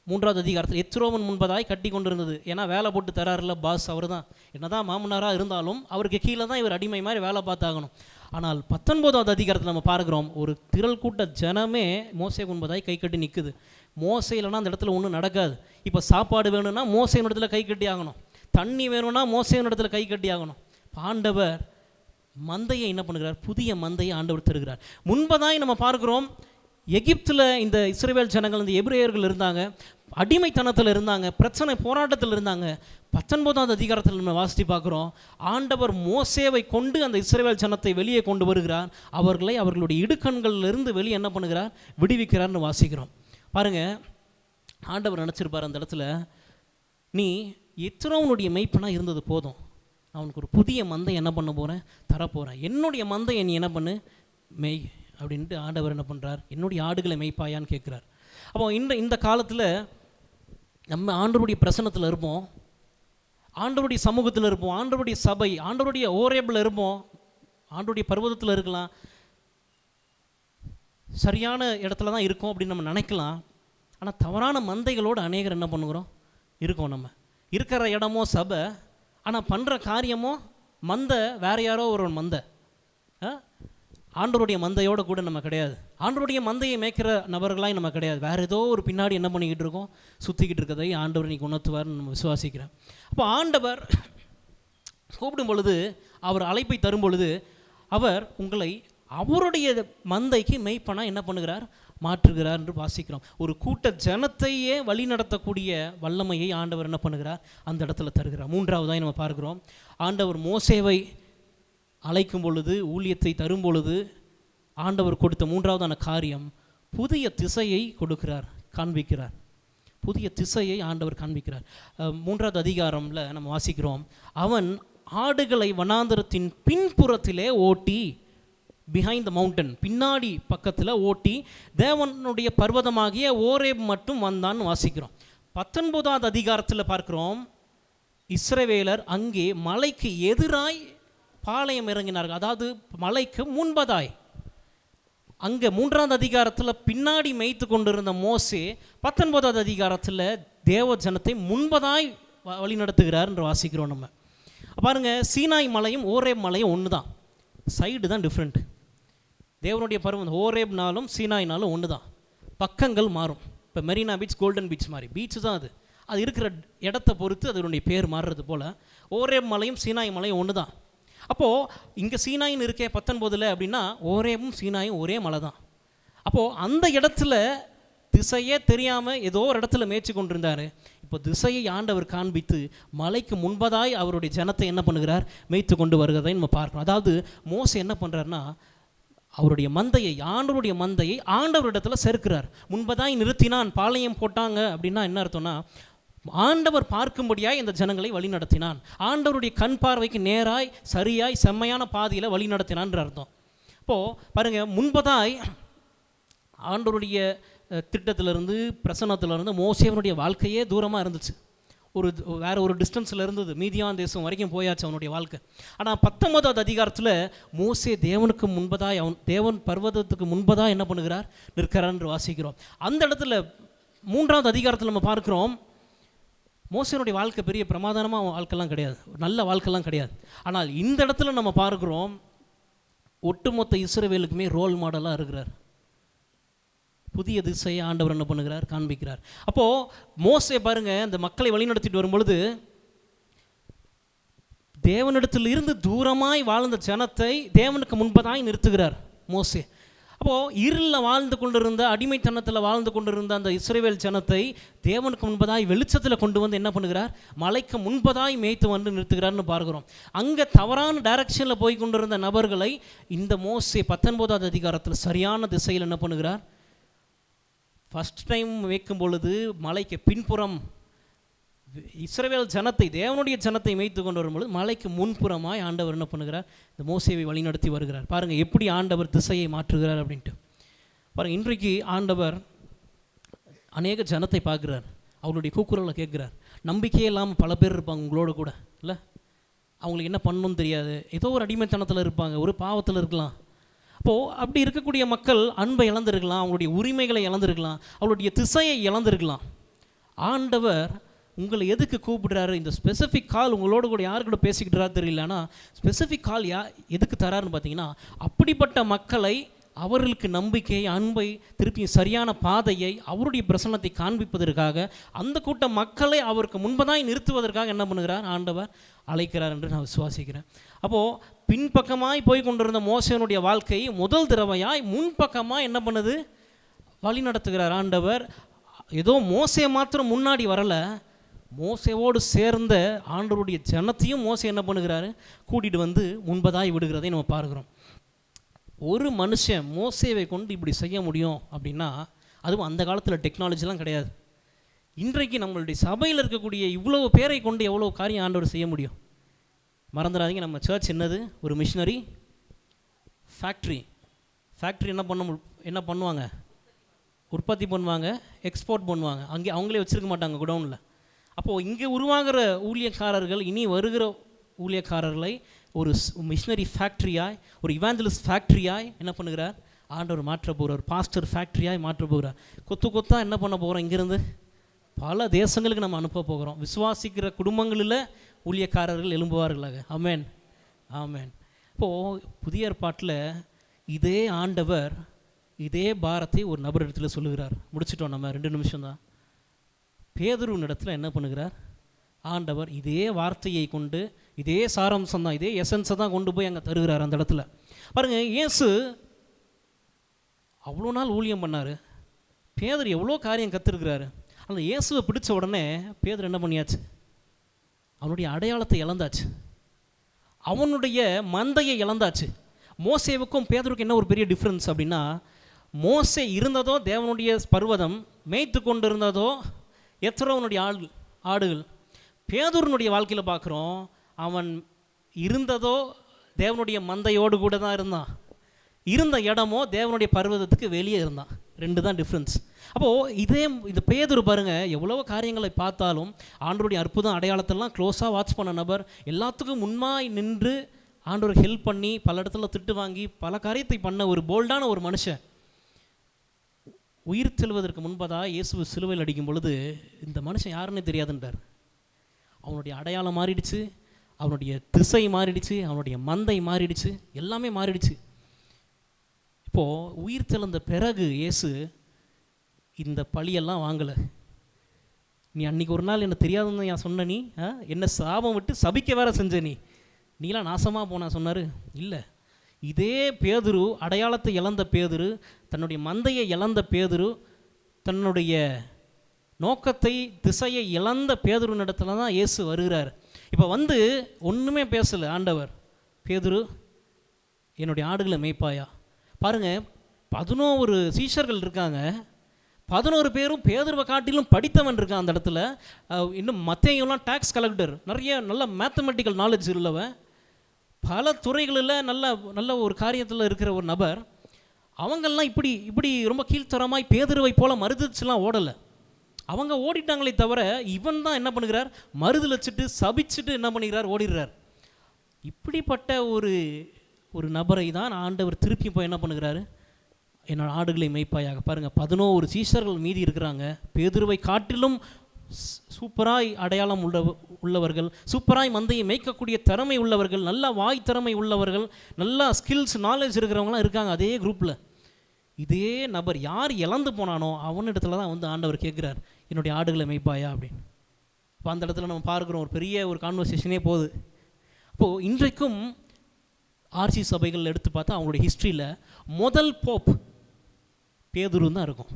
3ஆவது அதிகாரத்தில் எத்ரோவன் முன்பதாய் கட்டி கொண்டு இருந்தது. ஏன்னா வேலை போட்டு தராருல பாஸ், அவர் தான். என்ன தான் மாமனாராக இருந்தாலும் அவருக்கு கீழே தான் இவர் அடிமை மாதிரி வேலை பார்த்தாகணும். ஆனால் 19ஆவது அதிகாரத்தில் நம்ம பார்க்குறோம், ஒரு திரள் கூட்ட ஜனமே மோசே முன்பதாய் கை கட்டி நிற்குது. மோசே இல்லைனா அந்த இடத்துல ஒன்றும் நடக்காது. இப்போ சாப்பாடு வேணும்னா மோசேன் இடத்துல கை கட்டி ஆகணும், தண்ணி வேணும்னா மோசேன் இடத்துல கை கட்டி ஆகணும். ஆண்டவர் மந்தையை என்ன பண்ணுகிறார், புதிய மந்தையை ஆண்டவர் தருகிறார். முன்பதாய் நம்ம பார்க்குறோம், எகிப்தில் இந்த இஸ்ரவேல் ஜனங்கள், இந்த எபிரேயர்கள் இருந்தாங்க, அடிமைத்தனத்தில் இருந்தாங்க, பிரச்சனை போராட்டத்தில் இருந்தாங்க. 19ஆவது அதிகாரத்தில் நம்ம வாசித்து பார்க்குறோம், ஆண்டவர் மோசேவை கொண்டு அந்த இஸ்ரவேல் ஜனத்தை வெளியே கொண்டு வருகிறார். அவர்களை அவர்களுடைய இடுக்கண்களிலிருந்து வெளியே என்ன பண்ணுகிறார், விடுவிக்கிறார்னு வாசிக்கிறோம். பாருங்கள், ஆண்டவர் நினச்சிருப்பார் அந்த இடத்துல, நீ எத்ரோனுடைய மெய்ப்பனாக இருந்தது போதும், அவனுக்கு ஒரு புதிய மந்தை என்ன பண்ண போகிறேன், தரப்போகிறேன். என்னுடைய மந்தையை நீ என்ன பண்ணு, மெய் அப்படின்ட்டு ஆண்டவர் என்ன பண்ணுறார், என்னுடைய ஆடுகளை மெய்ப்பாயான்னு கேட்குறார். அப்போ இந்த காலத்தில் நம்ம ஆண்டவருடைய பிரசன்னத்தில் இருப்போம், ஆண்டவருடைய சமூகத்தில் இருப்போம், ஆண்டவருடைய சபை, ஆண்டவருடைய ஓரேபில் இருப்போம், ஆண்டவருடைய பர்வதத்தில் இருக்கலாம், சரியான இடத்துல தான் இருக்கும் அப்படின்னு நம்ம நினைக்கலாம். ஆனால் தவறான மந்தைகளோடு அநேகர் என்ன பண்ணுகிறோம், இருக்கோம். நம்ம இருக்கிற இடமோ சபை, ஆனால் பண்ணுற காரியமோ மந்தை வேறு யாரோ ஒரு மந்தை. ஆண்டவருடைய மந்தையோடு கூட நம்ம கிடையாது. ஆண்டவருடைய மந்தையை மேய்க்கிற நபர்களாய் நம்ம கிடையாது. வேறு ஏதோ ஒரு பின்னாடி என்ன பண்ணிக்கிட்டு இருக்கோம், சுற்றிக்கிட்டு இருக்கிறதை ஆண்டவர் இன்னைக்கு உணர்த்துவார்னு நம்ம விசுவாசிக்கிறேன். அப்போ ஆண்டவர் கூப்பிடும் பொழுது, அவர் அழைப்பை தரும் பொழுது, அவர் உங்களை அவருடைய மந்தைக்கு மெய்ப்பனா என்ன பண்ணுகிறார், மாற்றுகிறார் என்று வாசிக்கிறோம். ஒரு கூட்ட ஜனத்தையே வழி நடத்தக்கூடிய வல்லமையை ஆண்டவர் என்ன பண்ணுகிறார், அந்த இடத்துல தருகிறார். மூன்றாவதாக நம்ம பார்க்கிறோம், ஆண்டவர் மோசேவை அழைக்கும் பொழுது, ஊழியத்தை தரும் பொழுது ஆண்டவர் கொடுத்த மூன்றாவதான காரியம், புதிய திசையை கொடுக்கிறார், காண்பிக்கிறார். புதிய திசையை ஆண்டவர் காண்பிக்கிறார். 3வது அதிகாரம்ல நம்ம வாசிக்கிறோம், அவன் ஆடுகளை வனாந்தரத்தின் பின்புறத்திலே ஓட்டி, பிஹைண்ட் த மவுண்டன், பின்னாடி பக்கத்தில் ஓட்டி தேவனுடைய பர்வதமாகிய ஓரேப் மட்டும் வந்தான்னு வாசிக்கிறோம். 19வது அதிகாரத்தில் பார்க்கிறோம், இஸ்ரவேலர் அங்கே மலைக்கு எதிராய் பாளையம் இறங்கினார்கள், அதாவது மலைக்கு முன்பதாய். அங்கே 3வது அதிகாரத்தில் பின்னாடி மேய்த்து கொண்டிருந்த மோசே 19வது அதிகாரத்தில் தேவ ஜனத்தை முன்பதாய் வழி நடத்துகிறார் என்று வாசிக்கிறோம். நம்ம பாருங்கள், சீனாய் மலையும் ஓரேப் மலையும் ஒன்று தான், சைடு தான் டிஃப்ரெண்ட். தேவனுடைய பருவம் ஓரேப்னாலும் சீனாய்னாலும் ஒன்று தான், பக்கங்கள் மாறும். இப்போ மெரினா பீச், கோல்டன் பீச் மாதிரி பீச்சு தான் அது, அது இருக்கிற இடத்த பொறுத்து அதனுடைய பேர் மாறுறது போல் ஓரேப் மலையும் சீனாய் மலையும் ஒன்று தான். அப்போது இங்கே சீனாயின்னு இருக்கே 19 அப்படின்னா ஓரேபும் சீனாயும் ஒரே மலை தான். அப்போது அந்த இடத்துல திசையே தெரியாமல் ஏதோ ஒரு இடத்துல மேய்ச்சி கொண்டிருந்தார். இப்போ திசையை ஆண்டவர் காண்பித்து மலைக்கு முன்பதாய் அவருடைய ஜனத்தை என்ன பண்ணுகிறார், மேய்த்து கொண்டு வருகிறதை நம்ம பார்க்கணும். அதாவது மோசே என்ன பண்ணுறாருன்னா, அவருடைய மந்தையை, ஆண்டவருடைய மந்தையை ஆண்டவரிடத்தில் சேர்க்கிறார். முன்பதாய் நிறுத்தினான், பாளையம் போட்டாங்க அப்படின்னா என்ன அர்த்தம்னா, ஆண்டவர் பார்க்கும்படியாய் இந்த ஜனங்களை வழி நடத்தினான், ஆண்டவருடைய கண் பார்வைக்கு நேராய் சரியாய் செம்மையான பாதையில் வழி நடத்தினான்ற அர்த்தம். இப்போது பாருங்கள், முன்பதாய் ஆண்டவருடைய திட்டத்திலிருந்து பிரசன்னத்திலிருந்து மோசேவனுடைய வாழ்க்கையே தூரமாக இருந்துச்சு, வேறு ஒரு டிஸ்டன்ஸில் இருந்தது, மீதியான் தேசம் வரைக்கும் போயாச்சு அவனுடைய வாழ்க்கை. ஆனால் 19வது அதிகாரத்தில் மோசே தேவனுக்கு முன்பதாய், தேவன் பர்வதத்துக்கு முன்பதாக என்ன பண்ணுகிறார், நிற்கிறார் என்று வாசிக்கிறோம். அந்த இடத்துல 3வது அதிகாரத்தில் நம்ம பார்க்குறோம், மோசேனுடைய வாழ்க்கை பெரிய பிரமாதமான வாழ்க்கைலாம் கிடையாது, நல்ல வாழ்க்கைலாம் கிடையாது. ஆனால் இந்த இடத்துல நம்ம பார்க்குறோம், ஒட்டுமொத்த இஸ்ரவேலுக்குமே ரோல் மாடலாக இருக்கிறார். புதிய திசையை ஆண்டவர் என்ன பண்ணுகிறார், காண்பிக்கிறார். அப்போது மோசே பாருங்கள், அந்த மக்களை வழிநடத்திட்டு வரும்பொழுது தேவனிடத்தில் இருந்து தூரமாய் வாழ்ந்த ஜனத்தை தேவனுக்கு முன்பதாய் நிறுத்துகிறார் மோசே. அப்போது இருளில் வாழ்ந்து கொண்டிருந்த, அடிமைத்தனத்தில் வாழ்ந்து கொண்டிருந்த அந்த இஸ்ரவேல் ஜனத்தை தேவனுக்கு முன்பதாய் வெளிச்சத்தில் கொண்டு வந்து என்ன பண்ணுகிறார், மலைக்கு முன்பதாய் மேய்த்து வந்து நிறுத்துகிறார்னு பார்க்குறோம். அங்கே தவறான டைரக்ஷனில் போய் கொண்டிருந்த நபர்களை இந்த மோசே 19வது அதிகாரத்தில் சரியான திசையில் என்ன பண்ணுகிறார், ஃபஸ்ட் டைம் வைக்கும் பொழுது மலைக்கு பின்புறம் இஸ்ரவேல் ஜனத்தை, தேவனுடைய ஜனத்தை மேய்த்து கொண்டு வரும்பொழுது மலைக்கு முன்புறமாய் ஆண்டவர் என்ன பண்ணுகிறார், இந்த மோசேவை வழிநடத்தி வருகிறார். பாருங்கள் எப்படி ஆண்டவர் திசையை மாற்றுகிறார் அப்படின்ட்டு. பாருங்கள், இன்றைக்கு ஆண்டவர் அநேக ஜனத்தை பார்க்குறார், அவங்களுடைய கூக்குரலை கேட்குறார். நம்பிக்கையே இல்லாமல் பல பேர் இருப்பாங்க உங்களோட கூட, இல்லை அவங்களுக்கு என்ன பண்ணணும்னு தெரியாது, ஏதோ ஒரு அடிமைத்தனத்தில் இருப்பாங்க, ஒரு பாவத்தில் இருக்கலாம். அப்போது அப்படி இருக்கக்கூடிய மக்கள் அன்பை இழந்திருக்கலாம், அவங்களுடைய உரிமைகளை இழந்திருக்கலாம், அவங்களுடைய திசையை இழந்திருக்கலாம். ஆண்டவர் உங்களை எதுக்கு கூப்பிடுறாரு, இந்த ஸ்பெசிஃபிக் கால் உங்களோட கூட யாரு கூட பேசிக்கிட்டுறாரு தெரியல, ஆனால் ஸ்பெசிஃபிக் கால் எதுக்கு தராருன்னு பார்த்தீங்கன்னா, அப்படிப்பட்ட மக்களை, அவர்களுக்கு நம்பிக்கை, அன்பை, திருப்பி சரியான பாதையை, அவருடைய பிரசன்னத்தை காண்பிப்பதற்காக, அந்த கூட்ட மக்களை அவருக்கு முன்பதாய் நிறுத்துவதற்காக என்ன பண்ணுகிறார், ஆண்டவர் அழைக்கிறார் என்று நான் விசுவாசிக்கிறேன். அப்போது பின்பக்கமாய் போய் கொண்டிருந்த மோசேனுடைய வாழ்க்கை முதல் தடவையாய் முன்பக்கமாக என்ன பண்ணுது, வழி நடத்துகிறார் ஆண்டவர். ஏதோ மோசே மாத்திரம் முன்னாடி வரலை, மோசேவோடு சேர்ந்த ஆண்டவருடைய ஜனத்தையும் மோசே என்ன பண்ணுகிறாரு, கூட்டிகிட்டு வந்து முன்பதாய் விடுகிறதை நம்ம பார்க்குறோம். ஒரு மனுஷன் மோசேவை கொண்டு இப்படி செய்ய முடியும் அப்படின்னா, அதுவும் அந்த காலத்தில் டெக்னாலஜிலாம் கிடையாது. இன்றைக்கு நம்மளுடைய சபையில் இருக்கக்கூடிய இவ்வளோ பேரை கொண்டு எவ்வளோ காரியம் ஆண்டவர் செய்ய முடியும். மறந்துடாதீங்க, நம்ம சர்ச் என்னது, ஒரு மிஷினரி ஃபேக்ட்ரி. என்ன பண்ணுவாங்க, உற்பத்தி பண்ணுவாங்க, எக்ஸ்போர்ட் பண்ணுவாங்க. அங்கே அவங்களே வச்சுருக்க மாட்டாங்க குடவுனில். அப்போது இங்கே உருவாகிற ஊழியக்காரர்கள் இனி வருகிற ஊழியக்காரர்களை ஒரு மிஷினரி ஃபேக்ட்ரியாய், ஒரு இவாஞ்சலிஸ்ட் ஃபேக்ட்ரியாய் என்ன பண்ணுகிறார் ஆண்டவர் மாற்ற போகிறார், பாஸ்டர் ஃபேக்ட்ரியாய் மாற்ற போகிறார். கொத்தாக என்ன பண்ண போகிறோம், இங்கேருந்து பல தேசங்களுக்கு நம்ம அனுப்ப போகிறோம். விசுவாசிக்கிற குடும்பங்களில் ஊழியக்காரர்கள் எழும்புவார்களாக. ஆமேன், ஆமேன். இப்போது புதிய ஏற்பாட்டில் இதே ஆண்டவர் இதே பாரத்தை ஒரு நபர் இடத்துல சொல்லுகிறார். முடிச்சிட்டோம் நம்ம, 2 நிமிஷம் தான். பேதுருவின் இடத்துல என்ன பண்ணுகிறார், ஆண்டவர் இதே வார்த்தையை கொண்டு இதே சாராம்சம் தான், இதே எசன்ஸை தான் கொண்டு போய் அங்கே தருகிறார் அந்த இடத்துல. பாருங்கள், இயேசு அவ்வளோ நாள் ஊழியம் பண்ணார். பேதர் எவ்வளோ காரியம் கற்றுருக்கிறாரு. அந்த இயேசுவை பிடிச்ச உடனே பேதர் என்ன பண்ணியாச்சு? அவனுடைய அடையாளத்தை இழந்தாச்சு, அவனுடைய மந்தையை இழந்தாச்சு. மோசேவுக்கும் பேதருக்கும் என்ன ஒரு பெரிய டிஃப்ரென்ஸ் அப்படின்னா, மோசே இருந்ததோ தேவனுடைய பர்வதம், மேய்த்து கொண்டு இருந்ததோ எத்ரோவனுடைய ஆடுகள். பேதுருனுடைய வாழ்க்கையில் பார்க்குறோம், அவன் இருந்ததோ தேவனுடைய மந்தையோடு கூட தான் இருந்தான், இருந்த இடமோ தேவனுடைய பர்வதத்துக்கு வெளியே இருந்தான். ரெண்டு தான் டிஃப்ரென்ஸ். அப்போது இதே இந்த பேதுரு பாருங்கள், எவ்வளோ காரியங்களை பார்த்தாலும் ஆண்டவருடைய அற்புதம் அடையாளத்தெல்லாம் க்ளோஸாக வாட்ச் பண்ண நபர், எல்லாத்துக்கும் முன்மாய் நின்று ஆண்டவர் ஹெல்ப் பண்ணி பல இடத்துல திட்டு வாங்கி பல காரியத்தை பண்ண ஒரு போல்டான ஒரு மனுஷன். உயிர் செல்வதற்கு முன்பதாக இயேசு சிலுவையில் அடிக்கும் பொழுது இந்த மனுஷன் யாருன்னே தெரியாதுன்றார். அவனுடைய அடையாளம் மாறிடுச்சு, அவனுடைய திசை மாறிடுச்சு, அவனுடைய மந்தை மாறிடுச்சு, எல்லாமே மாறிடுச்சு. இப்போது உயிர் தெழுந்த பிறகு இயேசு இந்த பழியெல்லாம் வாங்கலை. நீ அன்றைக்கி ஒரு நாள் என்ன தெரியாதுன்னு நான் சொன்ன, நீ என்னை சாபம் விட்டு சபிக்க வேற செஞ்ச, நீலாம் நாசமாக போனா சொன்னார். இல்லை, இதே பேதுரு, அடையாளத்தை இழந்த பேதுரு, தன்னுடைய மந்தையை இழந்த பேதுரு, தன்னுடைய நோக்கத்தை திசையை இழந்த பேதுருவின் இடத்துல தான் இயேசு வருகிறார். இப்போ வந்து ஒன்றுமே பேசலை ஆண்டவர். பேதுரு, என்னுடைய ஆடுகளை மேய்ப்பாயா? பாருங்கள், 11 சீஷர்கள் இருக்காங்க, 11 பேரும் பேதுருவை காட்டிலும் படித்தவன் இருக்கான் அந்த இடத்துல. இன்னும் மத்தேயுலாம் டாக்ஸ் கலெக்டர், நிறைய நல்ல மேத்தமெட்டிக்கல் நாலேஜ் உள்ளவன், பல துறைகளில் நல்ல ஒரு காரியத்தில் இருக்கிற ஒரு நபர். அவங்கெல்லாம் இப்படி ரொம்ப கீழ்த்தரமாய் பேதுருவை போல மறுதலிச்சுலாம் ஓடலை. அவங்க ஓடிட்டாங்களே தவிர இவன் தான் என்ன பண்ணுகிறார்? மறுதலிச்சுட்டு சபிச்சுட்டு என்ன பண்ணுகிறார்? ஓடிடுறார். இப்படிப்பட்ட ஒரு நபரை தான் ஆண்டவர் திருப்பி போய் என்ன பண்ணுகிறாரு? என்னோட ஆடுகளை மேய்ப்பாயாக. பாருங்கள், 11 சீஷர்கள் மீதி இருக்கிறாங்க. பேதுருவை காட்டிலும் சூப்பராய் அடையாளம் உள்ளவர்கள், சூப்பராய் மந்தையை மேய்க்கக்கூடிய திறமை உள்ளவர்கள், நல்ல வாய் திறமை உள்ளவர்கள், நல்ல ஸ்கில்ஸ் நாலேஜ் இருக்கிறவங்களாம் இருக்காங்க அதே குரூப்பில். இதே நபர் யார் இழந்து போனானோ அவனிடத்துல தான் வந்து ஆண்டவர் கேட்குறார், என்னுடைய ஆடுகளை மேய்ப்பாயா அப்படின்னு. இப்போ அந்த இடத்துல நம்ம பார்க்குறோம், ஒரு பெரிய ஒரு கான்வர்சேஷனே போகுது. அப்போது இன்றைக்கும் ஆர்சி சபைகள் எடுத்து பார்த்தா அவங்களுடைய ஹிஸ்ட்ரியில் முதல் போப் பேதுரு தான் இருக்கும்.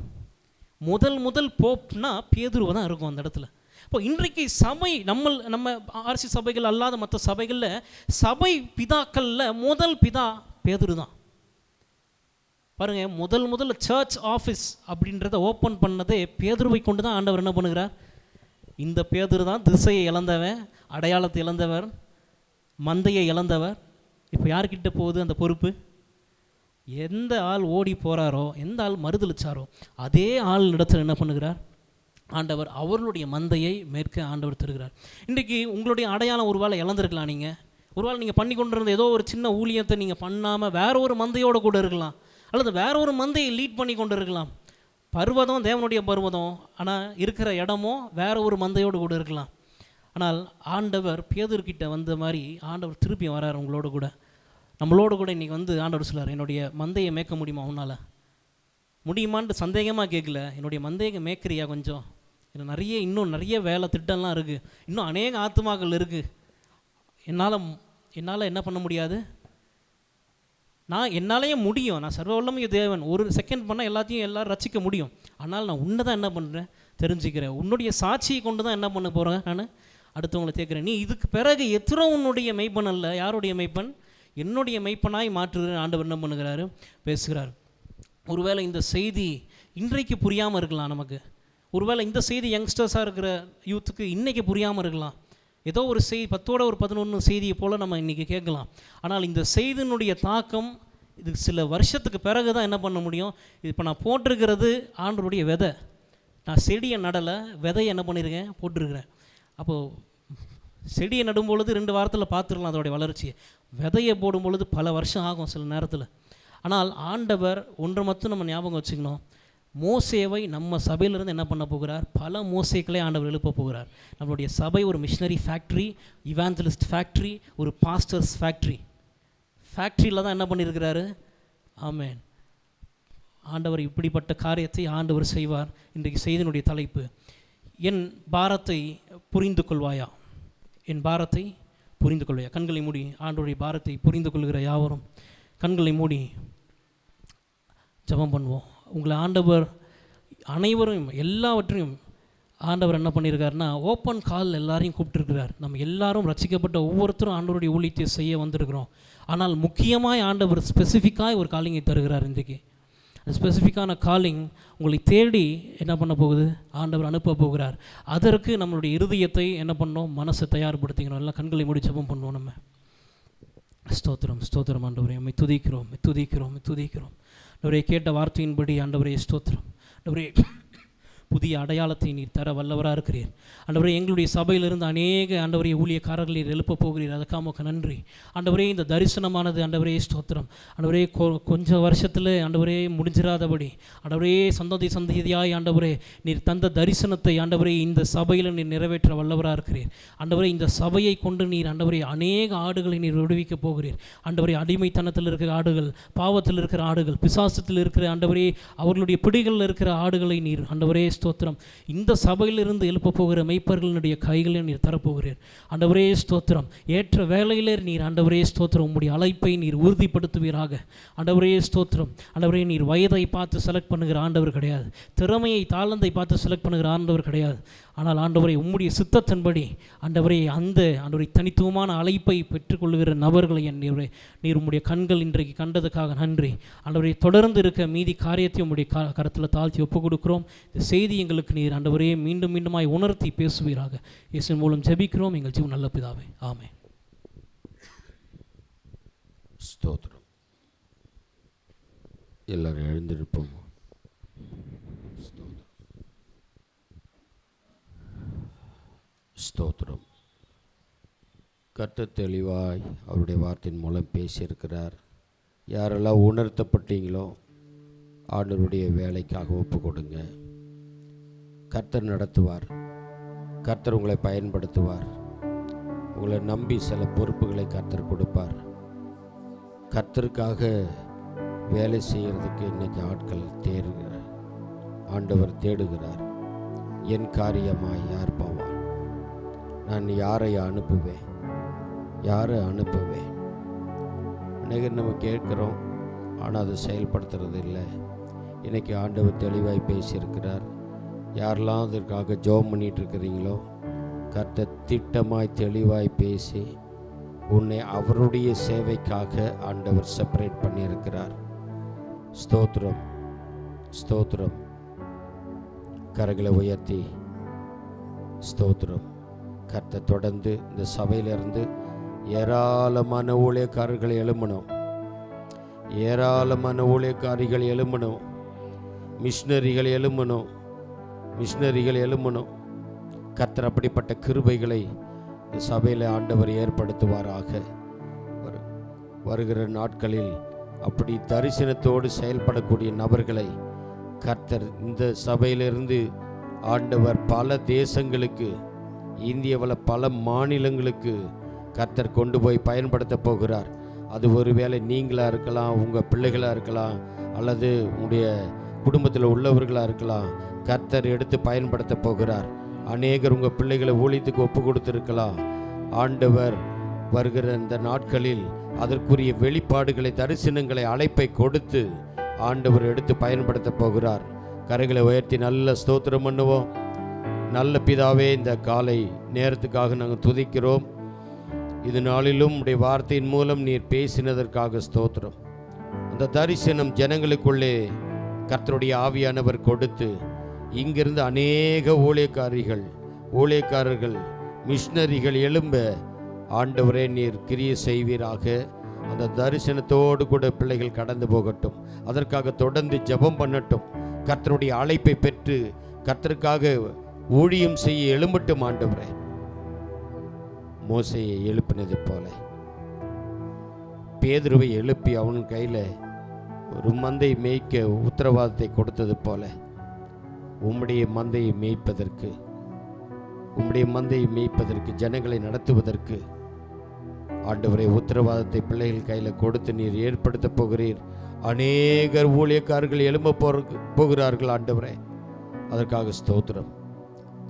முதல் போப்னா பேதுருவை தான் இருக்கும் அந்த இடத்துல. இப்போ இன்றைக்கு சபை நம்ம ஆர்சி சபைகள் அல்லாத மற்ற சபைகளில் சபை பிதாக்களில் முதல் பிதா பேதுரு தான். பாருங்கள், முதல்ல சர்ச் ஆஃபீஸ் அப்படின்றத ஓப்பன் பண்ணதே பேதுருவை கொண்டு தான் ஆண்டவர் என்ன பண்ணுகிறார்? இந்த பேதுரு தான் திசையை இழந்தவன், அடையாளத்தை இழந்தவர், மந்தையை இழந்தவர். இப்போ யார்கிட்ட போகுது அந்த பொறுப்பு? எந்த ஆள் ஓடி போகிறாரோ, எந்த ஆள் மறுதளிச்சாரோ அதே ஆள் இடத்துல என்ன பண்ணுகிறார் ஆண்டவர்? அவர்களுடைய மந்தையை மேற்க ஆண்டவர் தருகிறார். இன்றைக்கி உங்களுடைய அடையாளம் ஒருவேளை இழந்திருக்கலாம். ஒருவேளை நீங்கள் பண்ணி கொண்டு இருந்த ஏதோ ஒரு சின்ன ஊழியத்தை நீங்கள் பண்ணாமல் வேற ஒரு மந்தையோடு கூட இருக்கலாம், அல்லது வேற ஒரு மந்தையை லீட் பண்ணி கொண்டு இருக்கலாம். பர்வதம் தேவனுடைய பர்வதம், ஆனால் இருக்கிற இடமோ வேற ஒரு மந்தையோடு கூட இருக்கலாம். ஆனால் ஆண்டவர் பேதுருக்கிட்ட வந்த மாதிரி ஆண்டவர் திருப்பி வரார் உங்களோட கூட, நம்மளோட கூட. இன்றைக்கி வந்து ஆண்டவர் சொல்லார், என்னுடைய மந்தையை மேய்க்க முடியுமா உன்னால்? முடியுமான்ட்டு சந்தேகமாக கேட்கல, என்னுடைய மந்தையை மேய்க்கிறியா கொஞ்சம்? இன்னும் நிறைய வேலை திட்டம்லாம் இருக்குது, இன்னும் அநேக ஆத்துமாக்கள் இருக்குது, என்னால் என்ன பண்ண முடியாது? என்னாலேயே முடியும், நான் சர்வ வல்லமை தேவன், ஒரு செகண்ட் பண்ணால் எல்லாரும் ரசிக்க முடியும். ஆனால் நான் உன்னை தான் என்ன பண்ணுறேன் தெரிஞ்சுக்கிறேன், உன்னுடைய சாட்சியை கொண்டு தான் என்ன பண்ண போகிறேன் நான் அடுத்தவங்களை கேட்குறேன். நீ இதுக்கு பிறகு எத்தனை உன்னுடைய மெய்ப்பன் அல்ல, யாருடைய மெய்ப்பன்? என்னுடைய மெய்ப்பனாய் மாற்றுகிற ஆண்டவர் என்ன பண்ணுகிறாரு? பேசுகிறார். ஒருவேளை இந்த செய்தி இன்றைக்கு புரியாமல் இருக்கலாம் நமக்கு, ஒருவேளை இந்த செய்தி யங்ஸ்டர்ஸாக இருக்கிற யூத்துக்கு இன்றைக்கி புரியாமல் இருக்கலாம். ஏதோ ஒரு 10ஓட ஒரு 11 செய்தியை போல் நம்ம இன்றைக்கி கேட்கலாம். ஆனால் இந்த செய்தியினுடைய தாக்கம் இது சில வருஷத்துக்கு பிறகு தான் என்ன பண்ண முடியும். இப்போ நான் போட்டிருக்கிறது ஆண்டவருடைய விதை, நான் செடியை நடலை, விதையை என்ன பண்ணியிருக்கேன்? போட்டிருக்கிறேன். அப்போது செடியை நடும் பொழுது 2 வாரத்தில் பார்த்துடலாம் அதோடைய வளர்ச்சியை, விதையை போடும் பொழுது பல வருஷம் ஆகும் சில நேரத்தில். ஆனால் ஆண்டவர் ஒன்றை மட்டும் நம்ம ஞாபகம் வச்சுக்கணும், மோசேவை நம்ம சபையிலிருந்து என்ன பண்ண போகிறார்? பல மோசேக்களை ஆண்டவர் எழுப்ப போகிறார். நம்மளுடைய சபை ஒரு மிஷனரி ஃபேக்ட்ரி, இவாஞ்சலிஸ்ட் ஃபேக்ட்ரி, ஒரு பாஸ்டர்ஸ் ஃபேக்ட்ரியில் தான் என்ன பண்ணியிருக்கிறாரு? ஆமென். ஆண்டவர் இப்படிப்பட்ட காரியத்தை ஆண்டவர் செய்வார். இன்றைக்கு செய்தியினுடைய தலைப்பு, என் பாரத்தை புரிந்து கொள்வாயா? என் பாரத்தை புரிந்து கொள்வையா. கண்களை மூடி ஆண்டவருடைய பாரத்தை புரிந்து கொள்கிற யாவரும் கண்களை மூடி ஜெபம் பண்ணுவோம். உங்களை ஆண்டவர் அனைவரும் எல்லாவற்றையும் ஆண்டவர் என்ன பண்ணியிருக்காருன்னா ஓப்பன் கால் எல்லாரையும் கூப்பிட்டுருக்கிறார். நம்ம எல்லாரும் ரட்சிக்கப்பட்ட ஒவ்வொருத்தரும் ஆண்டவருடைய ஊழியத்தை செய்ய வந்திருக்கிறோம். ஆனால் முக்கியமாக ஆண்டவர் ஸ்பெசிஃபிக்காக ஒரு காலிங்கை தருகிறார். இன்றைக்கு அந்த ஸ்பெசிஃபிக்கான காலிங் உங்களை தேடி என்ன பண்ண போகுது, ஆண்டவர் அனுப்ப போகிறார். அதற்கு நம்மளுடைய இருதயத்தை என்ன பண்ணோம், மனசை தயார்படுத்திக்கணும். எல்லாம் கண்களை மூடி ஜெபம் பண்ணுவோம். நம்ம ஸ்தோத்திரம் ஸ்தோத்திரம் ஆண்டவரே, நம்மை துதிக்கிறோம் துதிக்கிறோம் துதிக்கிறோம். ஆண்டவரே, கேட்ட வார்த்தையின்படி ஆண்டவரே ஸ்தோத்திரம். ஆண்டவரே, புதிய அடையாளத்தை நீர் தர வல்லவராக இருக்கிறீர். ஆண்டவரே, எங்களுடைய சபையிலிருந்து அநேக ஆண்டவரே ஊழியக்காரர்கள் நீர் எழுப்ப போகிறீர். அதுக்காக நன்றி ஆண்டவரே. இந்த தரிசனமானது ஆண்டவரே ஸ்தோத்திரம். ஆண்டவரே, கொஞ்சம் வருஷத்தில் ஆண்டவரே முடிஞ்சிடாதபடி ஆண்டவரே சந்ததியாய் ஆண்டவரே நீர் தந்த தரிசனத்தை ஆண்டவரே இந்த சபையில் நீர் நிறைவேற்ற வல்லவராக இருக்கிறீர். ஆண்டவரே, இந்த சபையை கொண்டு நீர் ஆண்டவரே அநேக ஆடுகளை நீர் விடுவிக்க போகிறீர். ஆண்டவரே, அடிமைத்தனத்தில் இருக்கிற ஆடுகள், பாவத்தில் இருக்கிற ஆடுகள், பிசாசத்தில் இருக்கிற ஆண்டவரே அவர்களுடைய பிடிகளில் இருக்கிற ஆடுகளை நீர் ஆண்டவரே ஸ்தோத்திரம் இந்த சபையிலிருந்து எழுப்ப போகிற மெய்ப்பர்களுடைய கைகளில் நீர் தரப்போகிறீர். ஆண்டவரே ஸ்தோத்திரம். ஏற்ற வேளையிலே நீர் ஆண்டவரே ஸ்தோத்திரம் உம்முடைய அழைப்பை நீர் உறுதிப்படுத்துவீராக. ஆண்டவரே ஸ்தோத்திரம். ஆண்டவரே, நீர் வயதை பார்த்து செலக்ட் பண்ணுகிற ஆண்டவர் கிடையாது. திறமையை தாளந்தை பார்த்து செலக்ட் பண்ணுகிற ஆண்டவர் கிடையாது. ஆனால் ஆண்டவரே உம்முடைய சித்தத்தின்படி ஆண்டவரே ஆண்டவரை தனித்துவமான அழைப்பை பெற்றுக்கொள்கிற நபர்களை நீர் உம்முடைய கண்கள் இன்றைக்கு கண்டதுக்காக நன்றி. ஆண்டவரை தொடர்ந்து இருக்க மீதி காரியத்தை உம்முடைய கரத்தில் தாழ்த்தி ஒப்புக் கொடுக்கிறோம். இந்த செய்தி எங்களுக்கு நீர் ஆண்டவரே மீண்டும் மீண்டுமாய் உணர்த்தி பேசுவீராக. இயேசுவின் மூலம் ஜெபிக்கிறோம் எங்கள் ஜீவன் நல்ல பிதாவே, ஆமென். ஸ்தோத்திரம். எல்லாரும் எழுந்திருப்போம். ஸ்தோத்திரம். கர்த்தர் தெளிவாய் அவருடைய வார்த்தையின் மூலம் பேசியிருக்கிறார். யாரெல்லாம் உணர்த்தப்பட்டீங்களோ ஆண்டவருடைய வேலைக்காக ஒப்பு கொடுங்க. கர்த்தர் நடத்துவார். கர்த்தர் உங்களை பயன்படுத்துவார். உங்களை நம்பி சில பொறுப்புகளை கர்த்தர் கொடுப்பார். கர்த்தருக்காக வேலை செய்கிறதுக்கு இன்னைக்கு ஆட்கள் தேடுகிறார். ஆண்டவர் தேடுகிறார். என் காரியமாய் யார் போவான்? நான் யாரை அனுப்புவேன்? யாரை அனுப்புவேன்? அநேகர் நம்ம கேட்குறோம், ஆனால் அதை செயல்படுத்துறது இல்லை. இன்றைக்கி ஆண்டவர் தெளிவாய் பேசியிருக்கிறார். யாரெல்லாம் அதற்காக ஜெபம் பண்ணிகிட்டு இருக்கிறீங்களோ கர்த்தர் திட்டமாய் தெளிவாய் பேசி உன்னை அவருடைய சேவைக்காக ஆண்டவர் செப்பரேட் பண்ணியிருக்கிறார். ஸ்தோத்திரம் ஸ்தோத்திரம். கரங்களை உயர்த்தி ஸ்தோத்திரம். கர்த்தர் தொடர்ந்து இந்த சபையிலிருந்து ஏராளமான ஊழியக்காரர்கள் எழும்பணும். ஏராளமான ஊழியக்காரிகள் எழும்பணும். மிஷினரிகள் எழும்பணும். மிஷினரிகள் எழும்பணும். கர்த்தர் அப்படிப்பட்ட கிருபைகளை இந்த சபையில் ஆண்டவர் ஏற்படுத்துவாராக. வருகிற நாட்களில் அப்படி தரிசனத்தோடு செயல்படக்கூடிய நபர்களை கர்த்தர் இந்த சபையிலிருந்து ஆண்டவர் பல தேசங்களுக்கு, இந்தியாவில் பல மாநிலங்களுக்கு கர்த்தர் கொண்டு போய் பயன்படுத்த போகிறார். அது ஒருவேளை நீங்களாக இருக்கலாம், உங்கள் பிள்ளைகளாக இருக்கலாம், அல்லது உங்களுடைய குடும்பத்தில் உள்ளவர்களாக இருக்கலாம். கர்த்தர் எடுத்து பயன்படுத்த போகிறார். அநேகர் உங்கள் பிள்ளைகளை ஊழியத்துக்கு ஒப்பு கொடுத்துருக்கலாம். ஆண்டவர் வருகிற இந்த நாட்களில் அதற்குரிய வெளிப்பாடுகளை, தரிசனங்களை, அழைப்பை கொடுத்து ஆண்டவர் எடுத்து பயன்படுத்த போகிறார். கரைகளை உயர்த்தி நல்ல ஸ்தோத்திரம் பண்ணுவோம். நல்ல பிதாவே, இந்த காலை நேரத்துக்காக நாங்கள் துதிக்கிறோம். இது நாளிலும் உடைய வார்த்தையின் மூலம் நீர் பேசினதற்காக ஸ்தோத்திரம். அந்த தரிசனம் ஜனங்களுக்குள்ளே கர்த்தருடைய ஆவியானவர் கொடுத்து இங்கிருந்து அநேக ஊழியக்காரர்கள் மிஷினரிகள் எழும்ப ஆண்டவரே நீர் கிரியை செய்வீராக. அந்த தரிசனத்தோடு கூட பிள்ளைகள் கடந்து போகட்டும். அதற்காக தொடர்ந்து ஜெபம் பண்ணட்டும். கர்த்தருடைய அழைப்பை பெற்று கர்த்தருக்காக ஊழியம் செய்ய எழும்பட்டும். ஆண்டவரே, மோசையை எழுப்பினது போல பேதுருவை எழுப்பி அவன் கையில் ஒரு மந்தை மேய்க்க உத்தரவாதத்தை கொடுத்தது போல உம்முடைய மந்தையை மேய்ப்பதற்கு ஜனங்களை நடத்துவதற்கு ஆண்டவரே உத்தரவாதத்தை பிள்ளைகள் கையில் கொடுத்து நீர் ஏற்படுத்த போகிறீர். அநேகர் ஊழியக்காரர்கள் எழும்ப போகிறார்கள். ஆண்டவரே, அதற்காக ஸ்தோத்திரம்.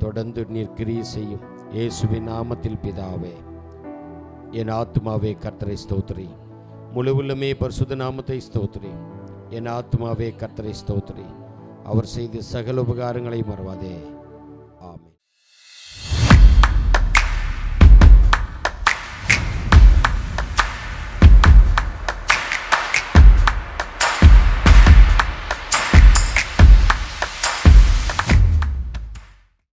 தொடர்ந்து நீர் கிரியை செய்யும். இயேசுவின் நாமத்தில் பிதாவே. என் ஆத்துமாவே கர்த்தரை ஸ்தோத்திரி, முழு உள்ளமே பரிசுத்த நாமத்தை ஸ்தோத்திரி. என் ஆத்துமாவே கர்த்தரை ஸ்தோத்திரி, அவர் செய்த சகல உபகாரங்களை மறவாதே.